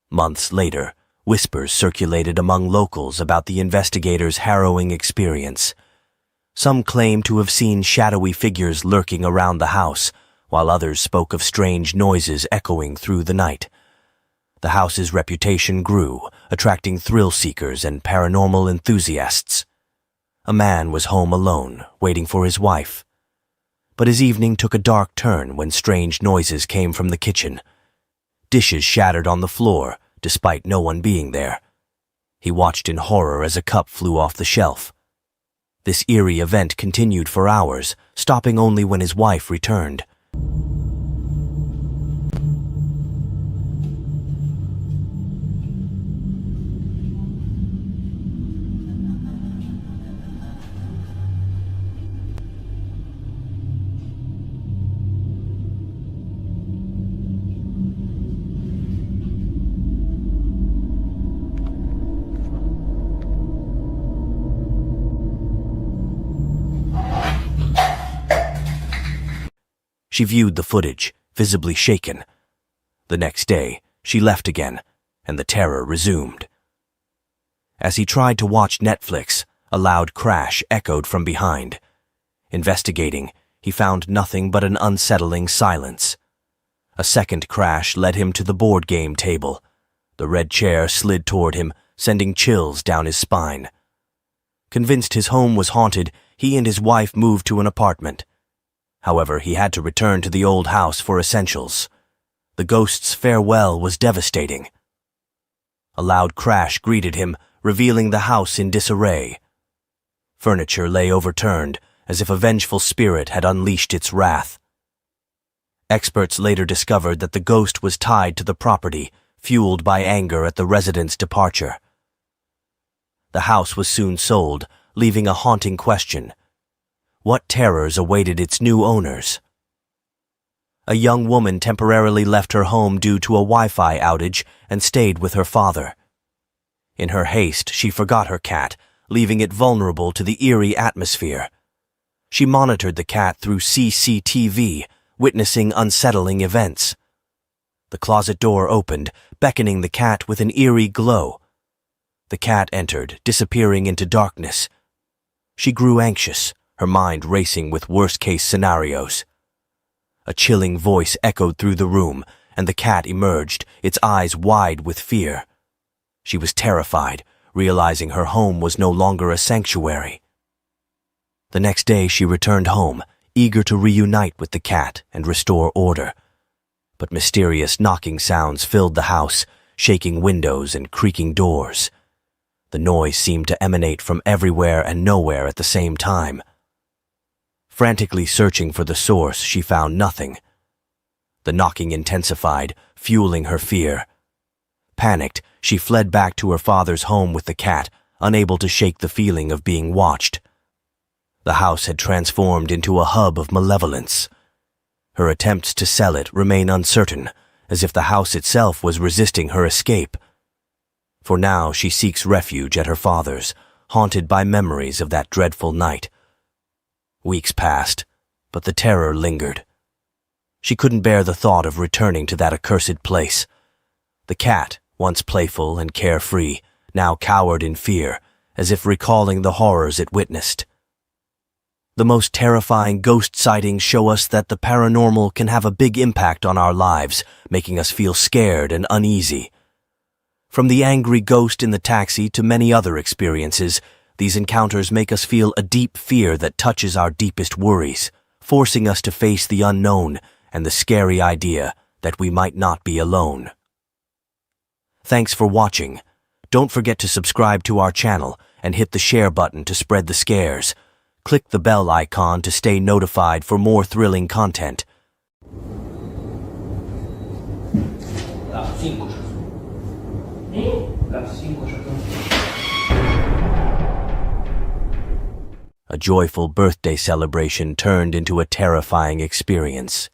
B: Months later, whispers circulated among locals about the investigators' harrowing experience. Some claimed to have seen shadowy figures lurking around the house, while others spoke of strange noises echoing through the night. The house's reputation grew, attracting thrill-seekers and paranormal enthusiasts. A man was home alone, waiting for his wife. But his evening took a dark turn when strange noises came from the kitchen. Dishes shattered on the floor, despite no one being there. He watched in horror as a cup flew off the shelf. This eerie event continued for hours, stopping only when his wife returned. She viewed the footage, visibly shaken. The next day, she left again, and the terror resumed. As he tried to watch Netflix, a loud crash echoed from behind. Investigating, he found nothing but an unsettling silence. A second crash led him to the board game table. The red chair slid toward him, sending chills down his spine. Convinced his home was haunted, he and his wife moved to an apartment. However, he had to return to the old house for essentials. The ghost's farewell was devastating. A loud crash greeted him, revealing the house in disarray. Furniture lay overturned, as if a vengeful spirit had unleashed its wrath. Experts later discovered that the ghost was tied to the property, fueled by anger at the residents' departure. The house was soon sold, leaving a haunting question. What terrors awaited its new owners? A young woman temporarily left her home due to a Wi-Fi outage and stayed with her father. In her haste, she forgot her cat, leaving it vulnerable to the eerie atmosphere. She monitored the cat through CCTV, witnessing unsettling events. The closet door opened, beckoning the cat with an eerie glow. The cat entered, disappearing into darkness. She grew anxious, her mind racing with worst-case scenarios. A chilling voice echoed through the room, and the cat emerged, its eyes wide with fear. She was terrified, realizing her home was no longer a sanctuary. The next day she returned home, eager to reunite with the cat and restore order. But mysterious knocking sounds filled the house, shaking windows and creaking doors. The noise seemed to emanate from everywhere and nowhere at the same time. Frantically searching for the source, she found nothing. The knocking intensified, fueling her fear. Panicked, she fled back to her father's home with the cat, unable to shake the feeling of being watched. The house had transformed into a hub of malevolence. Her attempts to sell it remain uncertain, as if the house itself was resisting her escape. For now she seeks refuge at her father's, haunted by memories of that dreadful night. Weeks passed, but the terror lingered. She couldn't bear the thought of returning to that accursed place. The cat, once playful and carefree, now cowered in fear, as if recalling the horrors it witnessed. The most terrifying ghost sightings show us that the paranormal can have a big impact on our lives, making us feel scared and uneasy. From the angry ghost in the taxi to many other experiences, these encounters make us feel a deep fear that touches our deepest worries, forcing us to face the unknown and the scary idea that we might not be alone. Thanks for watching. Don't forget to subscribe to our channel and hit the share button to spread the scares. Click the bell icon to stay notified for more thrilling content. A joyful birthday celebration turned into a terrifying experience.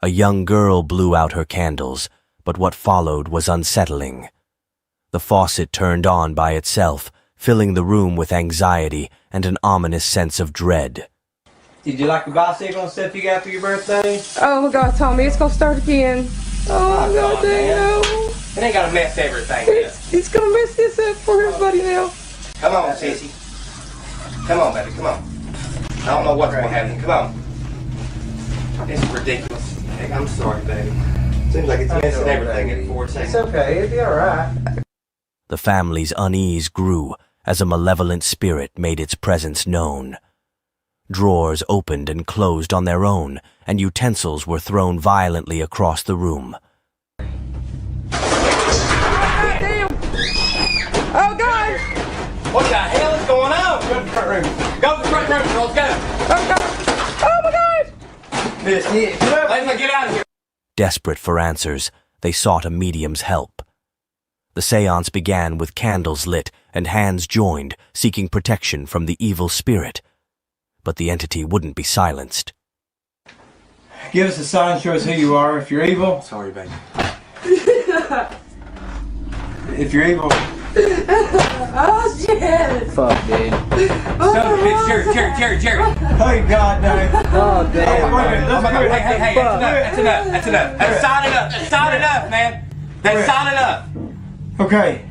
B: A young girl blew out her candles, but what followed was unsettling. The faucet turned on by itself, filling the room with anxiety and an ominous sense of dread.
D: Did you like the bicycle and stuff you got for your birthday?
S: Oh my God, Tommy, it's gonna start again. Oh my God, dang.
D: It ain't gonna mess everything up.
S: It's gonna mess this up for everybody now.
D: Come on, sissy. Come on, baby, come on. I don't know what's gonna happen. Come on. This is ridiculous. Hey, I'm sorry, baby. Seems like it's messing everything at 4 seconds. It's okay, it'll be alright.
B: The family's unease grew as a malevolent spirit made its presence known. Drawers opened and closed on their own, and utensils were thrown violently across the room.
S: Damn! Oh God!
D: What the hell is going on? Go to the front room. Go to the front room, girls, go!
S: Oh God! Oh my God!
D: Miss, let me get out of here.
B: Desperate for answers, they sought a medium's help. The seance began with candles lit and hands joined, seeking protection from the evil spirit. But the entity wouldn't be silenced.
D: Give us a sign, show us who you are. If you're evil... Sorry, baby. If you're evil...
S: Oh shit!
D: Fuck, dude. Jerry. Oh, God, no. Oh, damn. Hey, that's enough. That's solid enough, man. That's solid enough. Okay.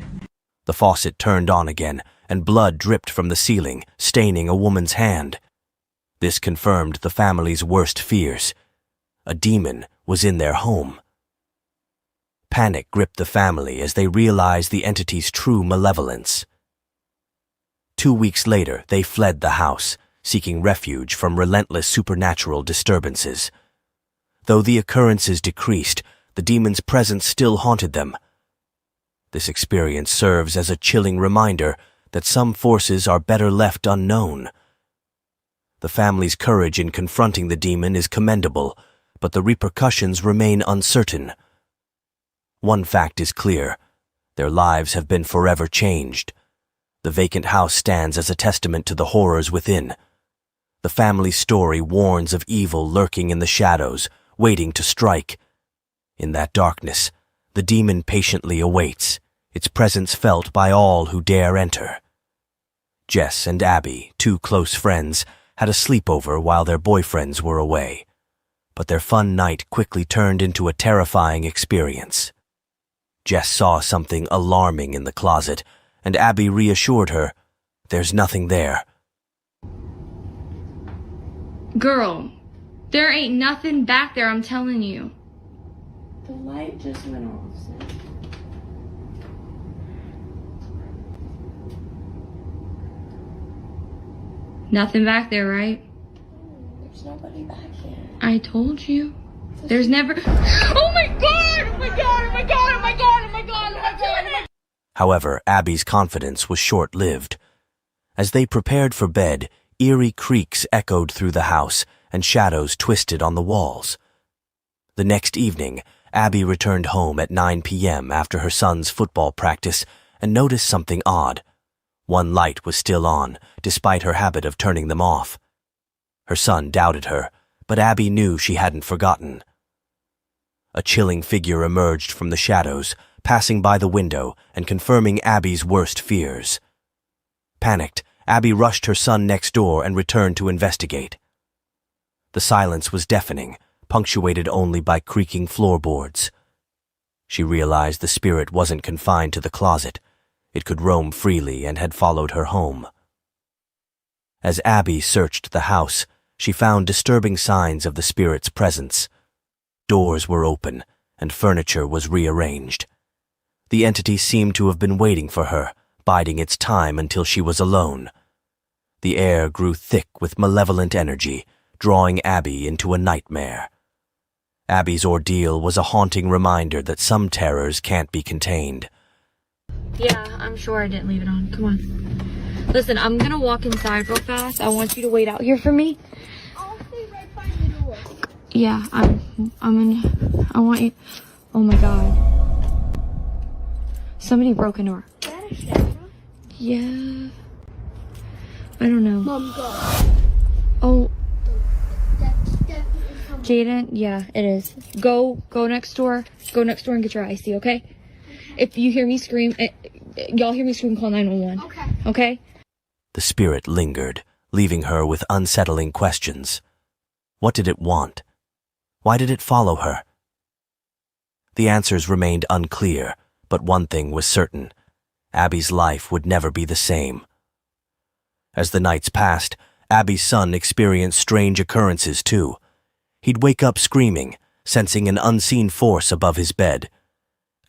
B: The faucet turned on again, and blood dripped from the ceiling, staining a woman's hand. This confirmed the family's worst fears. A demon was in their home. Panic gripped the family as they realized the entity's true malevolence. 2 weeks later, they fled the house, seeking refuge from relentless supernatural disturbances. Though the occurrences decreased, the demon's presence still haunted them. This experience serves as a chilling reminder that some forces are better left unknown. The family's courage in confronting the demon is commendable, but the repercussions remain uncertain. One fact is clear: their lives have been forever changed. The vacant house stands as a testament to the horrors within. The family's story warns of evil lurking in the shadows, waiting to strike. In that darkness, the demon patiently awaits, its presence felt by all who dare enter. Jess and Abby, two close friends, had a sleepover while their boyfriends were away. But their fun night quickly turned into a terrifying experience. Jess saw something alarming in the closet, and Abby reassured her, "There's nothing there."
U: Girl, there ain't nothing back there, I'm telling you.
S: The light just went off.
U: Nothing back there, right?
S: There's nobody back here.
U: I told you. There's never... Oh my God! Oh my God! Oh my God! Oh my God! Oh my God! Oh my God!
B: However, Abby's confidence was short-lived. As they prepared for bed, eerie creaks echoed through the house, and shadows twisted on the walls. The next evening, Abby returned home at 9 p.m. after her son's football practice and noticed something odd. One light was still on, despite her habit of turning them off. Her son doubted her, but Abby knew she hadn't forgotten. A chilling figure emerged from the shadows, passing by the window and confirming Abby's worst fears. Panicked, Abby rushed her son next door and returned to investigate. The silence was deafening, punctuated only by creaking floorboards. She realized the spirit wasn't confined to the closet. It could roam freely and had followed her home. As Abby searched the house, she found disturbing signs of the spirit's presence. Doors were open, and furniture was rearranged. The entity seemed to have been waiting for her, biding its time until she was alone. The air grew thick with malevolent energy, drawing Abby into a nightmare. Abby's ordeal was a haunting reminder that some terrors can't be contained.
U: Yeah, I'm sure I didn't leave it on. Come on. Listen, I'm gonna walk inside real fast. I want you to wait out here for me.
E: I'll stay right by the door.
U: Yeah, I want you. Oh my god. Somebody broke into her.
E: Is that a shadow?
U: Yeah. I don't know.
E: Mom, go.
U: Oh,
E: That's definitely something.
U: Jaden, yeah, it is. Go next door. Go next door and get your icy, okay? If you hear me scream, y'all hear me scream, call 911.
E: Okay.
U: Okay?
B: The spirit lingered, leaving her with unsettling questions. What did it want? Why did it follow her? The answers remained unclear, but one thing was certain. Abby's life would never be the same. As the nights passed, Abby's son experienced strange occurrences too. He'd wake up screaming, sensing an unseen force above his bed.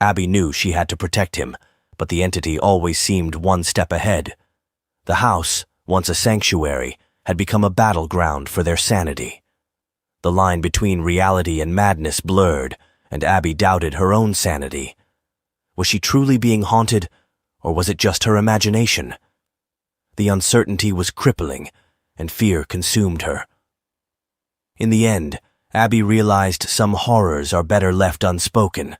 B: Abby knew she had to protect him, but the entity always seemed one step ahead. The house, once a sanctuary, had become a battleground for their sanity. The line between reality and madness blurred, and Abby doubted her own sanity. Was she truly being haunted, or was it just her imagination? The uncertainty was crippling, and fear consumed her. In the end, Abby realized some horrors are better left unspoken.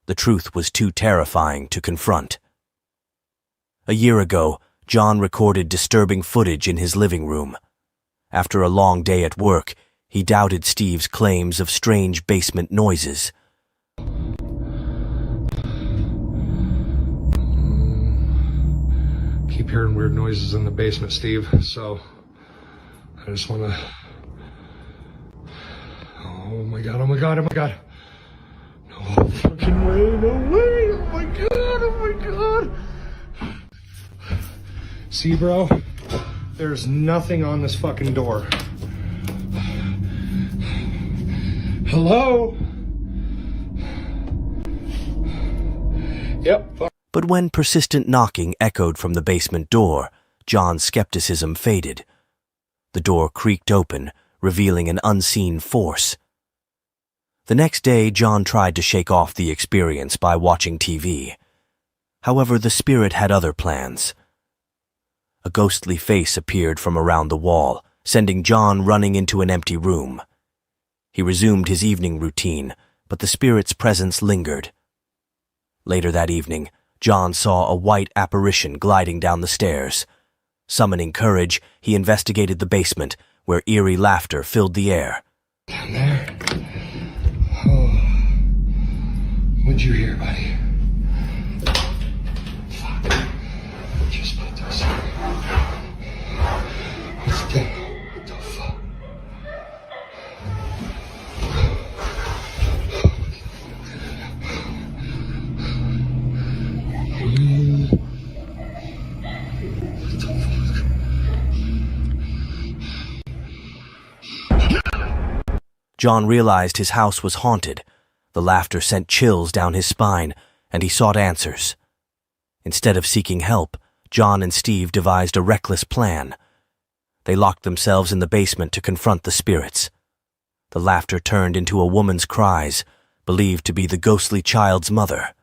B: The truth was too terrifying to confront. A year ago, John recorded disturbing footage in his living room. After a long day at work, he doubted Steve's claims of strange basement noises.
C: Keep hearing weird noises in the basement, Steve, so I just want to... Oh my god, oh my god, oh my god. No fucking way, no way, oh my god, oh my god. See, bro, there's nothing on this fucking door. Hello? Yep.
B: But when persistent knocking echoed from the basement door, John's skepticism faded. The door creaked open, revealing an unseen force. The next day, John tried to shake off the experience by watching TV. However, the spirit had other plans. A ghostly face appeared from around the wall, sending John running into an empty room. He resumed his evening routine, but the spirit's presence lingered. Later that evening, John saw a white apparition gliding down the stairs. Summoning courage, he investigated the basement, where eerie laughter filled the air.
C: Down there? Oh. What'd you hear, buddy? Fuck. Just put this in. What's that? What the fuck?
B: John realized his house was haunted. The laughter sent chills down his spine, and he sought answers. Instead of seeking help, John and Steve devised a reckless plan. They locked themselves in the basement to confront the spirits. The laughter turned into a woman's cries, believed to be the ghostly child's mother.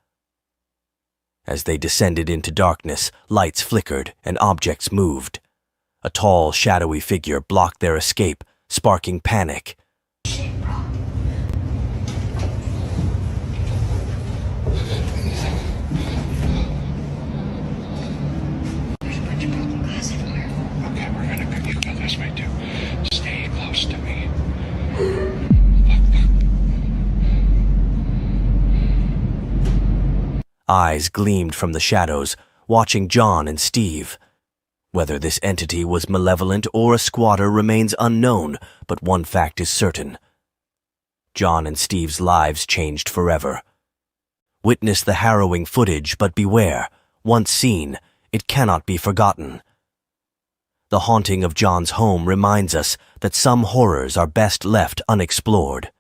B: As they descended into darkness, lights flickered and objects moved. A tall, shadowy figure blocked their escape, sparking panic.
C: Okay, we're gonna go. You go this way too. Stay close to me.
B: Eyes gleamed from the shadows, watching John and Steve. Whether this entity was malevolent or a squatter remains unknown, but one fact is certain. John and Steve's lives changed forever. Witness the harrowing footage, but beware. Once seen, it cannot be forgotten. The haunting of John's home reminds us that some horrors are best left unexplored.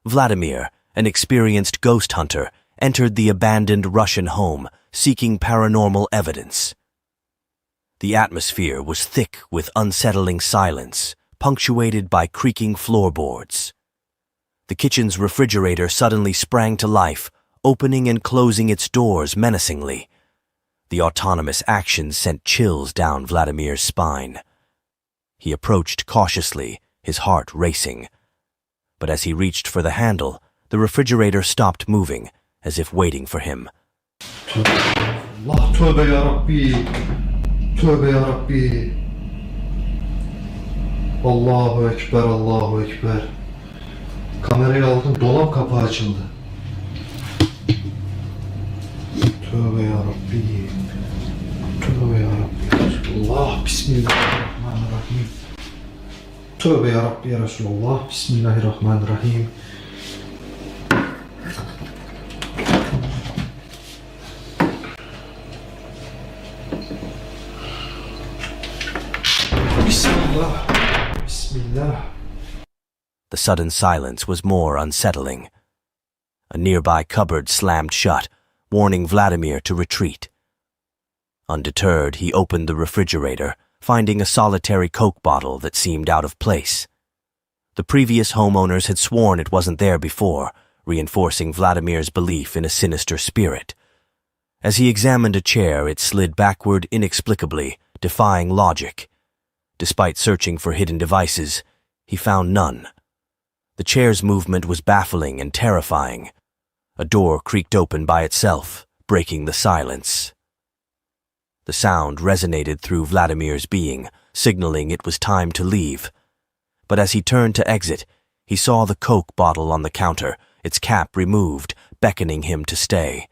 B: Vladimir, an experienced ghost hunter, entered the abandoned Russian home seeking paranormal evidence. The atmosphere was thick with unsettling silence, punctuated by creaking floorboards. The kitchen's refrigerator suddenly sprang to life, opening and closing its doors menacingly. The autonomous action sent chills down Vladimir's spine. He approached cautiously, his heart racing. But as he reached for the handle, the refrigerator stopped moving, as if waiting for him.
J: Allah, tövbe ya Rabbi. Tövbe ya Rabbi. Allahu Ekber, Allahu Ekber. Kamerayı aldım, dolap kapağı açıldı. Tövbe ya Rabbi. Tövbe ya Rabbi. Allah, Bismillahirrahmanirrahim. Tövbe ya Rabbi ya Resulullah. Bismillahirrahmanirrahim. Bismillah. Bismillah.
B: The sudden silence was more unsettling. A nearby cupboard slammed shut, warning Vladimir to retreat. Undeterred, he opened the refrigerator, finding a solitary Coke bottle that seemed out of place. The previous homeowners had sworn it wasn't there before, reinforcing Vladimir's belief in a sinister spirit. As he examined a chair, it slid backward inexplicably, defying logic. Despite searching for hidden devices, he found none. The chair's movement was baffling and terrifying. A door creaked open by itself, breaking the silence. The sound resonated through Vladimir's being, signaling it was time to leave. But as he turned to exit, he saw the Coke bottle on the counter, its cap removed, beckoning him to stay.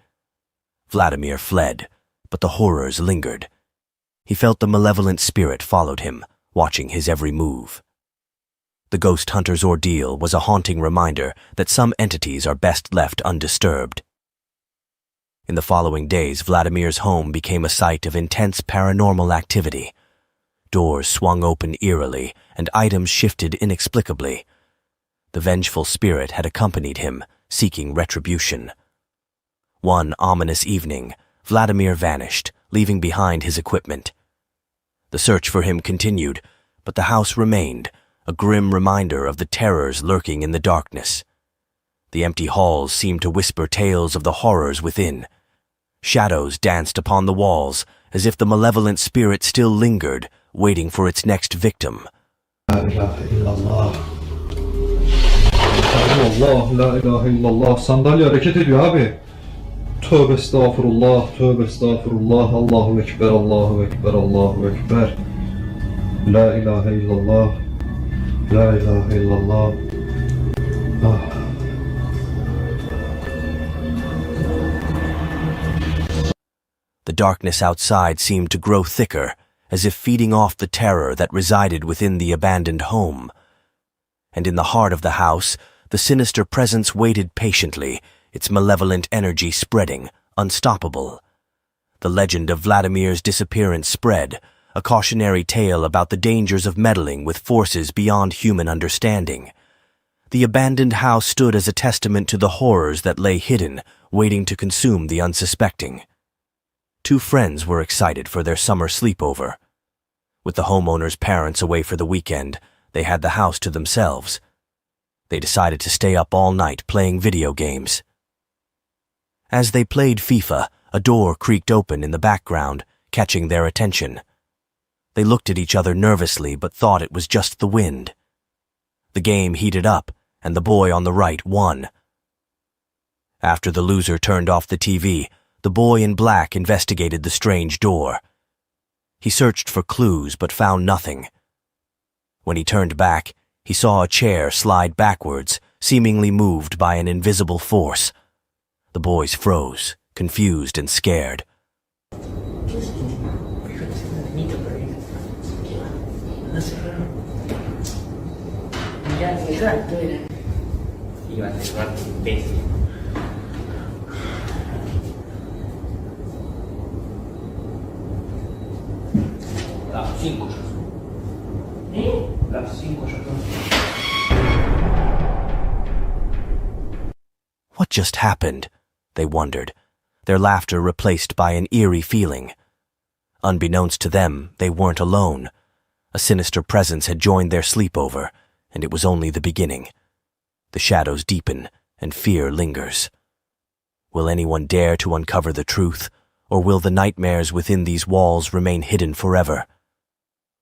B: Vladimir fled, but the horrors lingered. He felt the malevolent spirit followed him, watching his every move. The ghost hunter's ordeal was a haunting reminder that some entities are best left undisturbed. In the following days, Vladimir's home became a site of intense paranormal activity. Doors swung open eerily, and items shifted inexplicably. The vengeful spirit had accompanied him, seeking retribution. One ominous evening, Vladimir vanished, leaving behind his equipment. The search for him continued, but the house remained, a grim reminder of the terrors lurking in the darkness. The empty halls seemed to whisper tales of the horrors within. Shadows danced upon the walls, as if the malevolent spirit still lingered, waiting for its next victim.
J: La ilahe illallah. Allah, la ilahe illallah. Sandalye hareket ediyor abi. Tövbe estağfurullah, tövbe estağfurullah. Allahu Ekber, Allahu Ekber, Allahu Ekber. La ilahe illallah. La ilahe illallah. Ah.
B: The darkness outside seemed to grow thicker, as if feeding off the terror that resided within the abandoned home. And in the heart of the house, the sinister presence waited patiently, its malevolent energy spreading, unstoppable. The legend of Vladimir's disappearance spread, a cautionary tale about the dangers of meddling with forces beyond human understanding. The abandoned house stood as a testament to the horrors that lay hidden, waiting to consume the unsuspecting. Two friends were excited for their summer sleepover. With the homeowner's parents away for the weekend, they had the house to themselves. They decided to stay up all night playing video games. As they played FIFA, a door creaked open in the background, catching their attention. They looked at each other nervously but thought it was just the wind. The game heated up, and the boy on the right won. After the loser turned off the TV, the boy in black investigated the strange door. He searched for clues but found nothing. When he turned back, he saw a chair slide backwards, seemingly moved by an invisible force. The boys froze, confused and scared. What just happened? They wondered, their laughter replaced by an eerie feeling. Unbeknownst to them, they weren't alone. A sinister presence had joined their sleepover, and it was only the beginning. The shadows deepen, and fear lingers. Will anyone dare to uncover the truth, or will the nightmares within these walls remain hidden forever?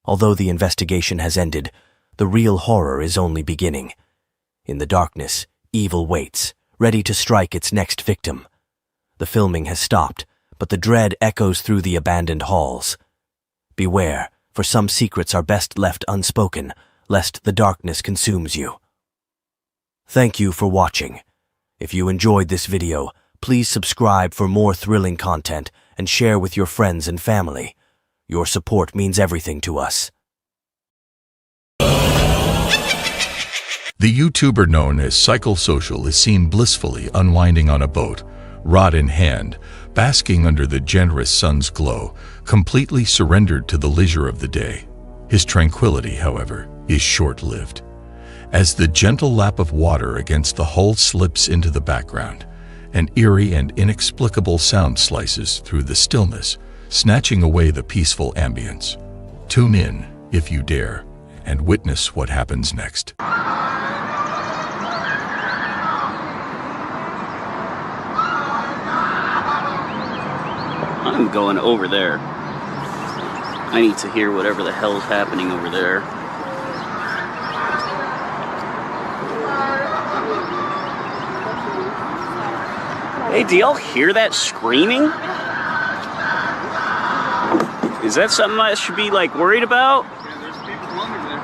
B: Although the investigation has ended, the real horror is only beginning. In the darkness, evil waits, ready to strike its next victim. The filming has stopped, but the dread echoes through the abandoned halls. Beware, for some secrets are best left unspoken, lest the darkness consumes you. Thank you for watching. If you enjoyed this video, please subscribe for more thrilling content and share with your friends and family. Your support means everything to us.
F: The YouTuber known as Psychosocial is seen blissfully unwinding on a boat, rod in hand, basking under the generous sun's glow, completely surrendered to the leisure of the day. His tranquility, however, is short-lived. As the gentle lap of water against the hull slips into the background, an eerie and inexplicable sound slices through the stillness, snatching away the peaceful ambience. Tune in, if you dare, and witness what happens next.
L: I'm going over there. I need to hear whatever the hell's happening over there. Hey, do y'all hear that screaming? Is that something I should be, like, worried about?
Q: Yeah, there's people under there.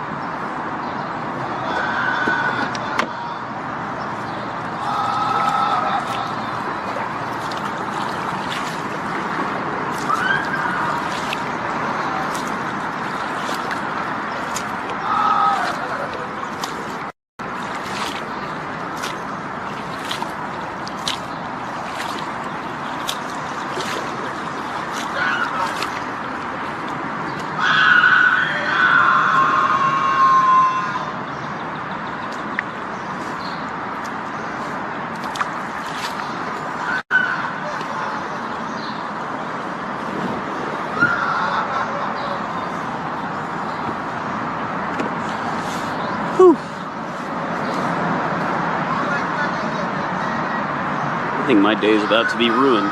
L: I think my day's about to be ruined.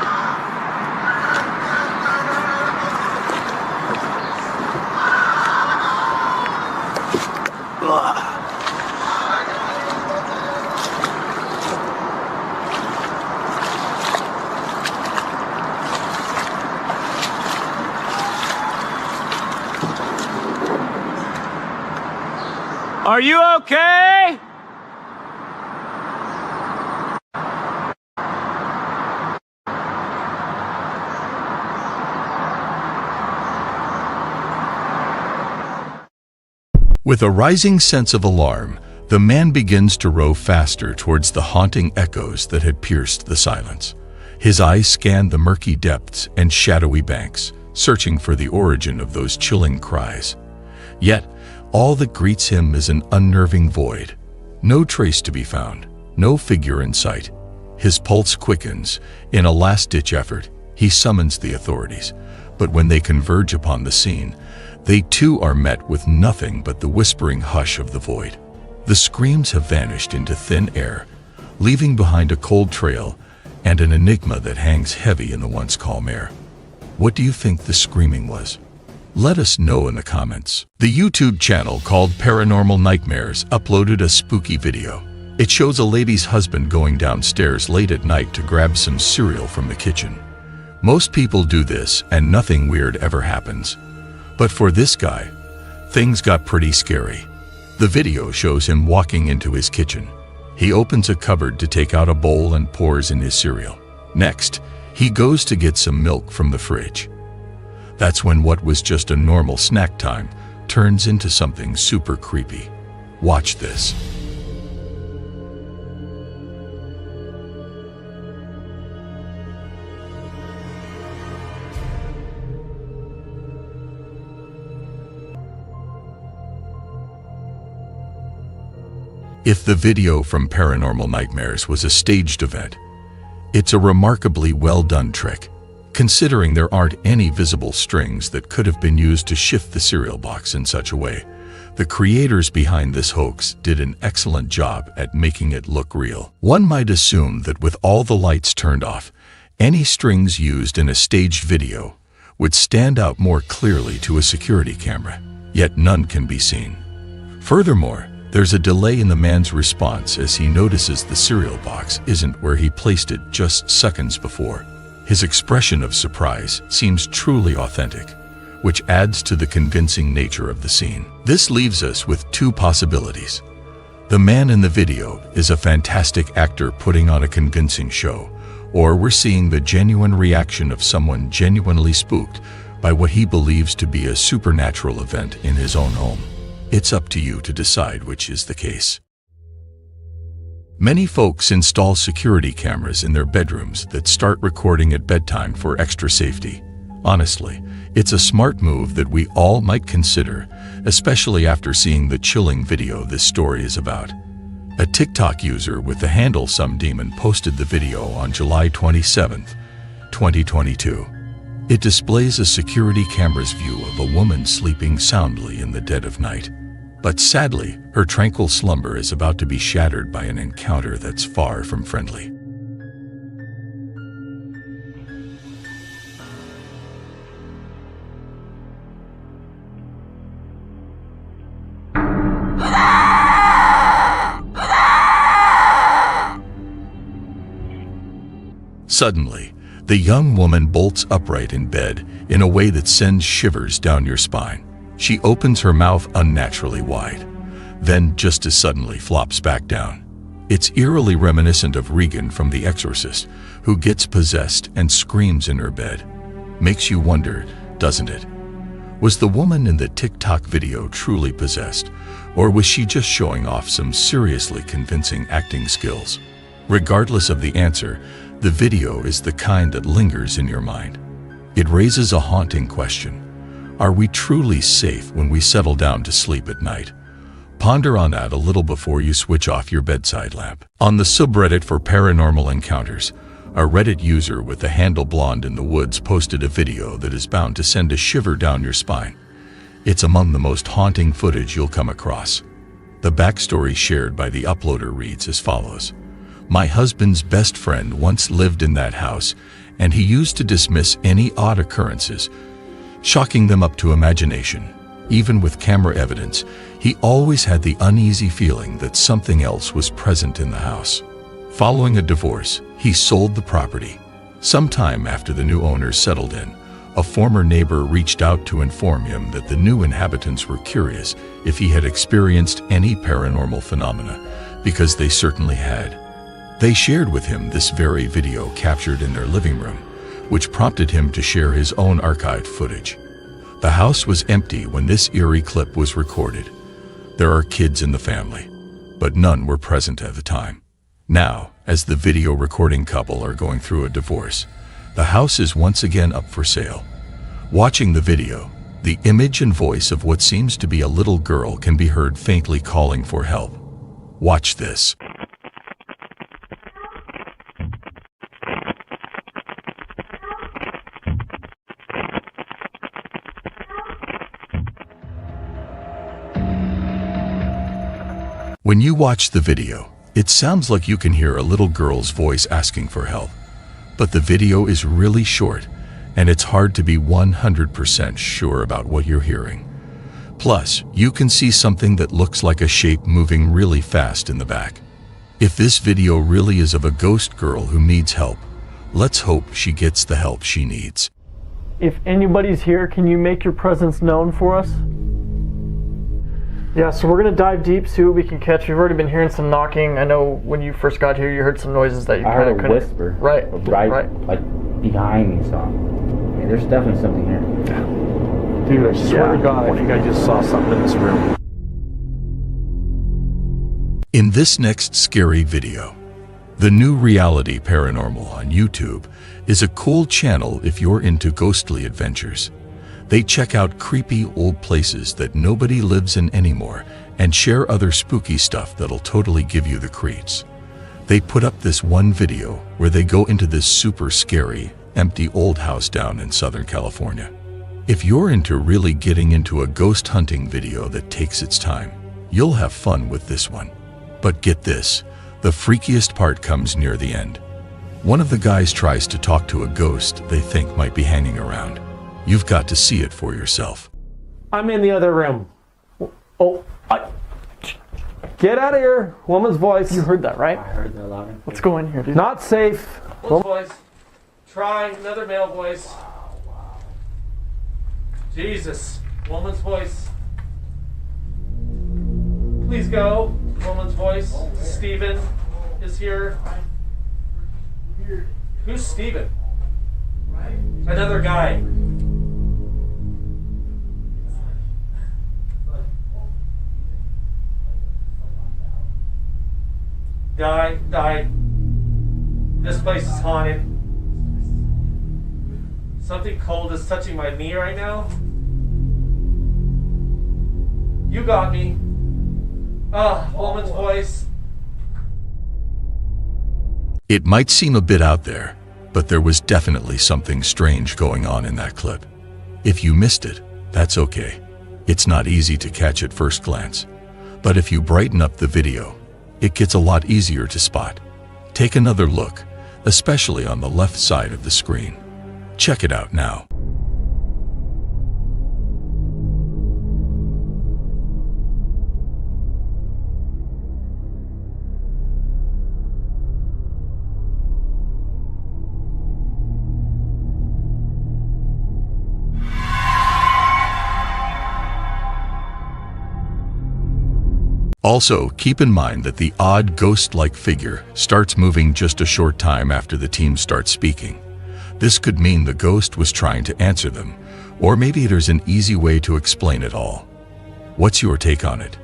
L: Are you okay?
F: With a rising sense of alarm, the man begins to row faster towards the haunting echoes that had pierced the silence. His eyes scan the murky depths and shadowy banks, searching for the origin of those chilling cries. Yet, all that greets him is an unnerving void. No trace to be found, no figure in sight. His pulse quickens. In a last-ditch effort, he summons the authorities. But when they converge upon the scene, they too are met with nothing but the whispering hush of the void. The screams have vanished into thin air, leaving behind a cold trail and an enigma that hangs heavy in the once calm air. What do you think the screaming was? Let us know in the comments. The YouTube channel called Paranormal Nightmares uploaded a spooky video. It shows a lady's husband going downstairs late at night to grab some cereal from the kitchen. Most people do this and nothing weird ever happens. But for this guy, things got pretty scary. The video shows him walking into his kitchen. He opens a cupboard to take out a bowl and pours in his cereal. Next, he goes to get some milk from the fridge. That's when what was just a normal snack time turns into something super creepy. Watch this. If the video from Paranormal Nightmares was a staged event, it's a remarkably well-done trick, considering there aren't any visible strings that could have been used to shift the cereal box in such a way. The creators behind this hoax did an excellent job at making it look real. One might assume that with all the lights turned off, any strings used in a staged video would stand out more clearly to a security camera, yet none can be seen. Furthermore, there's a delay in the man's response as he notices the cereal box isn't where he placed it just seconds before. His expression of surprise seems truly authentic, which adds to the convincing nature of the scene. This leaves us with two possibilities. The man in the video is a fantastic actor putting on a convincing show, or we're seeing the genuine reaction of someone genuinely spooked by what he believes to be a supernatural event in his own home. It's up to you to decide which is the case. Many folks install security cameras in their bedrooms that start recording at bedtime for extra safety. Honestly, it's a smart move that we all might consider, especially after seeing the chilling video this story is about. A TikTok user with the handle SomeDemon posted the video on July 27, 2022. It displays a security camera's view of a woman sleeping soundly in the dead of night. But sadly, her tranquil slumber is about to be shattered by an encounter that's far from friendly. Suddenly, the young woman bolts upright in bed in a way that sends shivers down your spine. She opens her mouth unnaturally wide, then just as suddenly flops back down. It's eerily reminiscent of Regan from The Exorcist, who gets possessed and screams in her bed. Makes you wonder, doesn't it? Was the woman in the TikTok video truly possessed, or was she just showing off some seriously convincing acting skills? Regardless of the answer, the video is the kind that lingers in your mind. It raises a haunting question. Are we truly safe when we settle down to sleep at night? Ponder on that a little before you switch off your bedside lamp. On the subreddit for paranormal encounters, a Reddit user with the handle Blonde in the Woods posted a video that is bound to send a shiver down your spine. It's among the most haunting footage you'll come across. The backstory shared by the uploader reads as follows. My husband's best friend once lived in that house, and he used to dismiss any odd occurrences, chalking them up to imagination. Even with camera evidence, he always had the uneasy feeling that something else was present in the house. Following a divorce, he sold the property. Sometime after the new owners settled in, a former neighbor reached out to inform him that the new inhabitants were curious if he had experienced any paranormal phenomena, because they certainly had. They shared with him this very video captured in their living room, which prompted him to share his own archived footage. The house was empty when this eerie clip was recorded. There are kids in the family, but none were present at the time. Now, as the video recording couple are going through a divorce, the house is once again up for sale. Watching the video, the image and voice of what seems to be a little girl can be heard faintly calling for help. Watch this. When you watch the video, it sounds like you can hear a little girl's voice asking for help. But the video is really short, and it's hard to be 100% sure about what you're hearing. Plus, you can see something that looks like a shape moving really fast in the back. If this video really is of a ghost girl who needs help, let's hope she gets the help she needs.
N: If anybody's here, can you make your presence known for us? Yeah, so we're going to dive deep, see what we can catch. We've already been hearing some knocking. I know when you first got here, you heard some noises that you kind of couldn't...
V: I heard a whisper. Right. Like, behind me, so... I mean, there's definitely something here.
N: Dude, I swear to God, I think I just saw something in this room.
F: In this next scary video, the New Reality Paranormal on YouTube is a cool channel if you're into ghostly adventures. They check out creepy old places that nobody lives in anymore and share other spooky stuff that'll totally give you the creeps. They put up this one video where they go into this super scary, empty old house down in Southern California. If you're into really getting into a ghost hunting video that takes its time, you'll have fun with this one. But get this, the freakiest part comes near the end. One of the guys tries to talk to a ghost they think might be hanging around. You've got to see it for yourself.
I: I'm in the other room. Get out of here, woman's voice.
N: You heard that, right?
V: I heard that loud.
N: Let's go in here, dude.
I: Not safe.
M: Woman's voice. Try another male voice. Jesus. Woman's voice. Please go. Woman's voice. Steven is here. Who's Steven? Another guy. Guy died. This place is haunted. Something cold is touching my knee right now. You got me. Woman's voice.
F: It might seem a bit out there, but there was definitely something strange going on in that clip. If you missed it, that's okay. It's not easy to catch at first glance. But if you brighten up the video, it gets a lot easier to spot. Take another look, especially on the left side of the screen. Check it out now. Also, keep in mind that the odd ghost-like figure starts moving just a short time after the team starts speaking. This could mean the ghost was trying to answer them, or maybe there's an easy way to explain it all. What's your take on it?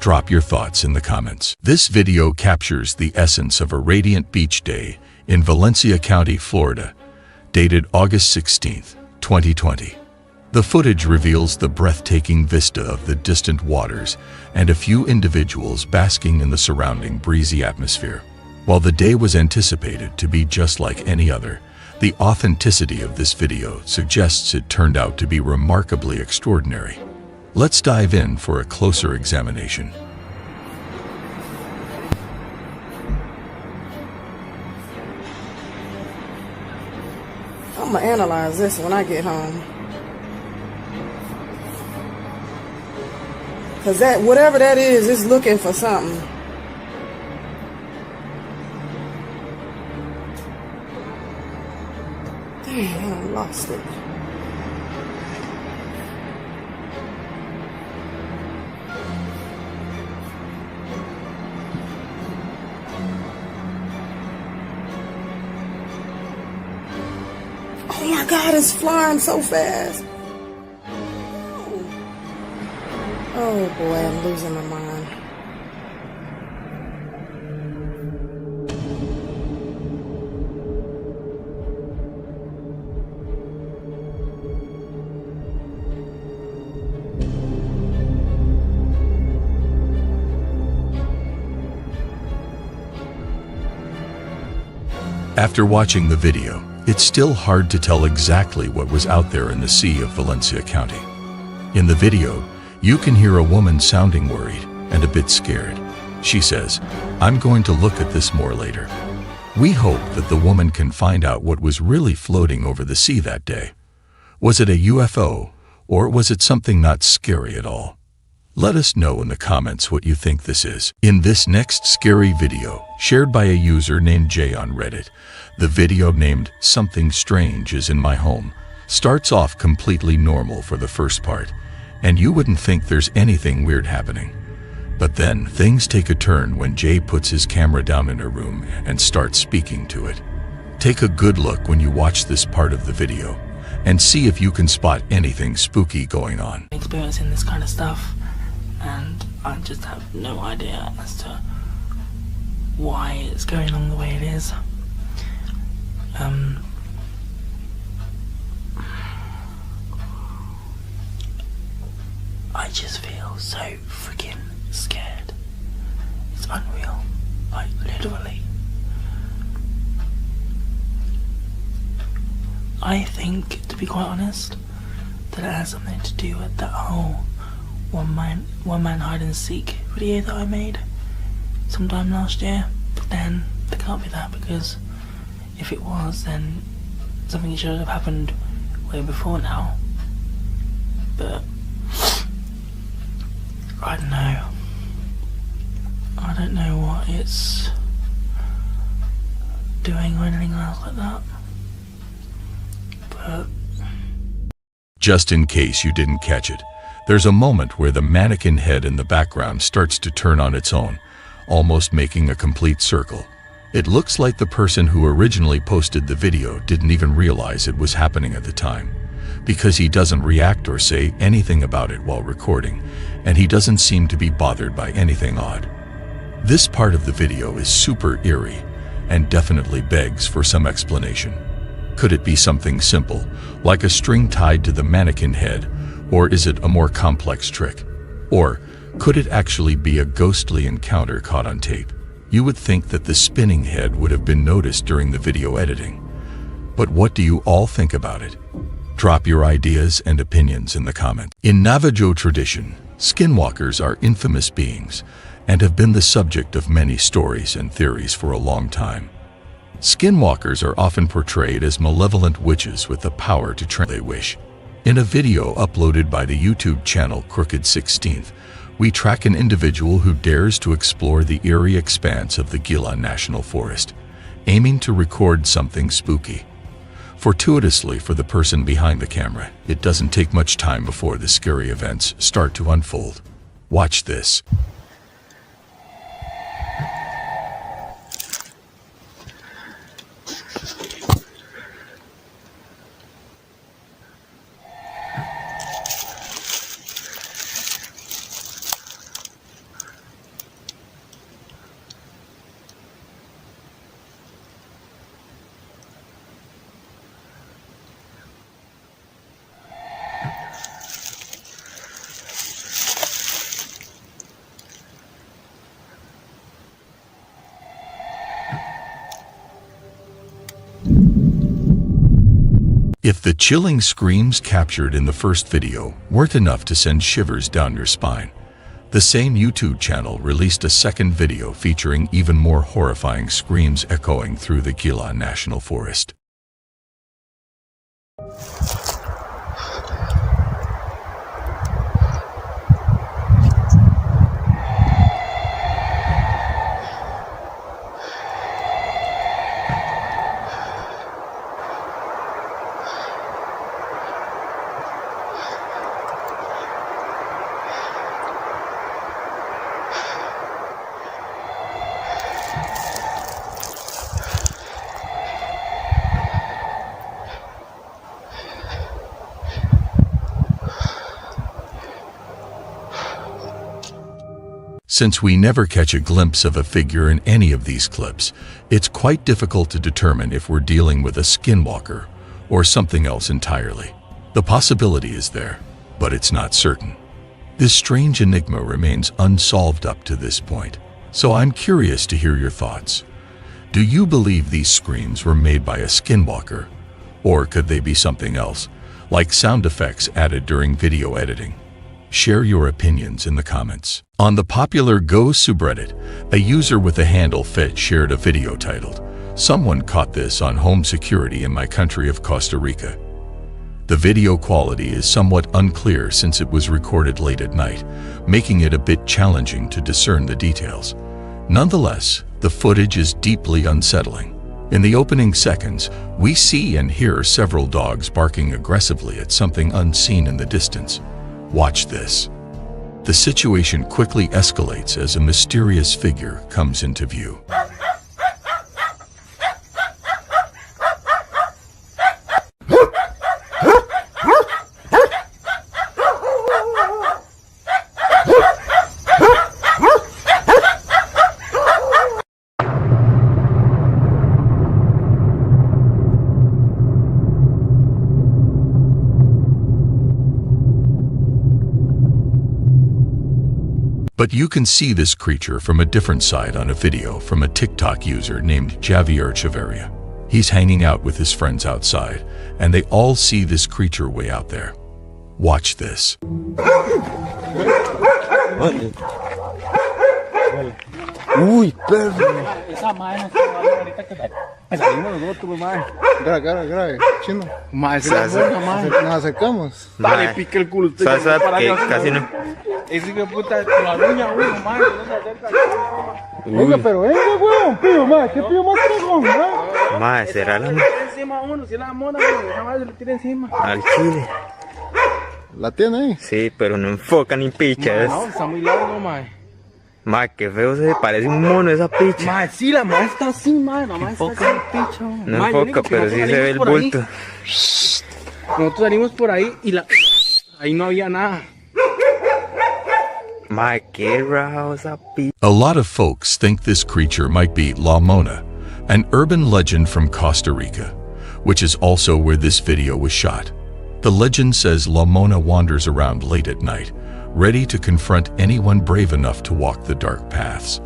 F: Drop your thoughts in the comments. This video captures the essence of a radiant beach day in Valencia County, Florida, dated August 16th, 2020. The footage reveals the breathtaking vista of the distant waters and a few individuals basking in the surrounding breezy atmosphere. While the day was anticipated to be just like any other, the authenticity of this video suggests it turned out to be remarkably extraordinary. Let's dive in for a closer examination.
S: I'm gonna analyze this when I get home. Cause that, whatever that is looking for something. Damn, I lost it. Oh my God, it's flying so fast. Oh boy, I'm losing my mind.
F: After watching the video, it's still hard to tell exactly what was out there in the sea of Valencia County. In the video, you can hear a woman sounding worried and a bit scared. She says, "I'm going to look at this more later." We hope that the woman can find out what was really floating over the sea that day. Was it a UFO, or was it something not scary at all? Let us know in the comments what you think this is. In this next scary video, shared by a user named Jay on Reddit, the video named "Something Strange Is in My Home" starts off completely normal for the first part, and you wouldn't think there's anything weird happening. But then things take a turn when Jay puts his camera down in her room and starts speaking to it. Take a good look when you watch this part of the video and see if you can spot anything spooky going on.
W: Experiencing this kind of stuff, and I just have no idea as to why it's going on the way it is. I just feel so freaking scared. It's unreal. Like, literally. I think, to be quite honest, that it has something to do with that whole one man hide and seek video that I made sometime last year. But then it can't be that, because if it was, then something should have happened way before now. But I don't know. I don't know what it's doing or anything else like that. But
F: just in case you didn't catch it, there's a moment where the mannequin head in the background starts to turn on its own, almost making a complete circle. It looks like the person who originally posted the video didn't even realize it was happening at the time, because he doesn't react or say anything about it while recording, and he doesn't seem to be bothered by anything odd. This part of the video is super eerie and definitely begs for some explanation. Could it be something simple, like a string tied to the mannequin head, or is it a more complex trick? Or could it actually be a ghostly encounter caught on tape? You would think that the spinning head would have been noticed during the video editing. But what do you all think about it? Drop your ideas and opinions in the comments. In Navajo tradition, skinwalkers are infamous beings and have been the subject of many stories and theories for a long time. Skinwalkers are often portrayed as malevolent witches with the power to try they wish. In a video uploaded by the YouTube channel Crooked 16th, we track an individual who dares to explore the eerie expanse of the Gila National Forest, aiming to record something spooky. Fortuitously for the person behind the camera, it doesn't take much time before the scary events start to unfold. Watch this. If the chilling screams captured in the first video weren't enough to send shivers down your spine, the same YouTube channel released a second video featuring even more horrifying screams echoing through the Gila National Forest. Since we never catch a glimpse of a figure in any of these clips, it's quite difficult to determine if we're dealing with a skinwalker or something else entirely. The possibility is there, but it's not certain. This strange enigma remains unsolved up to this point, so I'm curious to hear your thoughts. Do you believe these screams were made by a skinwalker, or could they be something else, like sound effects added during video editing? Share your opinions in the comments. On the popular Go subreddit, a user with the handle Fit shared a video titled, "Someone Caught This on Home Security in My Country of Costa Rica." The video quality is somewhat unclear since it was recorded late at night, making it a bit challenging to discern the details. Nonetheless, the footage is deeply unsettling. In the opening seconds, we see and hear several dogs barking aggressively at something unseen in the distance. Watch this. The situation quickly escalates as a mysterious figure comes into view. But you can see this creature from a different side on a video from a TikTok user named Javier Chavarria. He's hanging out with his friends outside, and they all see this creature way out there. Watch this.
G: Uy, perro. Esa madre nos quedó ahorita que salimos nosotros, madre.
P: Grave, chino. Madre, se nos acercamos.
G: Dale, pica el culo.
P: Casi no.
G: Ese hijo de puta, la ruña uno, madre, no se acerca.
P: Venga, pero venga, weón, pío, madre. ¿Qué pío más tragón, madre?
G: Madre, será la encima uno, si es la mona, esa madre se le tira encima.
P: Al chile. ¿La tiene ahí?
G: Sí, pero no enfoca ni picha. No, está muy largo, madre. Madre, qué feo se parece un mono esa picha. Madre, sí, la madre está así, madre. La madre está así, picha.
P: No enfoca, pero sí se ve el bulto.
G: Nosotros salimos por ahí y ahí no había nada. Madre, qué raro esa picha.
F: A lot of folks think this creature might be La Mona, an urban legend from Costa Rica, which is also where this video was shot. The legend says La Mona wanders around late at night, ready to confront anyone brave enough to walk the dark paths.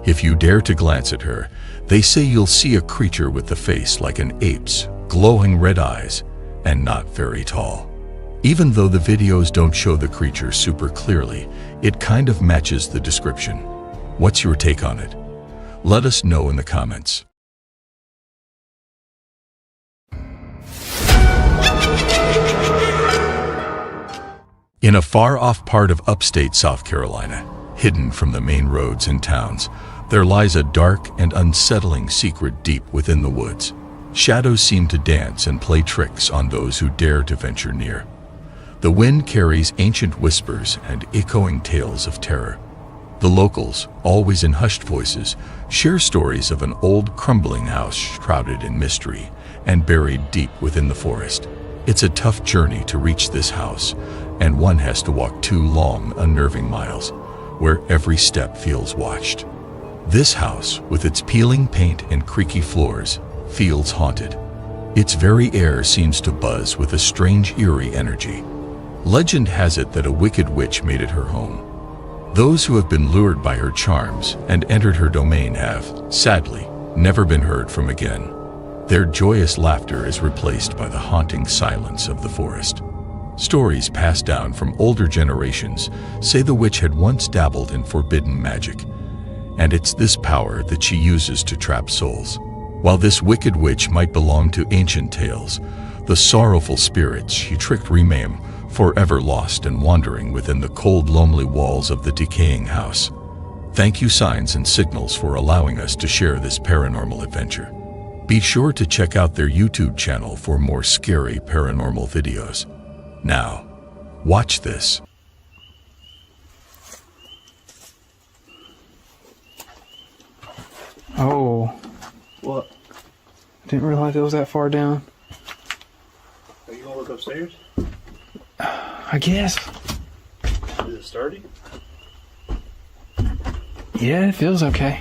F: If you dare to glance at her, they say you'll see a creature with the face like an ape's, glowing red eyes, and not very tall. Even though the videos don't show the creature super clearly, it kind of matches the description. What's your take on it? Let us know in the comments. In a far-off part of upstate South Carolina, hidden from the main roads and towns, there lies a dark and unsettling secret deep within the woods. Shadows seem to dance and play tricks on those who dare to venture near. The wind carries ancient whispers and echoing tales of terror. The locals, always in hushed voices, share stories of an old crumbling house shrouded in mystery and buried deep within the forest. It's a tough journey to reach this house, and one has to walk 2 long, unnerving miles, where every step feels watched. This house, with its peeling paint and creaky floors, feels haunted. Its very air seems to buzz with a strange, eerie energy. Legend has it that a wicked witch made it her home. Those who have been lured by her charms and entered her domain have, sadly, never been heard from again. Their joyous laughter is replaced by the haunting silence of the forest. Stories passed down from older generations say the witch had once dabbled in forbidden magic, and it's this power that she uses to trap souls. While this wicked witch might belong to ancient tales, the sorrowful spirits she tricked remain forever lost and wandering within the cold, lonely walls of the decaying house. Thank you, Signs and Signals, for allowing us to share this paranormal adventure. Be sure to check out their YouTube channel for more scary paranormal videos. Now, watch this.
P: Oh.
G: What?
P: Didn't realize it was that far down.
G: Are you gonna look upstairs?
P: I guess.
G: Is it sturdy?
P: Yeah, it feels okay.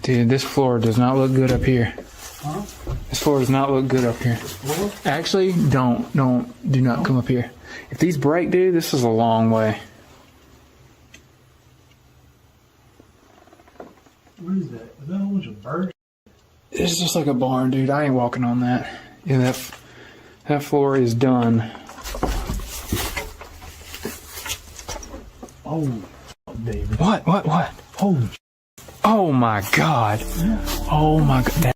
P: Dude, this floor does not look good up here.
G: Huh?
P: This floor does not look good up here. Actually, do not come up here. If these break, dude, this is a long way.
G: What is that? Is that a bunch of birds?
P: It's just like a barn, dude. I ain't walking on that. Yeah, that floor is done.
G: Oh, David.
P: What?
G: Holy.
P: Oh my God. Oh my God.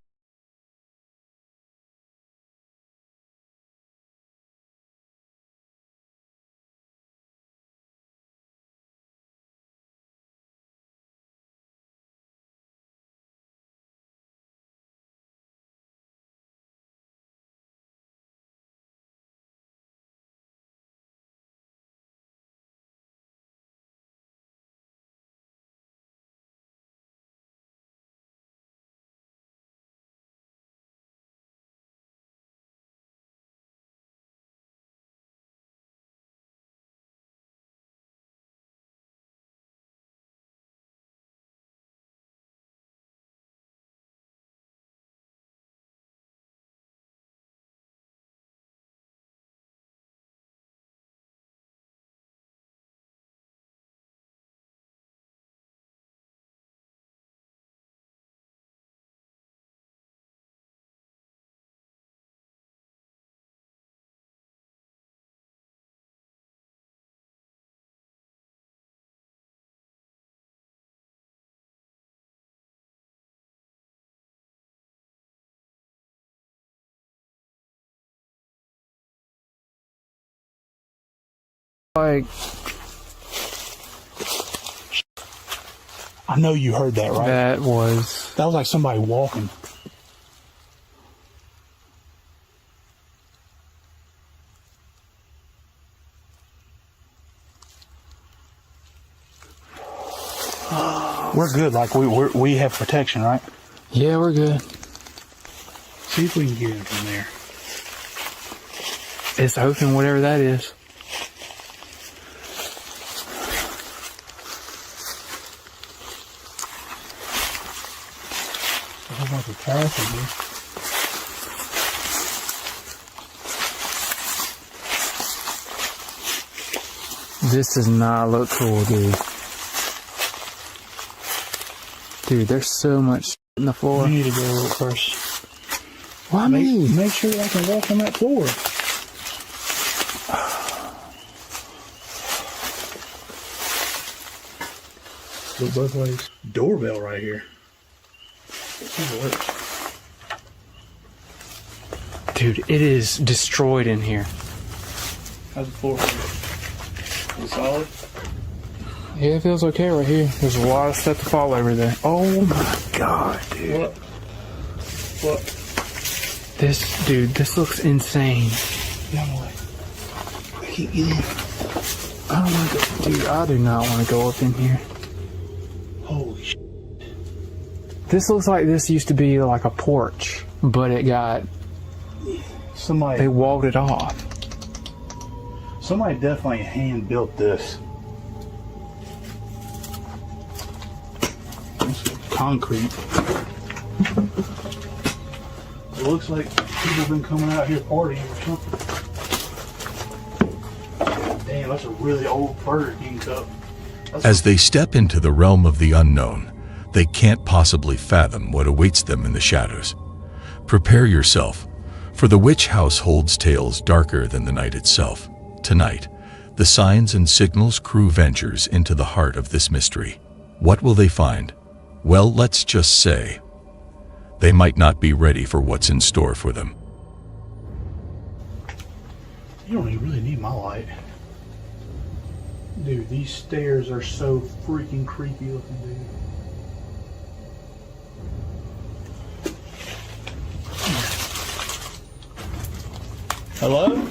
P: Like,
K: I know you heard that, right?
P: That was
K: like somebody walking. We're good. Like we have protection, right?
P: Yeah, we're good.
K: See if we can get in from there.
P: It's open, whatever that is.
K: A whole bunch of trash in here.
P: This does not look cool, dude. Dude, there's so much in the floor.
K: We need to go first.
P: Why me?
K: Make sure I can walk on that floor. Look both ways. Doorbell right here.
P: Dude, it is destroyed in here.
K: How's the floor? Is it solid?
P: Yeah, it feels okay right here. There's a lot of stuff to fall over there. Oh my god, dude.
K: What?
P: This looks insane.
K: Get away. Keep getting.
P: I don't want to go. Dude, I do not want to go up in here.
K: Holy shit.
P: This looks like this used to be like a porch, but it got... They walled it off.
K: Somebody definitely hand built this. Concrete. It looks like people have been coming out here partying or something. Damn, that's a really old Burger King cup.
F: As they step into the realm of the unknown, they can't possibly fathom what awaits them in the shadows. Prepare yourself, for the witch house holds tales darker than the night itself. Tonight, the Signs and Signals crew ventures into the heart of this mystery. What will they find? Well, let's just say, they might not be ready for what's in store for them.
K: You don't even really need my light. Dude, these stairs are so freaking creepy looking, dude. Hello?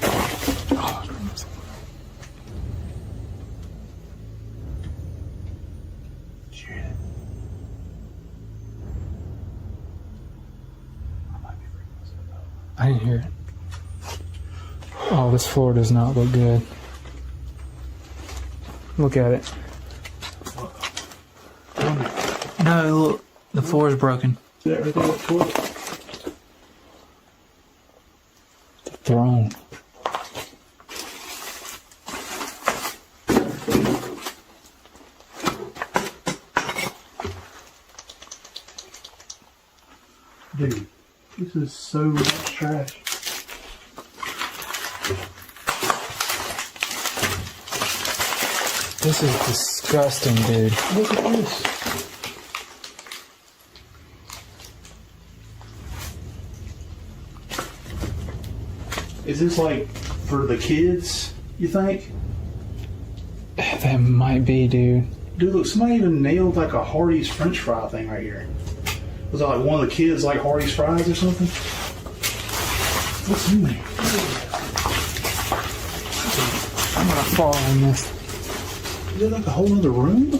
P: I didn't hear it. Oh, this floor does not look good. Look at it. No, look. The floor is broken.
K: Is that right there? What floor?
P: The throne.
K: Dude, this is so much trash.
P: This is disgusting, dude.
K: Look at this. Is this like for the kids, you think?
P: That might be, dude.
K: Dude, look, somebody even nailed like a Hardee's French fry thing right here. Was that like one of the kids like Hardee's fries or something? What's in there?
P: I'm gonna fall in this.
K: Is it like a whole other room?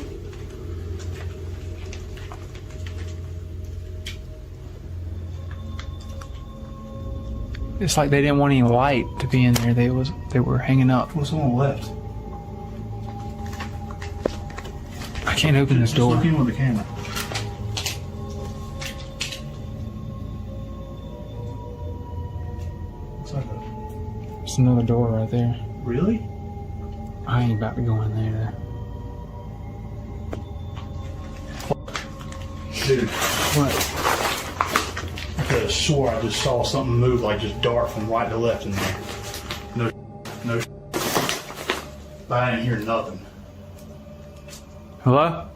P: It's like they didn't want any light to be in there. They were hanging up.
K: What's on the left?
P: I can't open this door.
K: Look in with the camera. Looks like
P: There's another door right there.
K: Really?
P: I ain't about to go in there.
K: Dude. What? I could have swore I just saw something move like just dart from right to left in there. No. But I didn't hear nothing.
P: Hello?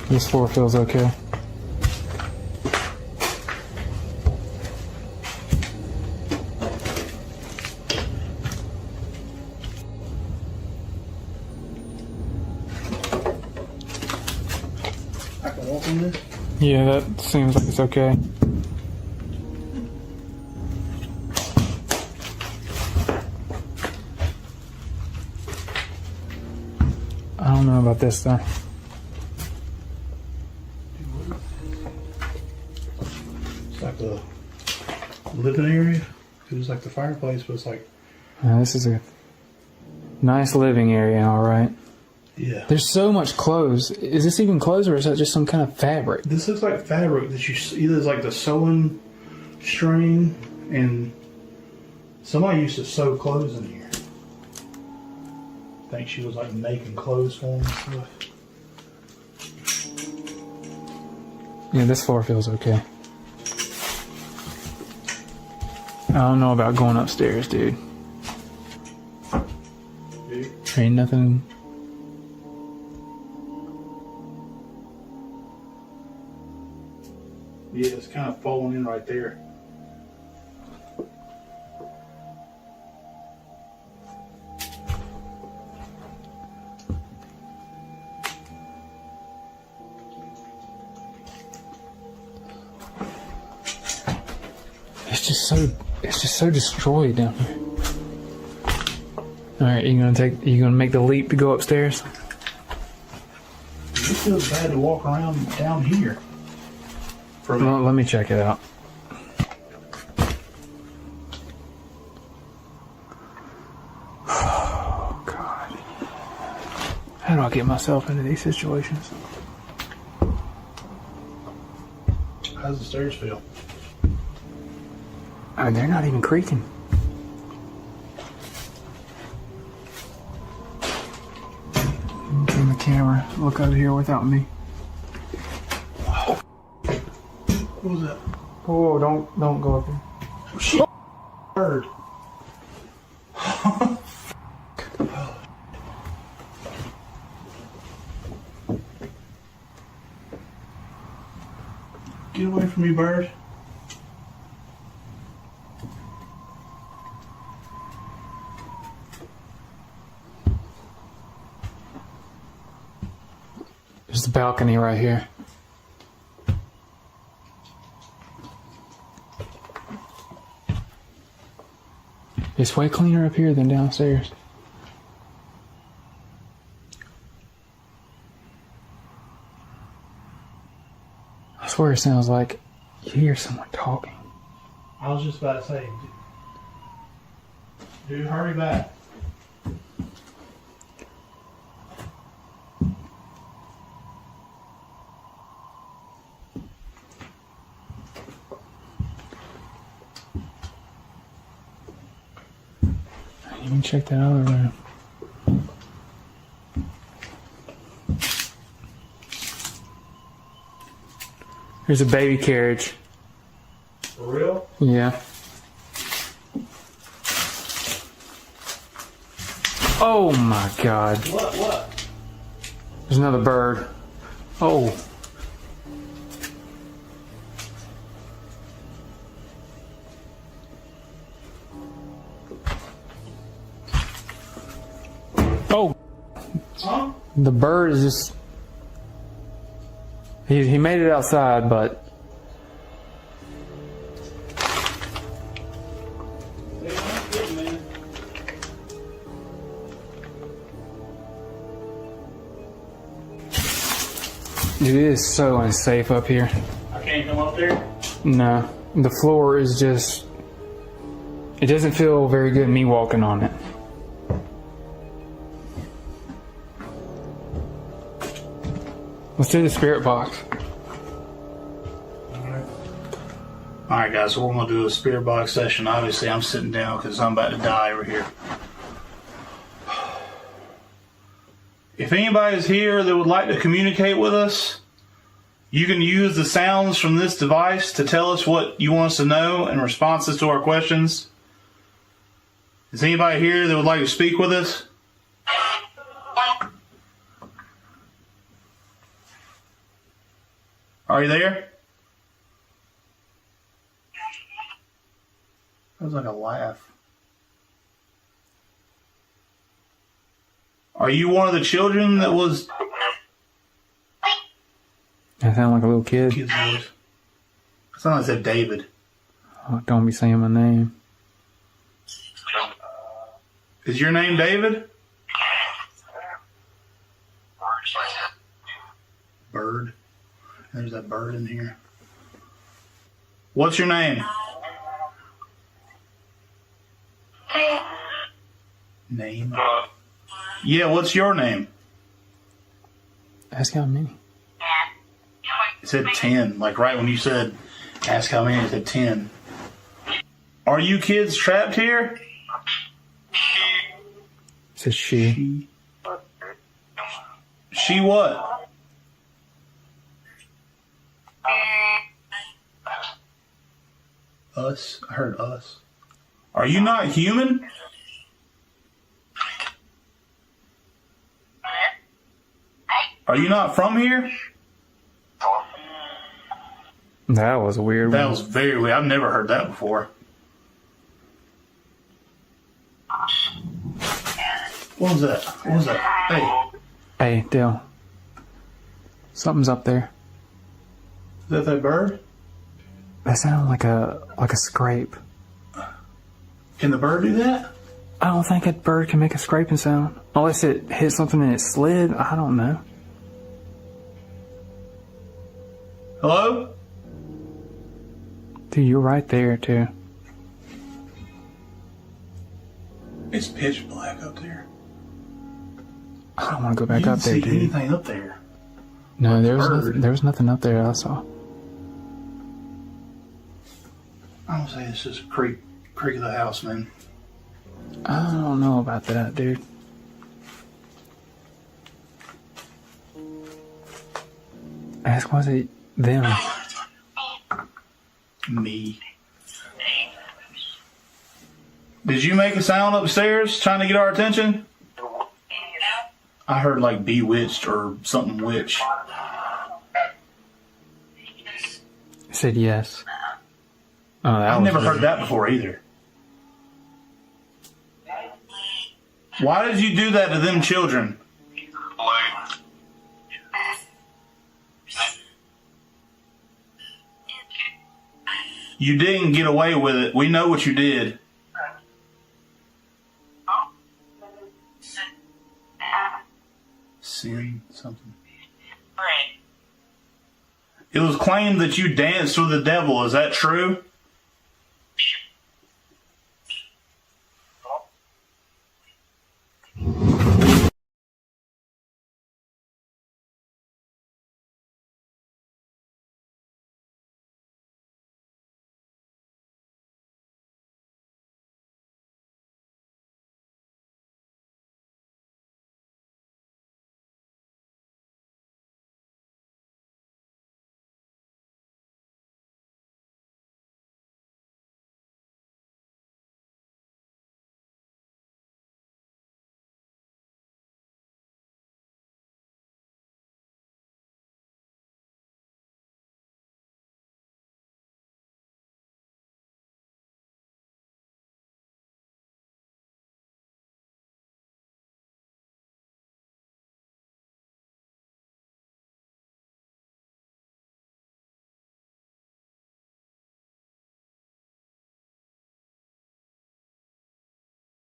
P: This floor feels okay. Yeah, that seems like it's okay. I don't know about this though.
K: It's like the living area. It was like the fireplace, but it's like...
P: This is a nice living area, alright.
K: Yeah.
P: There's so much clothes. Is this even clothes or is that just some kind of fabric?
K: This looks like fabric that you either is like the sewing string, and somebody used to sew clothes in here. I think she was like making clothes for them and stuff.
P: Yeah, this floor feels okay. I don't know about going upstairs, dude. Ain't nothing.
K: Yeah, it's kind of falling in right there.
P: It's just so destroyed down here. All right, you gonna make the leap to go upstairs?
K: It feels bad to walk around down here.
P: Well, let me check it out. Oh God, how do I get myself into these situations?
K: How's the stairs feel?
P: I mean, they're not even creaking. Turn the camera. Look over here without me.
K: What was that?
P: Oh, don't go up there.
K: Oh, shit. Bird. Get away from me, bird.
P: There's the balcony right here. It's way cleaner up here than downstairs. I swear it sounds like you hear someone talking.
K: I was just about to say, dude, hurry back.
P: You can check that other room. There's a baby carriage.
K: For real?
P: Yeah. Oh my God.
K: What?
P: There's another bird. Oh. Oh.
K: Huh?
P: The bird is just... He made it outside, but... Dude, it is so unsafe up here.
K: I can't come up there?
P: No. The floor is just... It doesn't feel very good me walking on it. Let's do the spirit box.
K: Alright guys, so we're going to do a spirit box session. Obviously I'm sitting down because I'm about to die over here. If anybody's here that would like to communicate with us, you can use the sounds from this device to tell us what you want us to know in responses to our questions. Is anybody here that would like to speak with us? Are you there? That was like a laugh. Are you one of the children that was...
P: I sound like a little kid.
K: Kid's voice. It sounds like I said David.
P: Oh, don't be saying my name.
K: Is your name David? Bird. There's that bird in here. What's your name? Name? Yeah, what's your name?
P: Ask how many.
K: It said 10. Like right when you said, ask how many, it said 10. Are you kids trapped here?
P: It says she.
K: She what? Us? I heard us. Are you not human? Are you not from here?
P: That was a weird one.
K: That was very weird. I've never heard that before. What was that? What was that? Hey.
P: Hey, Dale. Something's up there.
K: Is that bird?
P: That sounded like a scrape.
K: Can the bird do that?
P: I don't think a bird can make a scraping sound. Unless it hit something and it slid. I don't know.
K: Hello?
P: Dude, you're right there, too.
K: It's pitch black up there.
P: I don't want to go back up there,
K: You didn't
P: dude.
K: see anything up there.
P: No, there was nothing up there I saw.
K: I don't say it's just a creak of the house, man.
P: I don't know about that, dude. Ask, was it them?
K: Me. Did you make a sound upstairs trying to get our attention? I heard like bewitched or something witch.
P: It said yes. Oh,
K: I've never heard that before either. Why did you do that to them children? You didn't get away with it. We know what you did. Sin something. It was claimed that you danced with the devil. Is that true?